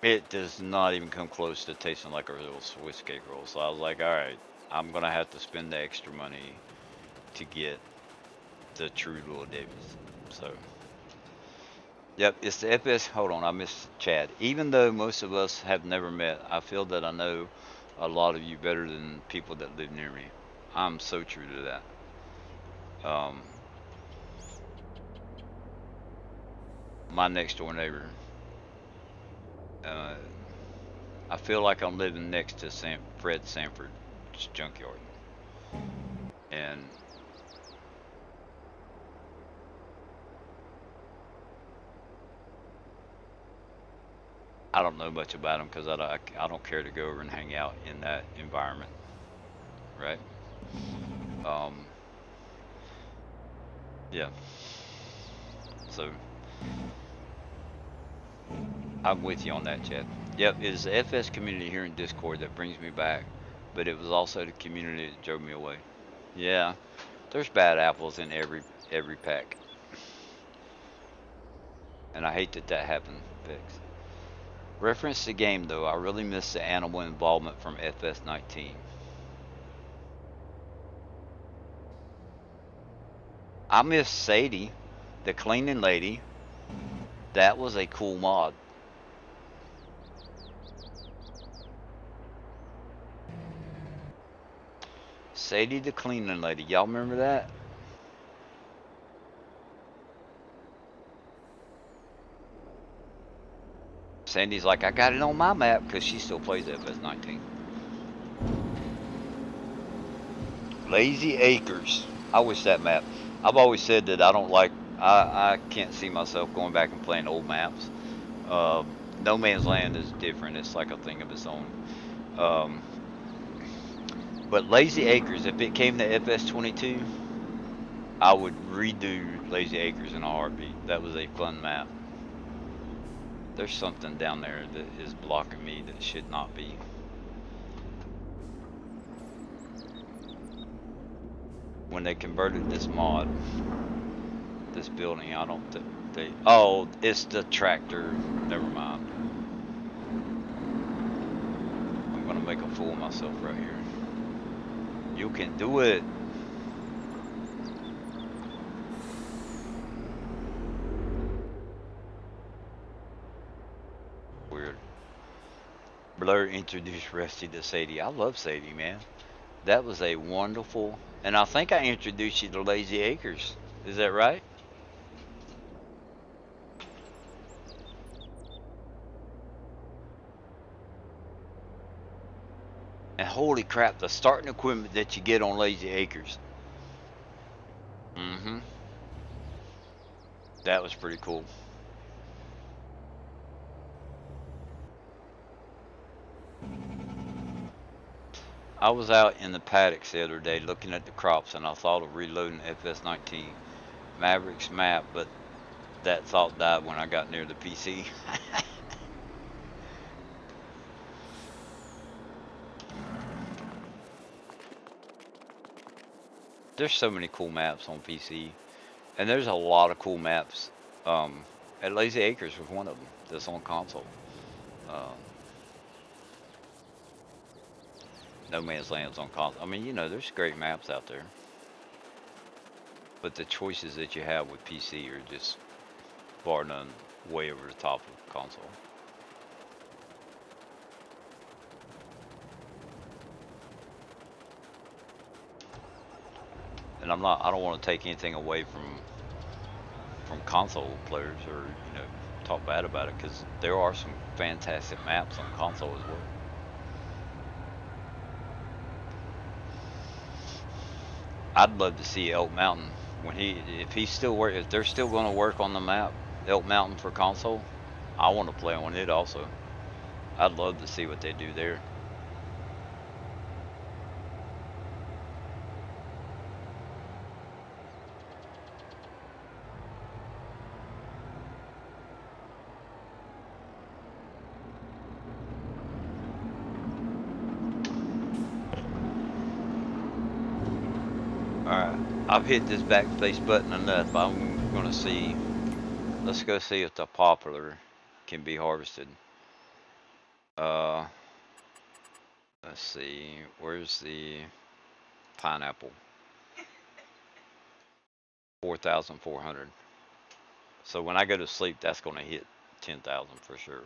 it does not even come close to tasting like a real Swiss cake roll. So I was like, all right, I'm gonna have to spend the extra money to get the true little Debbie's. So, yep, it's the FS. Hold on, I missed Chad. Even though most of us have never met, I feel that I know a lot of you better than people that live near me. I'm so true to that. Um, my next door neighbor, uh, I feel like I'm living next to Fred Sanford's junkyard, and I don't know much about him because I don't care to go over and hang out in that environment, right? Um, yeah. So I'm with you on that, Chad. Yep, it is the FS community here in Discord that brings me back, but it was also the community that drove me away. Yeah, there's bad apples in every pack, and I hate that that happened, Vex. Reference the game though, I really miss the animal involvement from FS19. I miss Sadie, the cleaning lady. That was a cool mod. Sadie, the cleaning lady. Y'all remember that? Sandy's like, I got it on my map because she still plays FS19. Lazy Acres. I wish that map. I've always said that I don't like. I can't see myself going back and playing old maps. No Man's Land is different. It's like a thing of its own. Um, but Lazy Acres, if it came to FS22, I would redo Lazy Acres in a heartbeat. That was a fun map. There's something down there that is blocking me that should not be. When they converted this mod, this building, I don't think they. Oh, it's the tractor. Never mind. I'm gonna make a fool of myself right here. You can do it. Weird. Blur introduced Rusty to Sadie. I love Sadie, man. That was a wonderful. And I think I introduced you to Lazy Acres. Is that right? And holy crap, the starting equipment that you get on Lazy Acres. Mm-hmm. That was pretty cool. I was out in the paddocks the other day looking at the crops, and I thought of reloading FS19 Mavericks map, but that thought died when I got near the PC. There's so many cool maps on PC, and there's a lot of cool maps. Um, at Lazy Acres was one of them that's on console. Um, no Man's Land's on console. I mean, there's great maps out there, but the choices that you have with PC are just bar none way over the top of console. And I don't want to take anything away from console players or talk bad about it, because there are some fantastic maps on console as well. I'd love to see Elk Mountain when if they're still going to work on the map Elk Mountain for console. I want to play on it also. I'd love to see what they do there. Alright, I've hit this backface button enough. I'm going to see. Let's go see if the poplar can be harvested. Uh, let's see. Where's the pineapple? 4,400. So when I go to sleep, that's going to hit 10,000 for sure.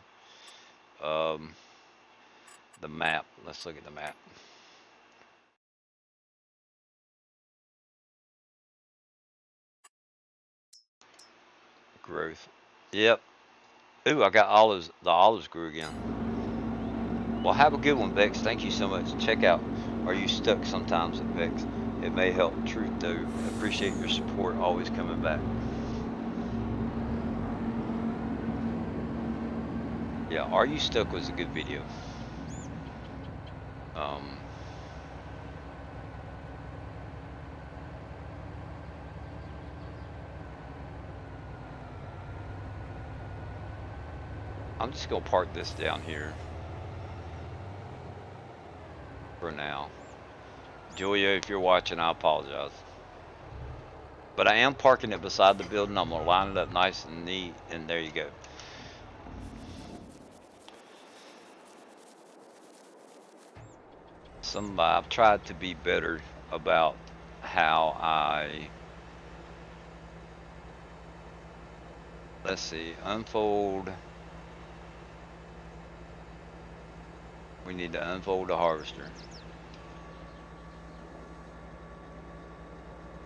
Um, the map. Let's look at the map. Growth. Yep. Ooh, I got olives. The olives grew again. Well, have a good one, Bex. Thank you so much. Check out Are You Stuck Sometimes at Bex. It may help. Truth, though. Appreciate your support. Always coming back. Yeah, Are You Stuck was a good video. Um, I'm just going to park this down here for now. Julia, if you're watching, I apologize. But I am parking it beside the building. I'm going to line it up nice and neat, and there you go. I've tried to be better about how let's see, unfold. We need to unfold the harvester.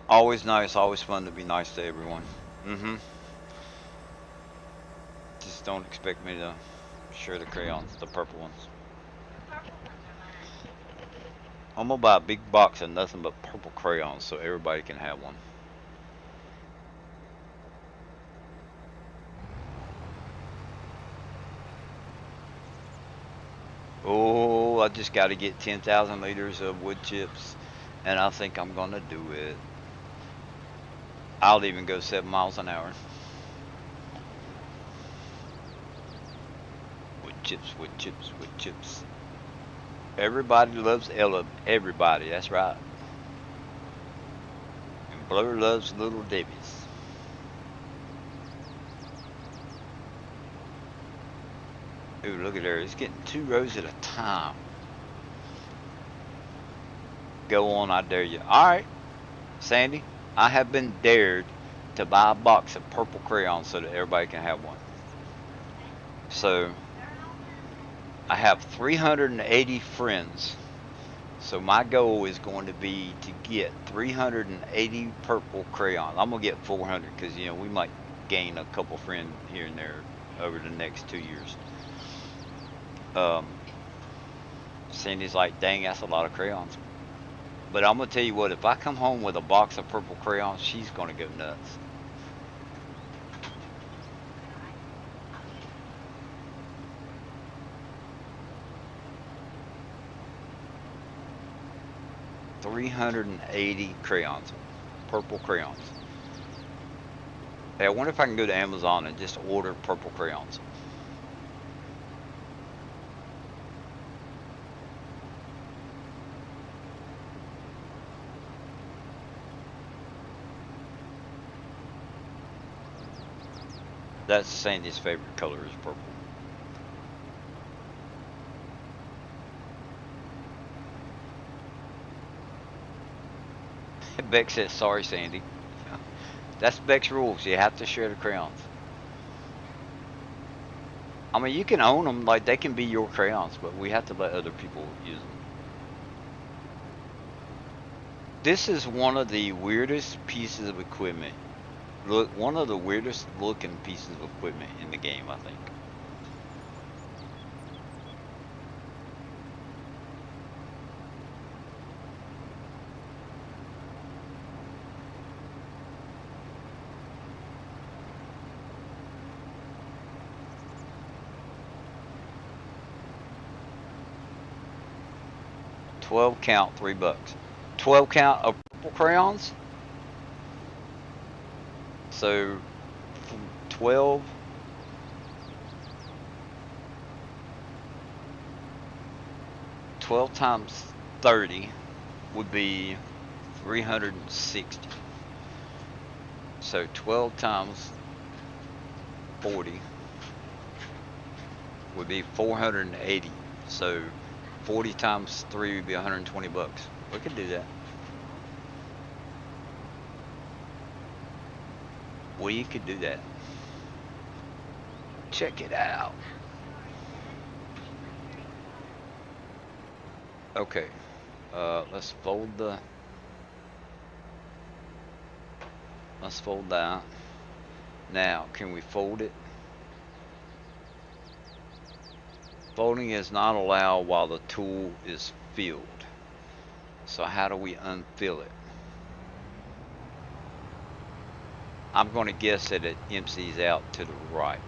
Always nice, always fun to be nice to everyone. Mm-hmm. Just don't expect me to share the crayons, the purple ones. I'm gonna buy a big box of nothing but purple crayons so everybody can have one. Oh, I just got to get 10,000 liters of wood chips, and I think I'm gonna do it. I'll even go 7 miles an hour. Wood chips, wood chips, wood chips. Everybody loves Ella. Everybody, that's right. And Blur loves Little Debbie's. Ooh, look at her. It's getting 2 rows at a time. Go on, I dare you. Alright, Sandy, I have been dared to buy a box of purple crayons so that everybody can have one. So, I have 380 friends. So my goal is going to be to get 380 purple crayons. I'm going to get 400 because, we might gain a couple friends here and there over the next 2 years. Sandy's like, dang, that's a lot of crayons. But I'm gonna tell you what, if I come home with a box of purple crayons, she's gonna go nuts. $380 crayons, purple crayons. Hey, I wonder if I can go to Amazon and just order purple crayons. That's Sandy's favorite color is purple. Beck says, sorry, Sandy. That's Beck's rules. You have to share the crayons. I mean, you can own them, like they can be your crayons, but we have to let other people use them. This is one of the weirdest pieces of equipment. Look, one of the weirdest looking pieces of equipment in the game, I think. $12 count, $3. 12 count of purple crayons. So 12 times 30 would be 360. So 12 times 40 would be 480. So 40 times 3 would be 120 bucks. We could do that. We could do that. Check it out. Okay. Let's fold that. Now, can we fold it? Folding is not allowed while the tool is filled. So how do we unfill it? I'm going to guess that it empties out to the right.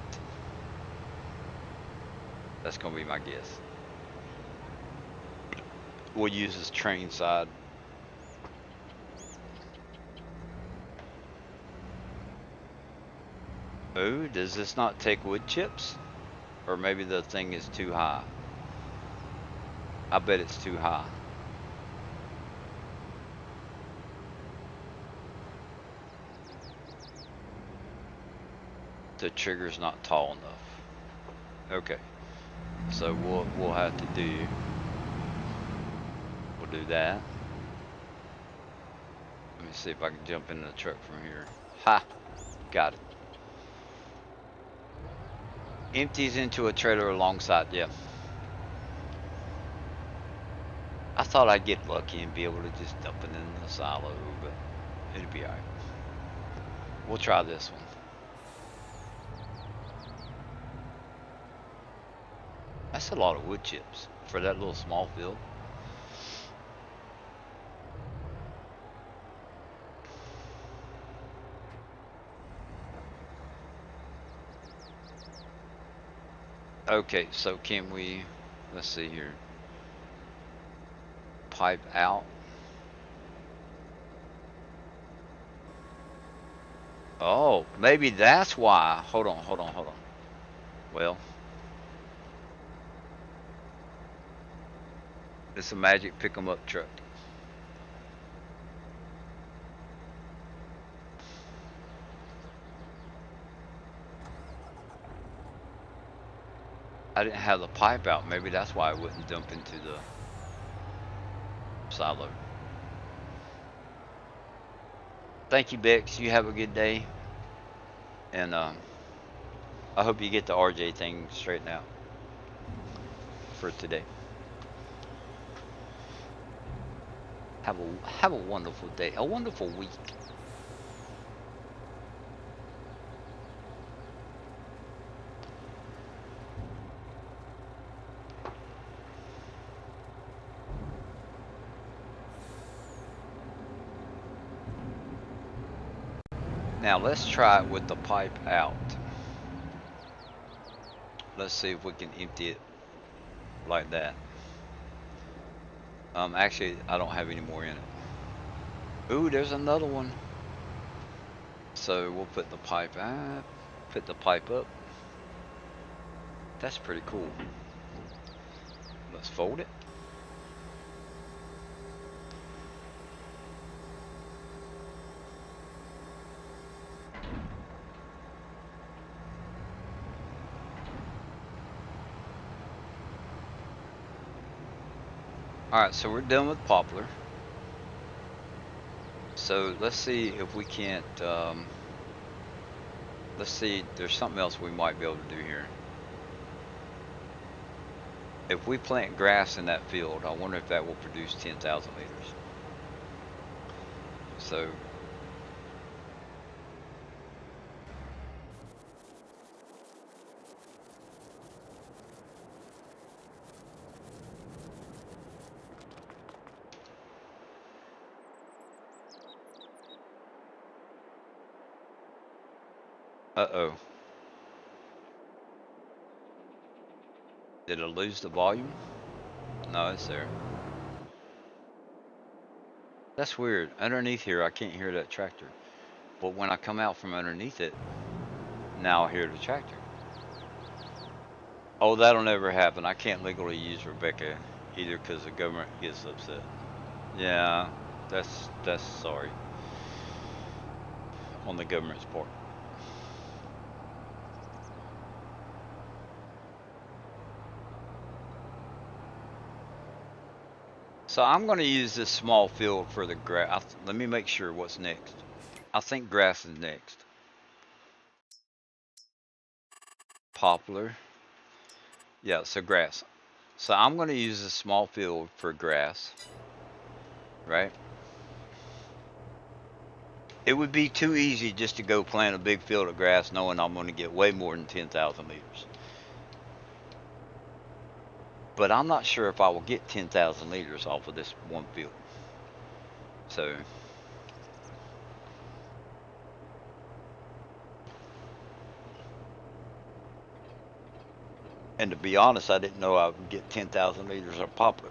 That's going to be my guess. We'll use this train side. Oh, does this not take wood chips? Or maybe the thing is too high. I bet it's too high. The trigger's not tall enough. Okay. So we'll have to do, we'll do that. Let me see if I can jump in the truck from here. Ha! Got it. Empties into a trailer alongside, yeah. I thought I'd get lucky and be able to just dump it in the silo, but it'll be alright. We'll try this one. That's a lot of wood chips for that little small field. Okay, so can we, let's see here. Pipe out. Oh, maybe that's why. Hold on. Well, it's a magic pick 'em up truck. I didn't have the pipe out. Maybe that's why I wouldn't dump into the silo. Thank you, Bex. You have a good day. And I hope you get the RJ thing straightened out for today. Have a wonderful day, a wonderful week. Now let's try it with the pipe out. Let's see if we can empty it like that. Actually, I don't have any more in it. Ooh, there's another one. So we'll put the pipe up. Put the pipe up. That's pretty cool. Let's fold it. Alright, so we're done with Poplar. So let's see if we can't, let's see, there's something else we might be able to do here. If we plant grass in that field, I wonder if that will produce 10,000 liters. So, uh-oh. Did it lose the volume? No, it's there. That's weird. Underneath here, I can't hear that tractor. But when I come out from underneath it, now I hear the tractor. Oh, that'll never happen. I can't legally use Rebecca either because the government gets upset. Yeah, that's sorry on the government's part. So I'm going to use this small field for the grass. Let me make sure what's next. I think grass is next. Poplar. Yeah, so grass. So I'm going to use a small field for grass, right? It would be too easy just to go plant a big field of grass knowing I'm going to get way more than 10,000 liters. But I'm not sure if I will get 10,000 liters off of this one field. So, and to be honest, I didn't know I would get 10,000 liters of poplar.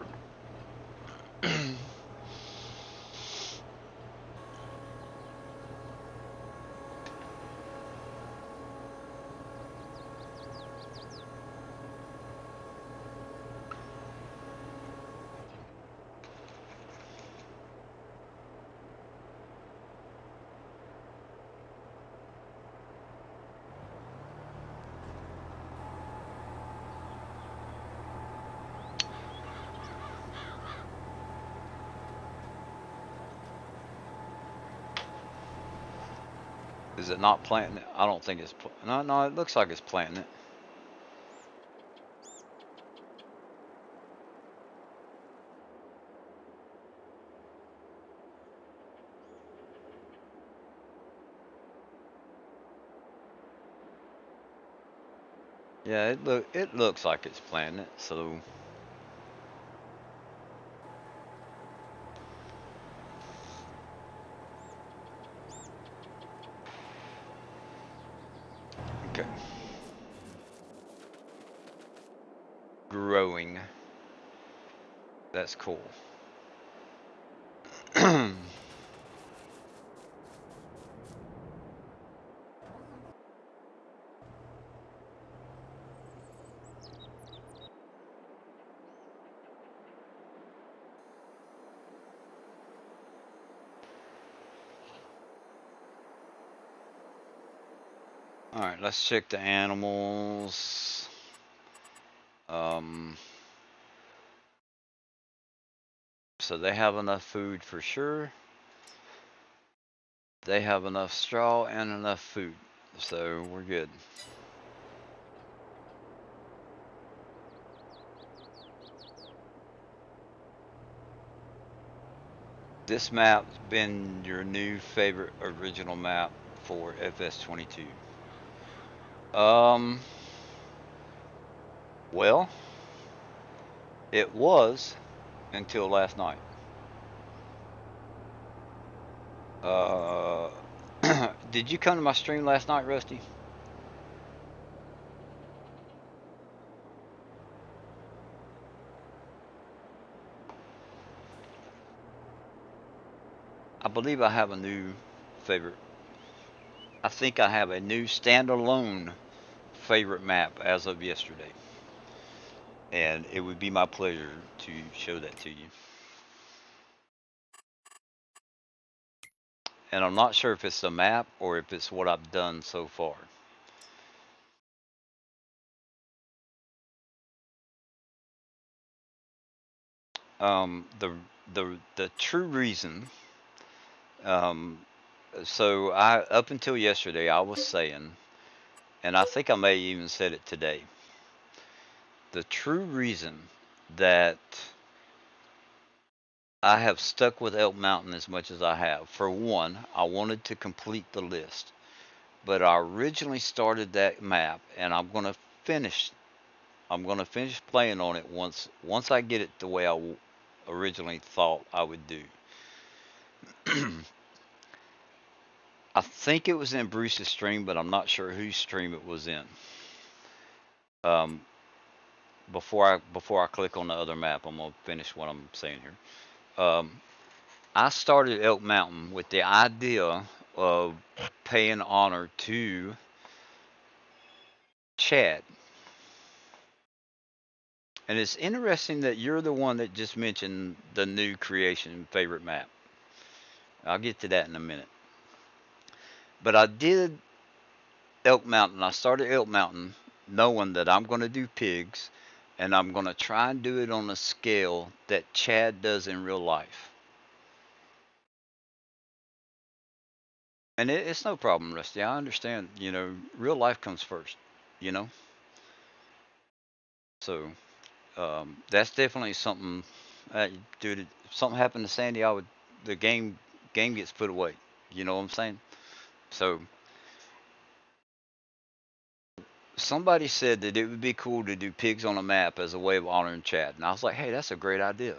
Is it not planting it? I don't think it's, no, it looks like it's planting it. Yeah, it looks like it's planting it, so. Okay. Growing. That's cool. Alright, let's check the animals. So they have enough food for sure. They have enough straw and enough food. So we're good. This map's been your new favorite original map for FS22. Well, it was until last night. Did you come to my stream last night, Rusty? I believe I have a new favorite. I think I have a new standalone favorite map as of yesterday. And it would be my pleasure to show that to you. And I'm not sure if it's the map or if it's what I've done so far. The true reason. Um, so I up until yesterday I was saying, and I think I may even said it today. The true reason that I have stuck with Elk Mountain as much as I have. For one, I wanted to complete the list, but I originally started that map, and finish. I'm going to finish playing on it once I get it the way originally thought I would do. I think it was in Bruce's stream, but I'm not sure whose stream it was in. Um, before I click on the other map, I'm gonna finish what I'm saying here. I started Elk Mountain with the idea of paying honor to Chad. And it's interesting that you're the one that just mentioned the new creation favorite map. I'll get to that in a minute. But I did Elk Mountain. I started Elk Mountain knowing that I'm going to do pigs and I'm going to try and do it on a scale that Chad does in real life. And it's no problem, Rusty. I understand, real life comes first, you know? So that's definitely something. Dude, if something happened to Sandy, the game gets put away. You know what I'm saying? So somebody said that it would be cool to do pigs on a map as a way of honoring Chad, and I was like, hey, that's a great idea.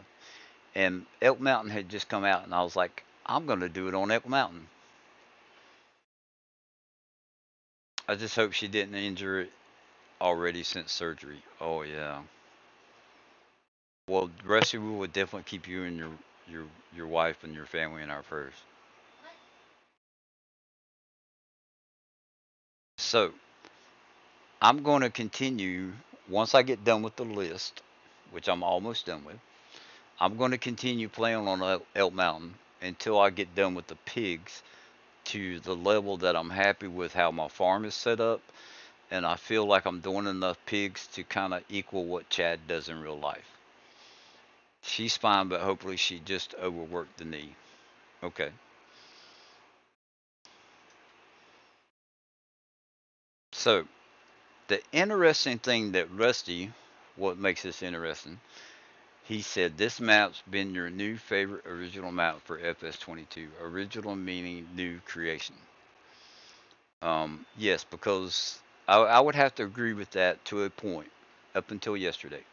And Elk Mountain had just come out, and I was like, I'm gonna do it on Elk Mountain. I just hope she didn't injure it already since surgery. Oh yeah. Well, Rusty, we will definitely keep you and your wife and your family in our prayers. So I'm going to continue once I get done with the list, which I'm almost done with. I'm going to continue playing on Elk Mountain until I get done with the pigs to the level that I'm happy with how my farm is set up, and I feel like I'm doing enough pigs to kind of equal what Chad does in real life. She's fine, but hopefully she just overworked the knee. Okay. So the interesting thing that Rusty, what makes this interesting, he said this map's been your new favorite original map for FS22. Original meaning new creation. Yes, because I would have to agree with that to a point up until yesterday.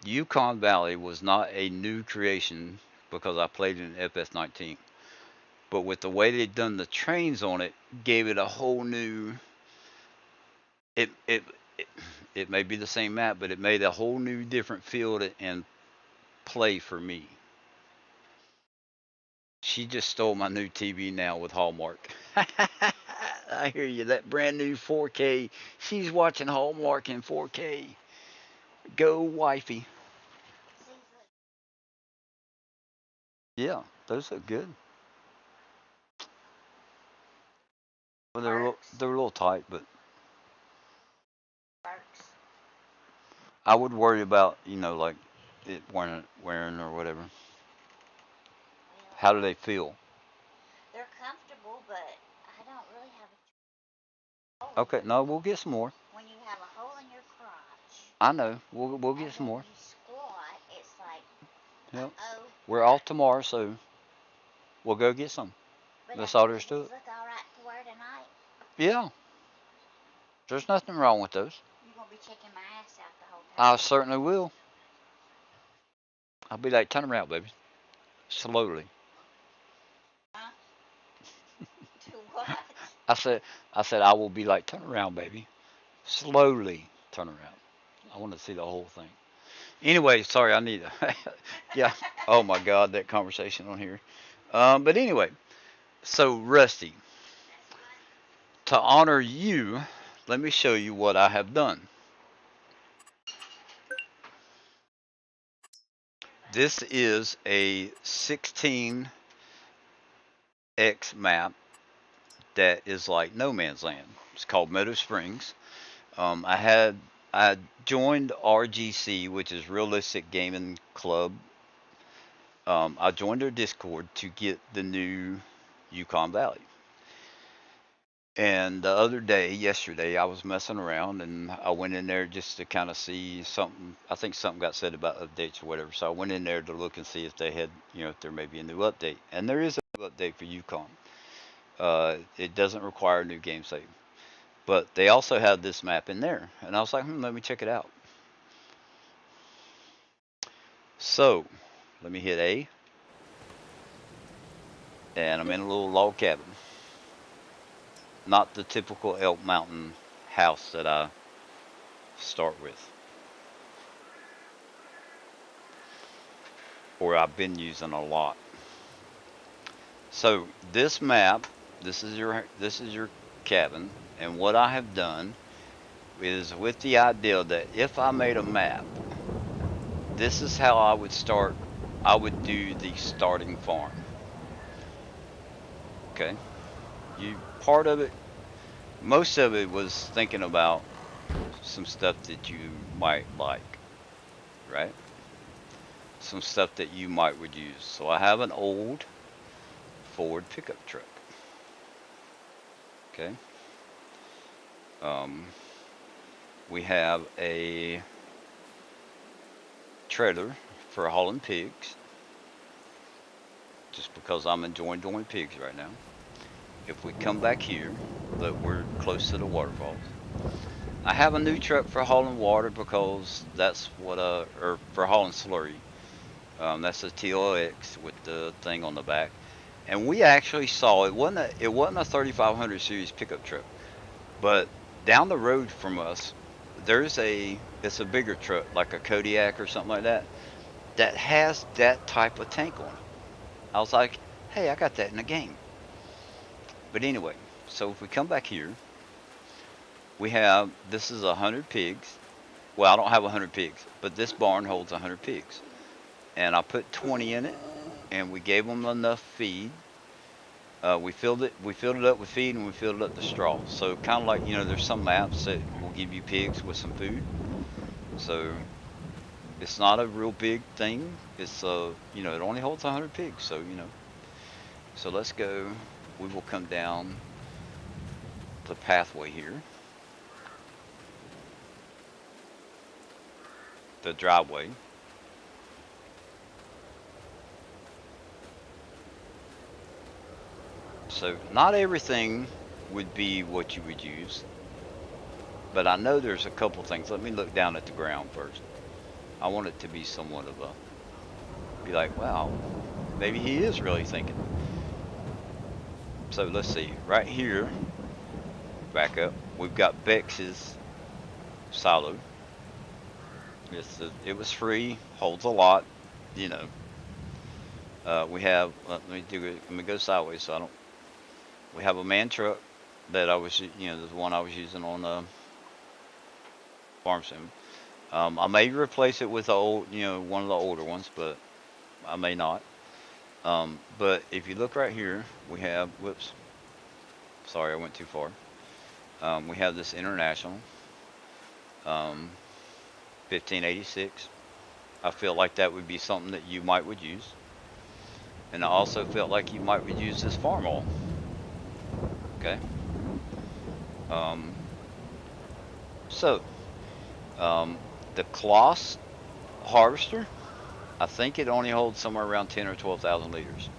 Yukon Valley was not a new creation because I played it in FS19. But with the way they'd done the trains on it, gave it a whole new. It it it, it may be the same map, but it made a whole new different field and play for me. She just stole my new TV now with Hallmark. I hear you. That brand new 4K. She's watching Hallmark in 4K. Go, wifey. Yeah, those look good. Well, they're a little tight, but I would worry about like it wearing or whatever. How do they feel? They're comfortable, but I don't really have a hole. Okay, no, we'll get some more. When you have a hole in your crotch, I know. We'll and get some when more. you squat, it's like, Yep. oh. We're off tomorrow, so we'll go get some. But That's all there is to it. look all right to wear tonight. Yeah, there's nothing wrong with those. You're gonna be checking my ass out the whole I time. certainly will. I'll be like, turn around, baby. Slowly. Huh? To what? I said, I will be like, turn around, baby. Slowly turn around. I want to see the whole thing. Anyway, sorry, I need to. Yeah. Oh my God, that conversation on here. But anyway, so Rusty, to honor you, let me show you what I have done. This is a 16x map that is like no man's land. It's called Meadow Springs. I had I joined RGC, which is Realistic Gaming Club. I joined their Discord to get the new Yukon Valley. And the other day, yesterday, I was messing around and I went in there just to kind of see something. I think something got said about updates or whatever. So I went in there to look and see if they had, if there may be a new update. And there is a new update for Yukon. It doesn't require a new game save. But they also have this map in there. And I was like, let me check it out. So let me hit A. And I'm in a little log cabin. Not the typical Elk Mountain house that I start with, or I've been using a lot. So this map, this is your cabin, and what I have done is with the idea that if I made a map, this is how I would start. I would do the starting farm. Okay, you part of it, most of it was thinking about some stuff that you might like, right? Some stuff that you might would use. So I have an old Ford pickup truck. Okay. Um, we have a trailer for hauling pigs, just because I'm enjoying doing pigs right now. If we come back here, look, we're close to the waterfalls. I have a new truck for hauling water because that's what or for hauling slurry. That's a TLX with the thing on the back. And we actually saw it wasn't a 3500 series pickup truck, but down the road from us, it's a bigger truck like a Kodiak or something like that that has that type of tank on it. I was like, hey, I got that in the game. But anyway, so if we come back here, this is 100 pigs. Well, I don't have 100 pigs, but this barn holds 100 pigs, and I put 20 in it, and we gave them enough feed. We filled it up with feed, and we filled it up with straw. So kind of like, there's some maps that will give you pigs with some food. So it's not a real big thing. It only holds 100 pigs. So let's go. We will come down the pathway here, the driveway. So not everything would be what you would use, but I know there's a couple things. Let me look down at the ground first. I want it to be somewhat of be like, wow, maybe he is really thinking. So let's see, right here, back up, we've got Bex's silo. It was free, holds a lot, you know. We have, let me go sideways so I don't, we have a man truck that the one I was using on farm sim. I may replace it with one of the older ones, but I may not. But if you look right here, we have, whoops, sorry, I went too far. We have this International 1586. I feel like that would be something that you would use. And I also felt like you would use this farm oil. Okay. Um, so, the Kloss harvester, I think it only holds somewhere around 10 or 12,000 liters.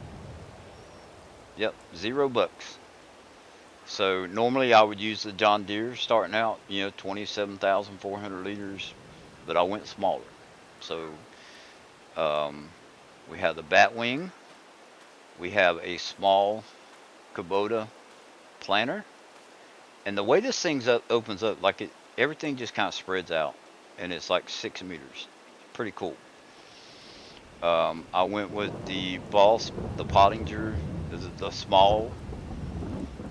Yep, $0. So normally I would use the John Deere starting out, 27,400 liters, but I went smaller. So we have the Batwing. We have a small Kubota planter. And the way this thing opens up, like everything just kind of spreads out, and it's like 6 meters. Pretty cool. I went with the Boss, the Pottinger, the small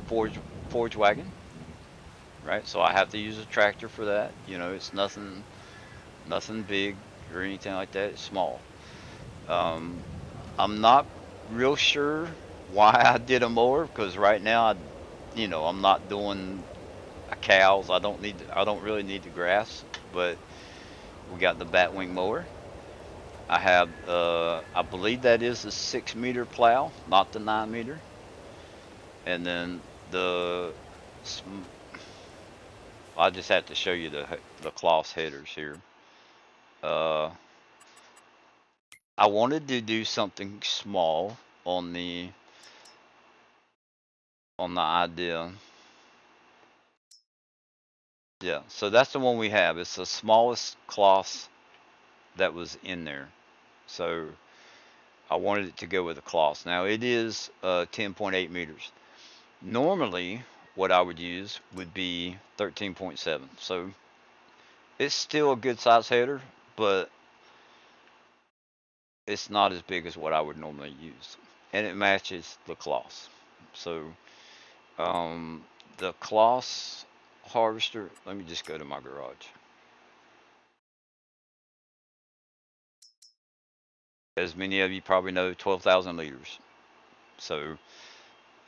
forge forge wagon, right? So I have to use a tractor for that. You know, it's nothing big or anything like that. It's small. Um, I'm not real sure why I did a mower because right now I'm not doing a cows. I don't really need the grass, but we got the batwing mower. I have I believe that is the 6 meter plow, not the 9 meter. And then the I just have to show you the cloth headers here. Uh, I wanted to do something small on the idea. Yeah, so that's the one we have. It's the smallest cloth that was in there. So I wanted it to go with the cloth. Now it is 10.8 meters. Normally, what I would use would be 13.7. So it's still a good size header, but it's not as big as what I would normally use. And it matches the cloth. So um, the cloth harvester, let me just go to my garage. As many of you probably know, 12,000 liters. So,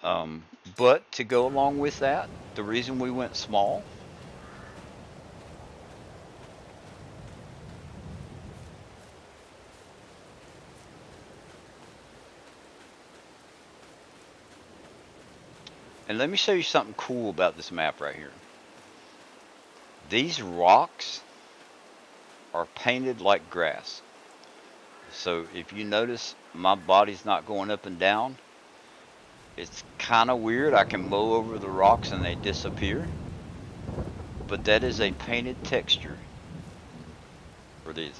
um, but to go along with that, the reason we went small, and let me show you something cool about this map right here. These rocks are painted like grass. So if you notice, my body's not going up and down. It's kind of weird. I can mow over the rocks and they disappear. But that is a painted texture for this.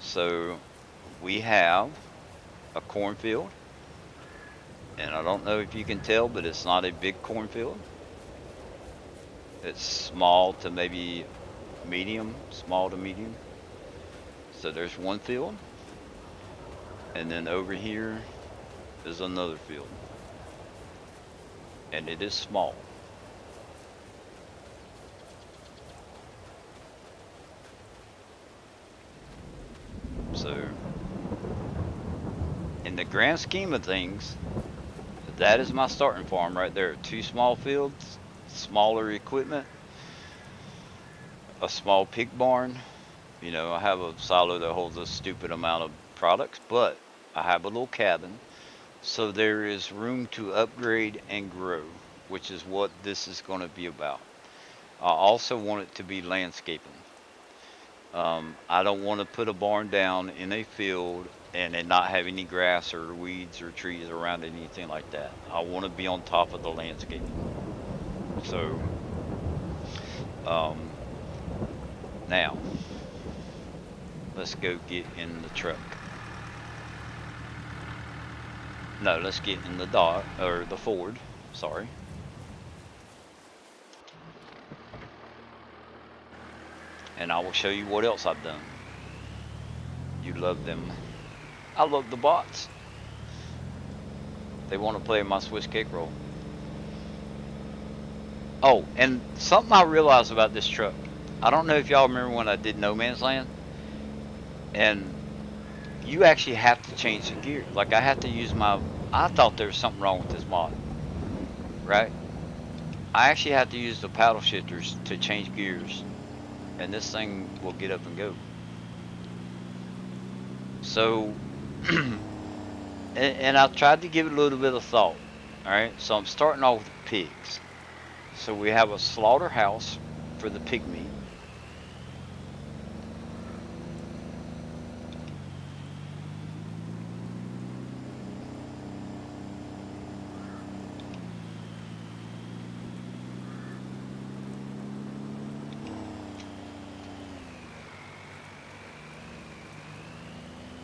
So we have a cornfield. And I don't know if you can tell, but it's not a big cornfield. It's small to maybe medium, small to medium. So there's one field. And then over here is another field. And it is small. So in the grand scheme of things, that is my starting farm right there. 2 small fields, smaller equipment, a small pig barn. You know, I have a silo that holds a stupid amount of products, but I have a little cabin. So there is room to upgrade and grow, which is what this is going to be about. I also want it to be landscaping. I don't want to put a barn down in a field and it not have any grass or weeds or trees around it, anything like that. I want to be on top of the landscaping. So, um, now, let's go get in the truck. No, let's get in the Dodge, or the Ford, sorry. And I will show you what else I've done. You love them. I love the bots. They want to play my Swiss cake roll. Oh, and something I realized about this truck. I don't know if y'all remember when I did No Man's Land. And you actually have to change the gear. Like I have to use I thought there was something wrong with this mod. Right? I actually have to use the paddle shifters to change gears. And this thing will get up and go. So, and I tried to give it a little bit of thought. Alright, so I'm starting off with pigs. So we have a slaughterhouse for the pig meat.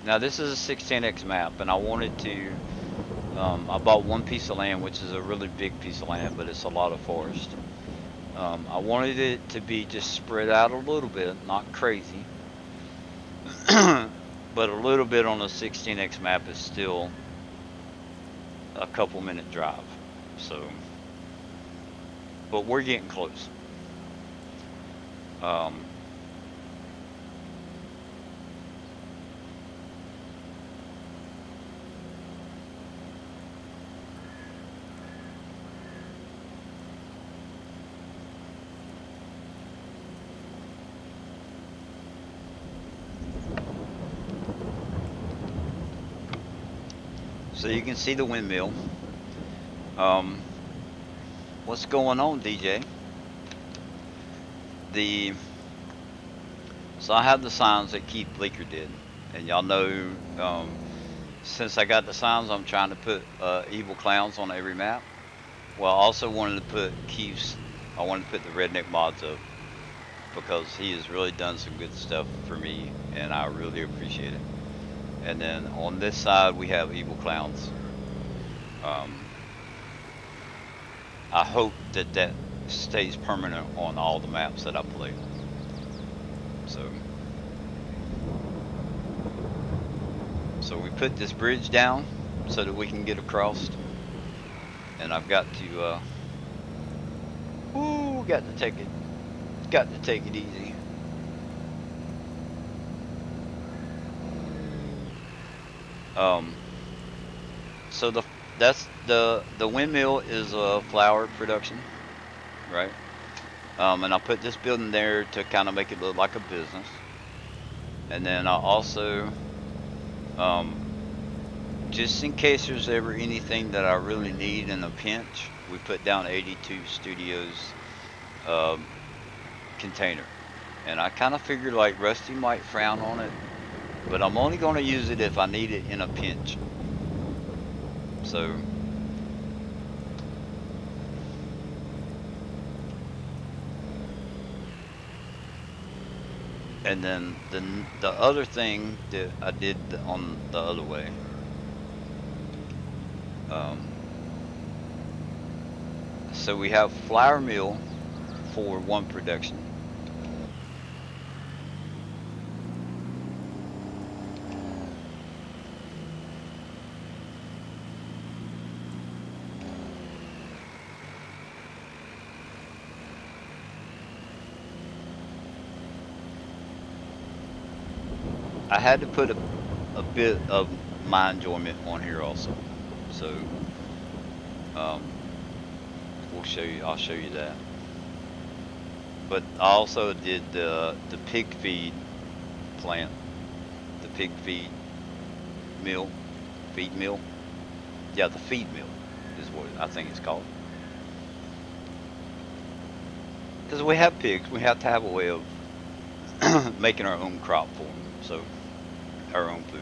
Now this is a 16x map, and I wanted to I bought one piece of land, which is a really big piece of land, but it's a lot of forest. I wanted it to be just spread out a little bit, not crazy, but a little bit on a 16x map is still a couple minute drive. So, but we're getting close. Um, so you can see the windmill. Um, what's going on, DJ? The So I have the signs that Keith Bleecker did, and y'all know. Since I got the signs, I'm trying to put evil clowns on every map. Well, I also wanted to put Keith's. I wanted to put the redneck mods up because he has really done some good stuff for me, and I really appreciate it. And then on this side, we have evil clowns. Um, I hope that that stays permanent on all the maps that I play. So we put this bridge down so that we can get across. And I've got to, got to take it easy. So the windmill is a flower production, right? And I put this building there to kind of make it look like a business. And then I also, just in case there's ever anything that I really need in a pinch, we put down 82 Studios container. And I kind of figured like Rusty might frown on it, but I'm only going to use it if I need it in a pinch. So and then the other thing that I did on the other way, so we have flour mill for one production. I had to put a bit of my enjoyment on here also. So we'll show you. I'll show you that. But I also did the pig feed plant, the pig feed mill. Yeah, the feed mill is what I think it's called. Because we have pigs, we have to have a way of making our own crop for them. So our own food.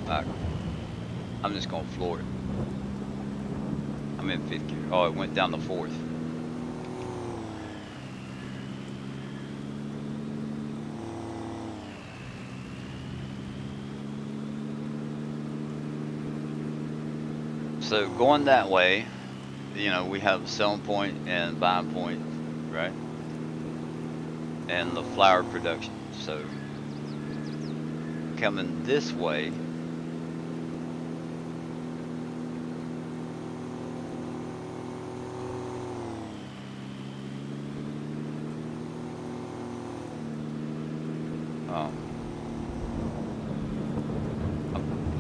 Alright, I'm just gonna floor it. I'm in fifth gear. Oh, it went down to fourth. So going that way, you know, we have selling point and buying point, right? And the flour production. So coming this way,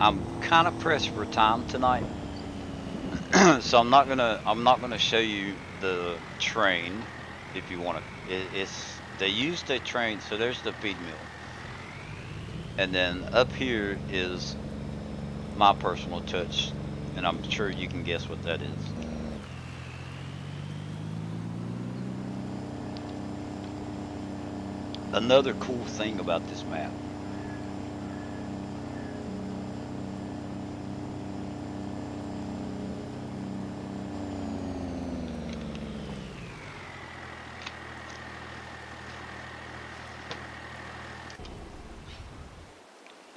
I'm kind of pressed for time tonight. So I'm not gonna show you the train if you want to. They use the train. So there's the feed mill, and then up here is my personal touch, and I'm sure you can guess what that is. Another cool thing about this map.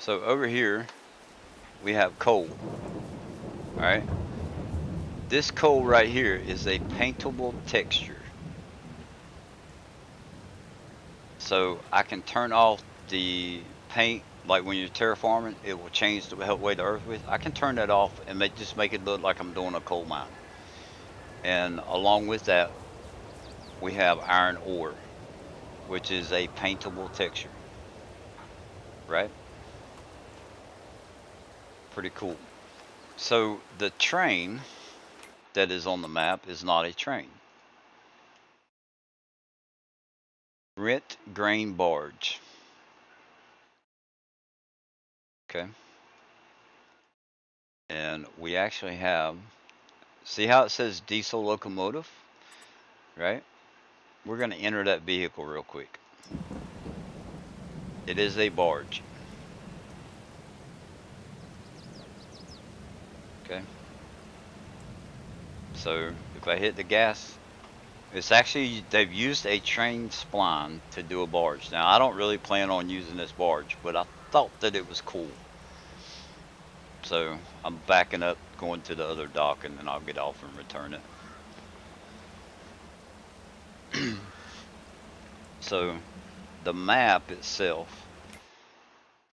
So over here we have coal. All right. This coal right here is a paintable texture. So I can turn off the paint, like when you're terraforming, it will change the way the earth with. I can turn that off and just make it look like I'm doing a coal mine. And along with that, we have iron ore, which is a paintable texture, right? Pretty cool. So the train that is on the map is not a train. Rent grain barge. Okay. And we actually have, see how it says diesel locomotive, right? We're going to enter that vehicle real quick. It is a barge. Okay. So if I hit the gas, it's actually, they've used a train spline to do a barge. Now, I don't really plan on using this barge, but I thought that it was cool. So I'm backing up, going to the other dock, and then I'll get off and return it. So the map itself,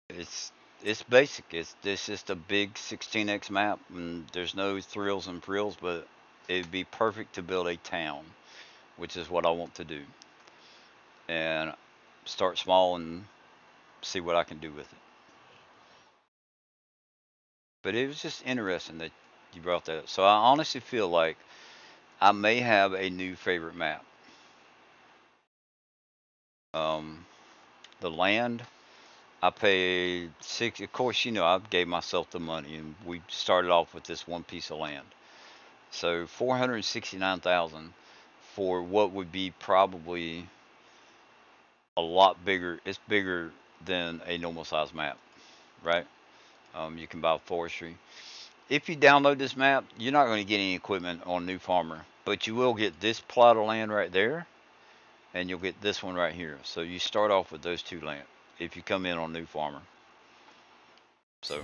it's it's basic. It's just a big 16x map, and there's no thrills and frills, but it'd be perfect to build a town, which is what I want to do. And start small and see what I can do with it. But it was just interesting that you brought that up. So I honestly feel like I may have a new favorite map. Um, the land I paid six. Of course, I gave myself the money, and we started off with this one piece of land. So 469,000 for what would be probably a lot bigger. It's bigger than a normal size map, right? You can buy forestry. If you download this map, you're not going to get any equipment on New Farmer, but you will get this plot of land right there, and you'll get this one right here. So you start off with those two land if you come in on New Farmer. So,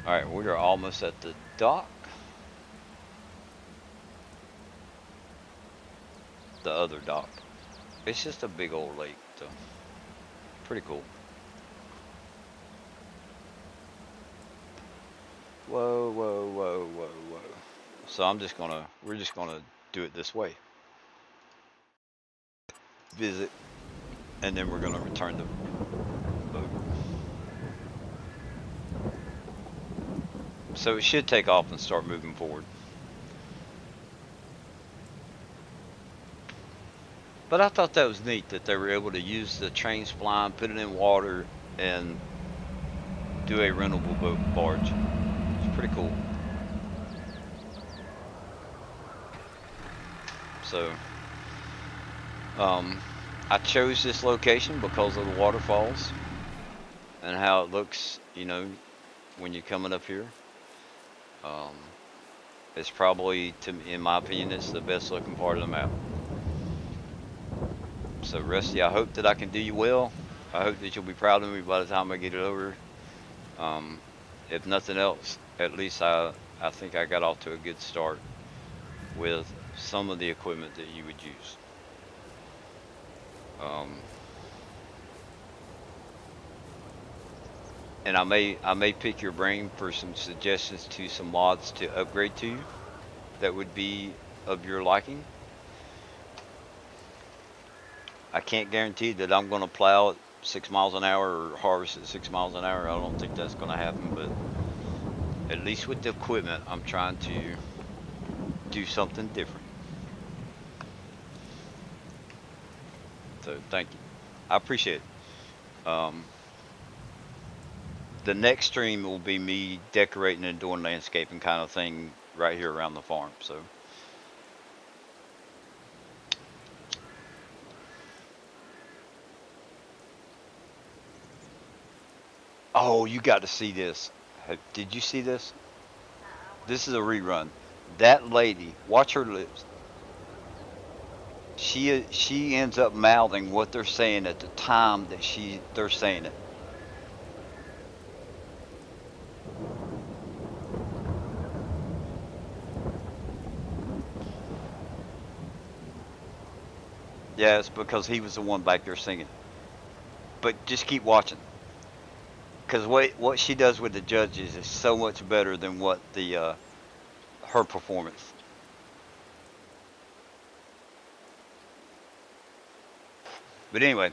all right, we are almost at the dock. The other dock. It's just a big old lake, so pretty cool. Whoa, whoa, whoa, whoa, whoa. So we're just gonna do it this way. Visit, and then we're gonna return the boat. So it should take off and start moving forward. But I thought that was neat that they were able to use the train spline, put it in water, and do a rentable boat barge. It's pretty cool. So, um, I chose this location because of the waterfalls and how it looks, when you're coming up here. Um, it's probably, in my opinion, it's the best looking part of the map. So, Rusty, I hope that I can do you well. I hope that you'll be proud of me by the time I get it over. Um, if nothing else, at least I think I got off to a good start with some of the equipment that you would use. And I may pick your brain for some suggestions to some mods to upgrade to that would be of your liking. I can't guarantee that I'm going to plow at 6 miles an hour or harvest at 6 miles an hour. I don't think that's going to happen, but at least with the equipment, I'm trying to do something different. So thank you. I appreciate it. The next stream will be me decorating and doing landscaping kind of thing right here around the farm. So. Oh, you got to see this. Did you see this? This is a rerun. That lady, watch her lips. she ends up mouthing what they're saying at the time that they're saying it. Yeah, it's because he was the one back there singing. But just keep watching, because what she does with the judges is so much better than what the her performance. But anyway,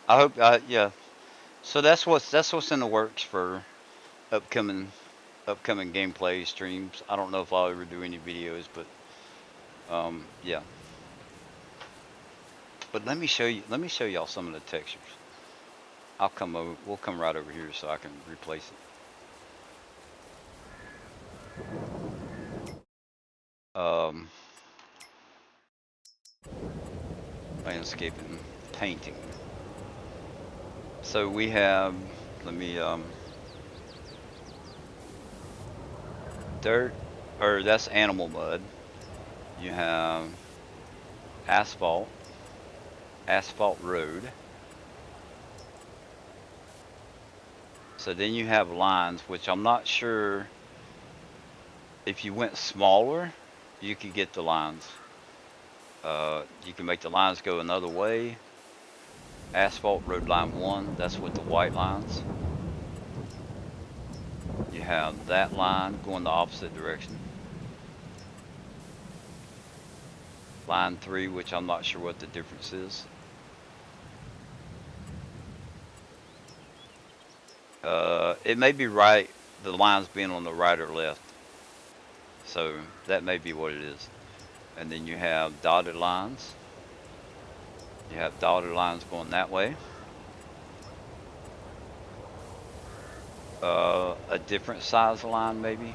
I hope yeah. So that's what's in the works for upcoming gameplay streams. I don't know if I'll ever do any videos, but yeah. But let me show y'all some of the textures. I'll come over. We'll come right over here so I can replace it. Landscaping, painting. So we have. Let me dirt, or that's animal mud. You have asphalt, asphalt road. So then you have lines, which I'm not sure if you went smaller, you could get the lines. You can make the lines go another way. Asphalt road line 1, that's with the white lines. You have that line going the opposite direction. Line 3, which I'm not sure what the difference is. It may be right, the lines being on the right or left. So that may be what it is. And then you have dotted lines. You have dotted lines going that way. A different size line maybe.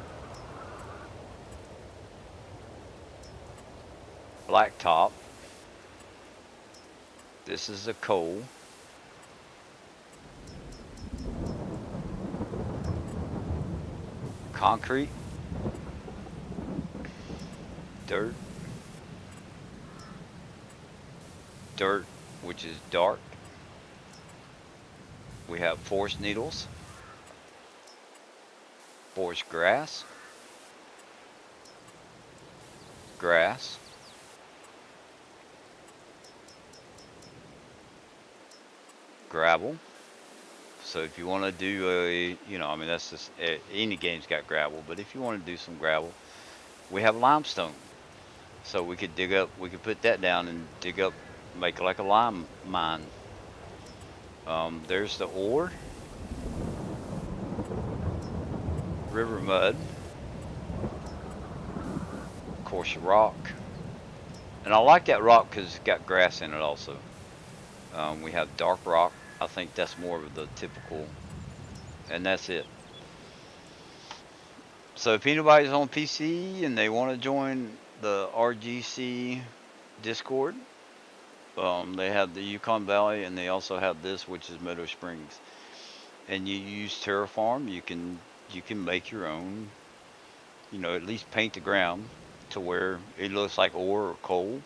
Blacktop. This is a coal. Concrete. Dirt. Dirt, which is dark. We have forest needles. Forest grass. Grass. Gravel. So if you want to do I mean, that's just any game's got gravel, but if you want to do some gravel, we have limestone. So we could we could put that down and dig up, make like a lime mine. There's the ore, river mud, coarse rock, and I like that rock because it's got grass in it also. We have dark rock. I think that's more of the typical, and that's it. So if anybody's on PC and they want to join the RGC Discord, they have the Yukon Valley, and they also have this, which is Meadow Springs. And you use Terraform. You can make your own. At least paint the ground to where it looks like ore or coal,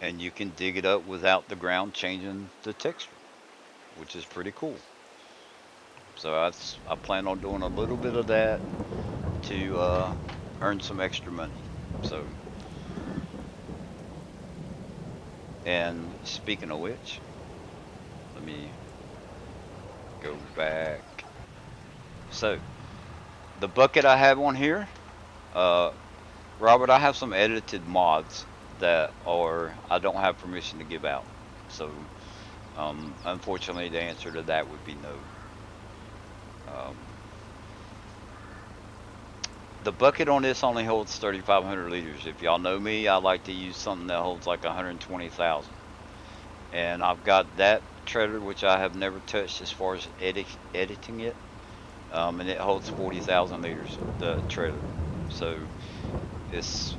and you can dig it up without the ground changing the texture, which is pretty cool. So I plan on doing a little bit of that to earn some extra money. So, and speaking of which, let me go back. So, the bucket I have on here, Robert, I have some edited mods that I don't have permission to give out. So, unfortunately, the answer to that would be no. The bucket on this only holds 3,500 liters. If y'all know me, I like to use something that holds like 120,000. And I've got that treader, which I have never touched as far as editing it. And it holds 40,000 liters, the treader. So it's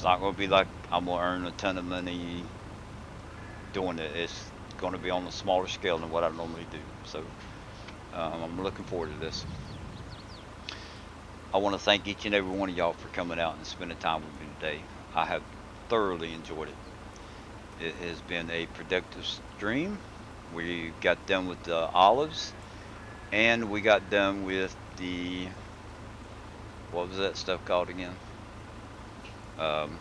not going to be like I'm going to earn a ton of money doing it. It's going to be on a smaller scale than what I normally do. So I'm looking forward to this. I want to thank each and every one of y'all for coming out and spending time with me today. I have thoroughly enjoyed it. It has been a productive stream. We got done with the olives, and we got done with the, what was that stuff called again? Um,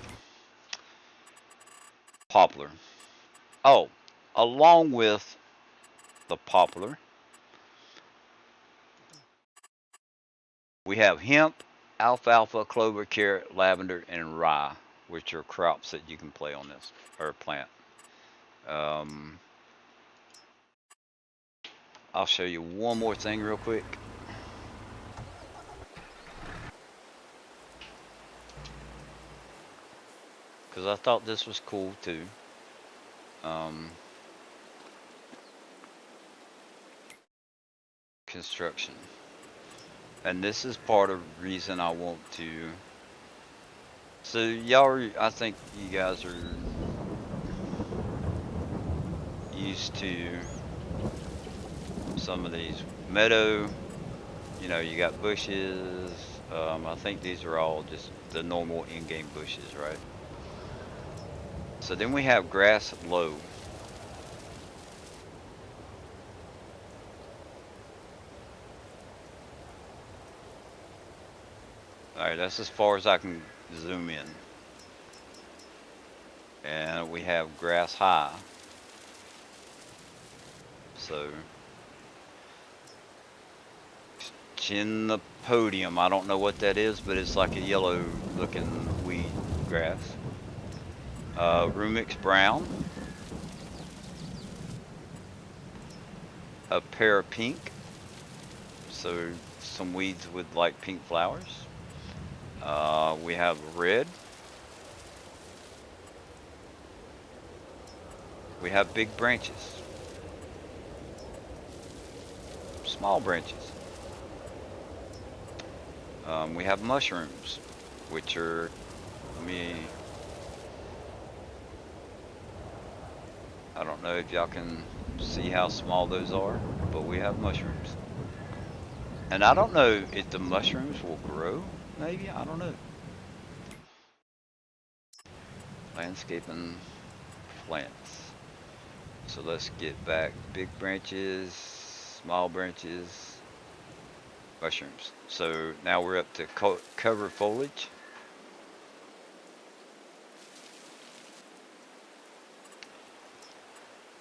Poplar. Oh, along with the poplar, we have hemp, alfalfa, clover, carrot, lavender, and rye, which are crops that you can play on this or plant. Um, I'll show you one more thing real quick because I thought this was cool too. Um, Construction, and this is part of the reason I want to. So y'all, I think you guys are used to some of these meadow. You know, you got bushes. I think these are all just the normal in-game bushes, right? So then we have grass low. Alright, that's as far as I can zoom in. And we have grass high. So, in the podium, I don't know what that is, but it's like a yellow looking weed grass. Rumix brown. A pair of pink. So, some weeds with like pink flowers. We have red. We have big branches. Small branches. We have mushrooms, which are, I don't know if y'all can see how small those are, but we have mushrooms. And I don't know if the mushrooms will grow, maybe, I don't know. Landscaping plants. So let's get back. Big branches, small branches, mushrooms. So now we're up to cover foliage.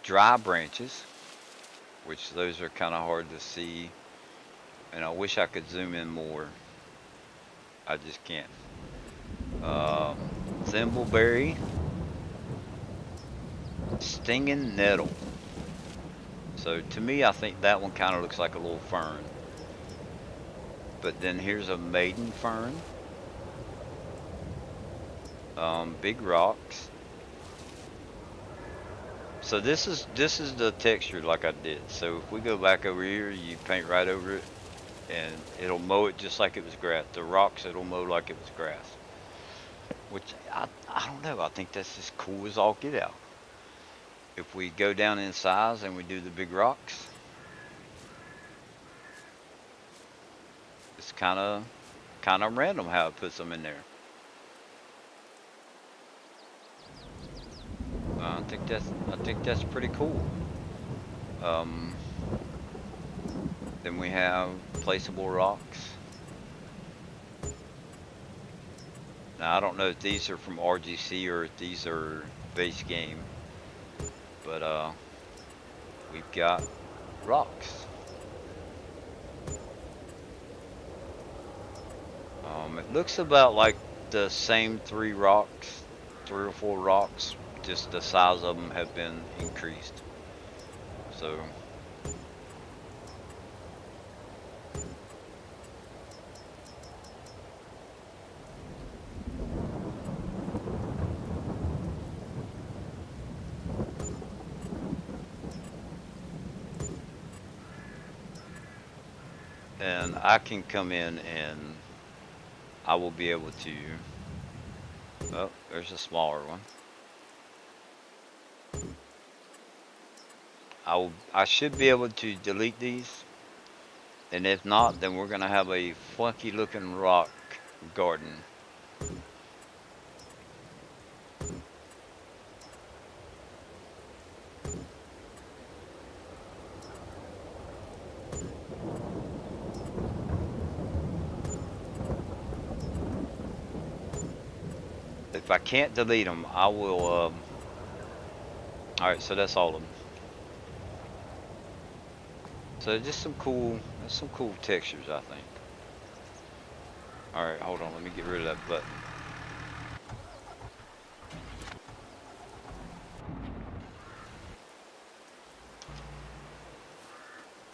Dry branches, which those are kind of hard to see. And I wish I could zoom in more. I just can't. Thimbleberry, stinging nettle. So to me, I think that one kind of looks like a little fern. But then here's a maiden fern. Big rocks. So this is the texture like I did. So if we go back over here, you paint right over it, and it'll mow it just like it was grass. The rocks, it'll mow like it was grass. Which I don't know. I think that's as cool as all get out. If we go down in size and we do the big rocks, it's kind of random how it puts them in there. I think that's pretty cool. Um, then we have placeable rocks. Now I don't know if these are from RGC or if these are base game, but we've got rocks. It looks about like the same three or four rocks, just the size of them have been increased. So and I can come in and I will be able to, oh, there's a smaller one. I should be able to delete these, and if not, then we're gonna have a funky looking rock garden. If I can't delete them, I will. All right, so that's all of them. So just some cool textures, I think. All right, hold on. Let me get rid of that button.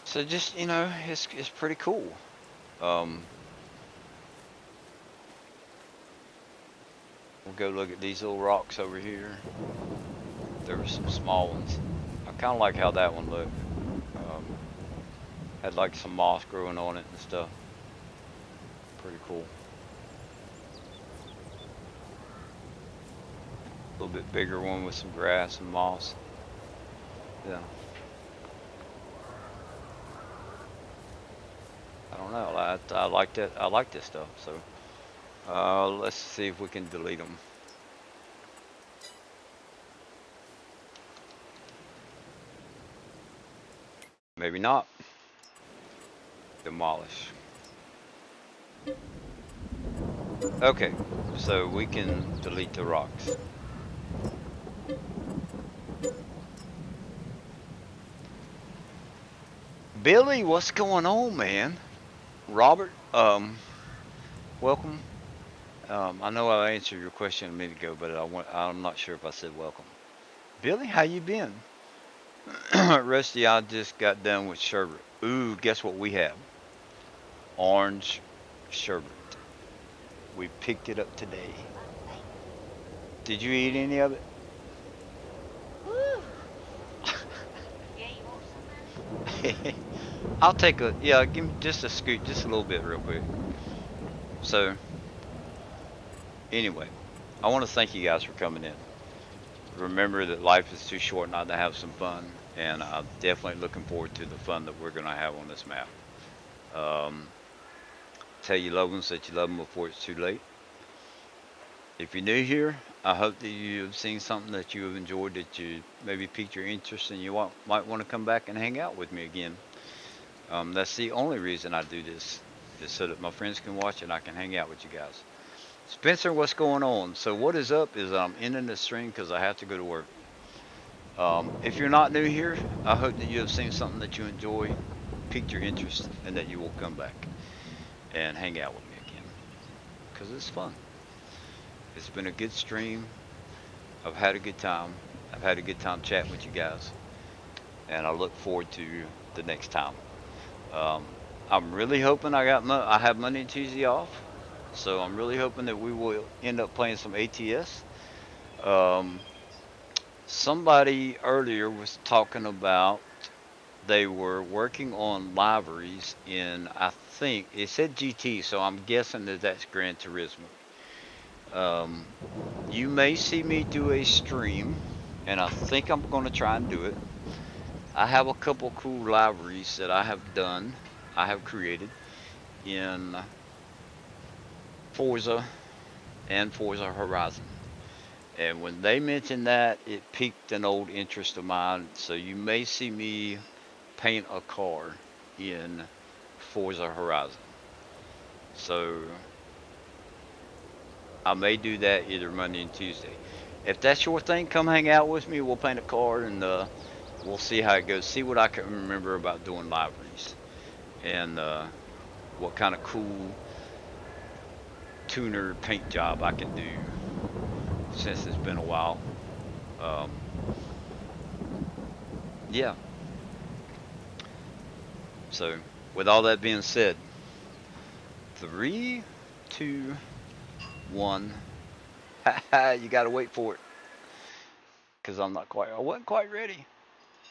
So just it's pretty cool. Um, we'll go look at these little rocks over here. There were some small ones. I kind of like how that one looked. Had like some moss growing on it and stuff. Pretty cool. A little bit bigger one with some grass and moss. Yeah. I don't know. I like that. I like this stuff. So let's see if we can delete them. Maybe not. Demolish. Okay, so we can delete the rocks. Billy, what's going on, man? Robert, welcome. I know I answered your question a minute ago, but I'm not sure if I said welcome. Billy, how you been? Rusty, I just got done with sherbet. Ooh, guess what we have? Orange sherbet. We picked it up today. Did you eat any of it? Woo! Yeah, you want some of it? I'll take yeah, give me just a scoop, just a little bit real quick. So, anyway, I want to thank you guys for coming in. Remember that life is too short not to have some fun, and I'm definitely looking forward to the fun that we're going to have on this map. Um, tell your loved ones that you love them before it's too late. If you're new here, I hope that you've seen something that you have enjoyed, that you maybe piqued your interest, and you might want to come back and hang out with me again. That's the only reason I do this, is so that my friends can watch and I can hang out with you guys. Spencer, what's going on? So what is up is I'm ending the stream because I have to go to work. If you're not new here, I hope that you have seen something that you enjoy, piqued your interest, and that you will come back and hang out with me again, because it's fun. It's been a good stream. I've had a good time. I've had a good time chatting with you guys, and I look forward to the next time. Um, I'm really hoping I have Monday and Tuesday off, so I'm really hoping that we will end up playing some ATS. Um, somebody earlier was talking about they were working on liveries in, I think it said GT, so I'm guessing that that's Gran Turismo. Um, you may see me do a stream, and I think I'm going to try and do it. I have a couple cool liveries that I have done, I have created in Forza and Forza Horizon. And when they mentioned that, it piqued an old interest of mine. So you may see me paint a car in Forza Horizon. So I may do that either Monday and Tuesday. If that's your thing, come hang out with me. We'll paint a car and we'll see how it goes. See what I can remember about doing liveries and what kind of cool tuner paint job I can do since it's been a while. Um, yeah. So with all that being said, 3, 2, 1. You gotta wait for it, cause I wasn't quite ready.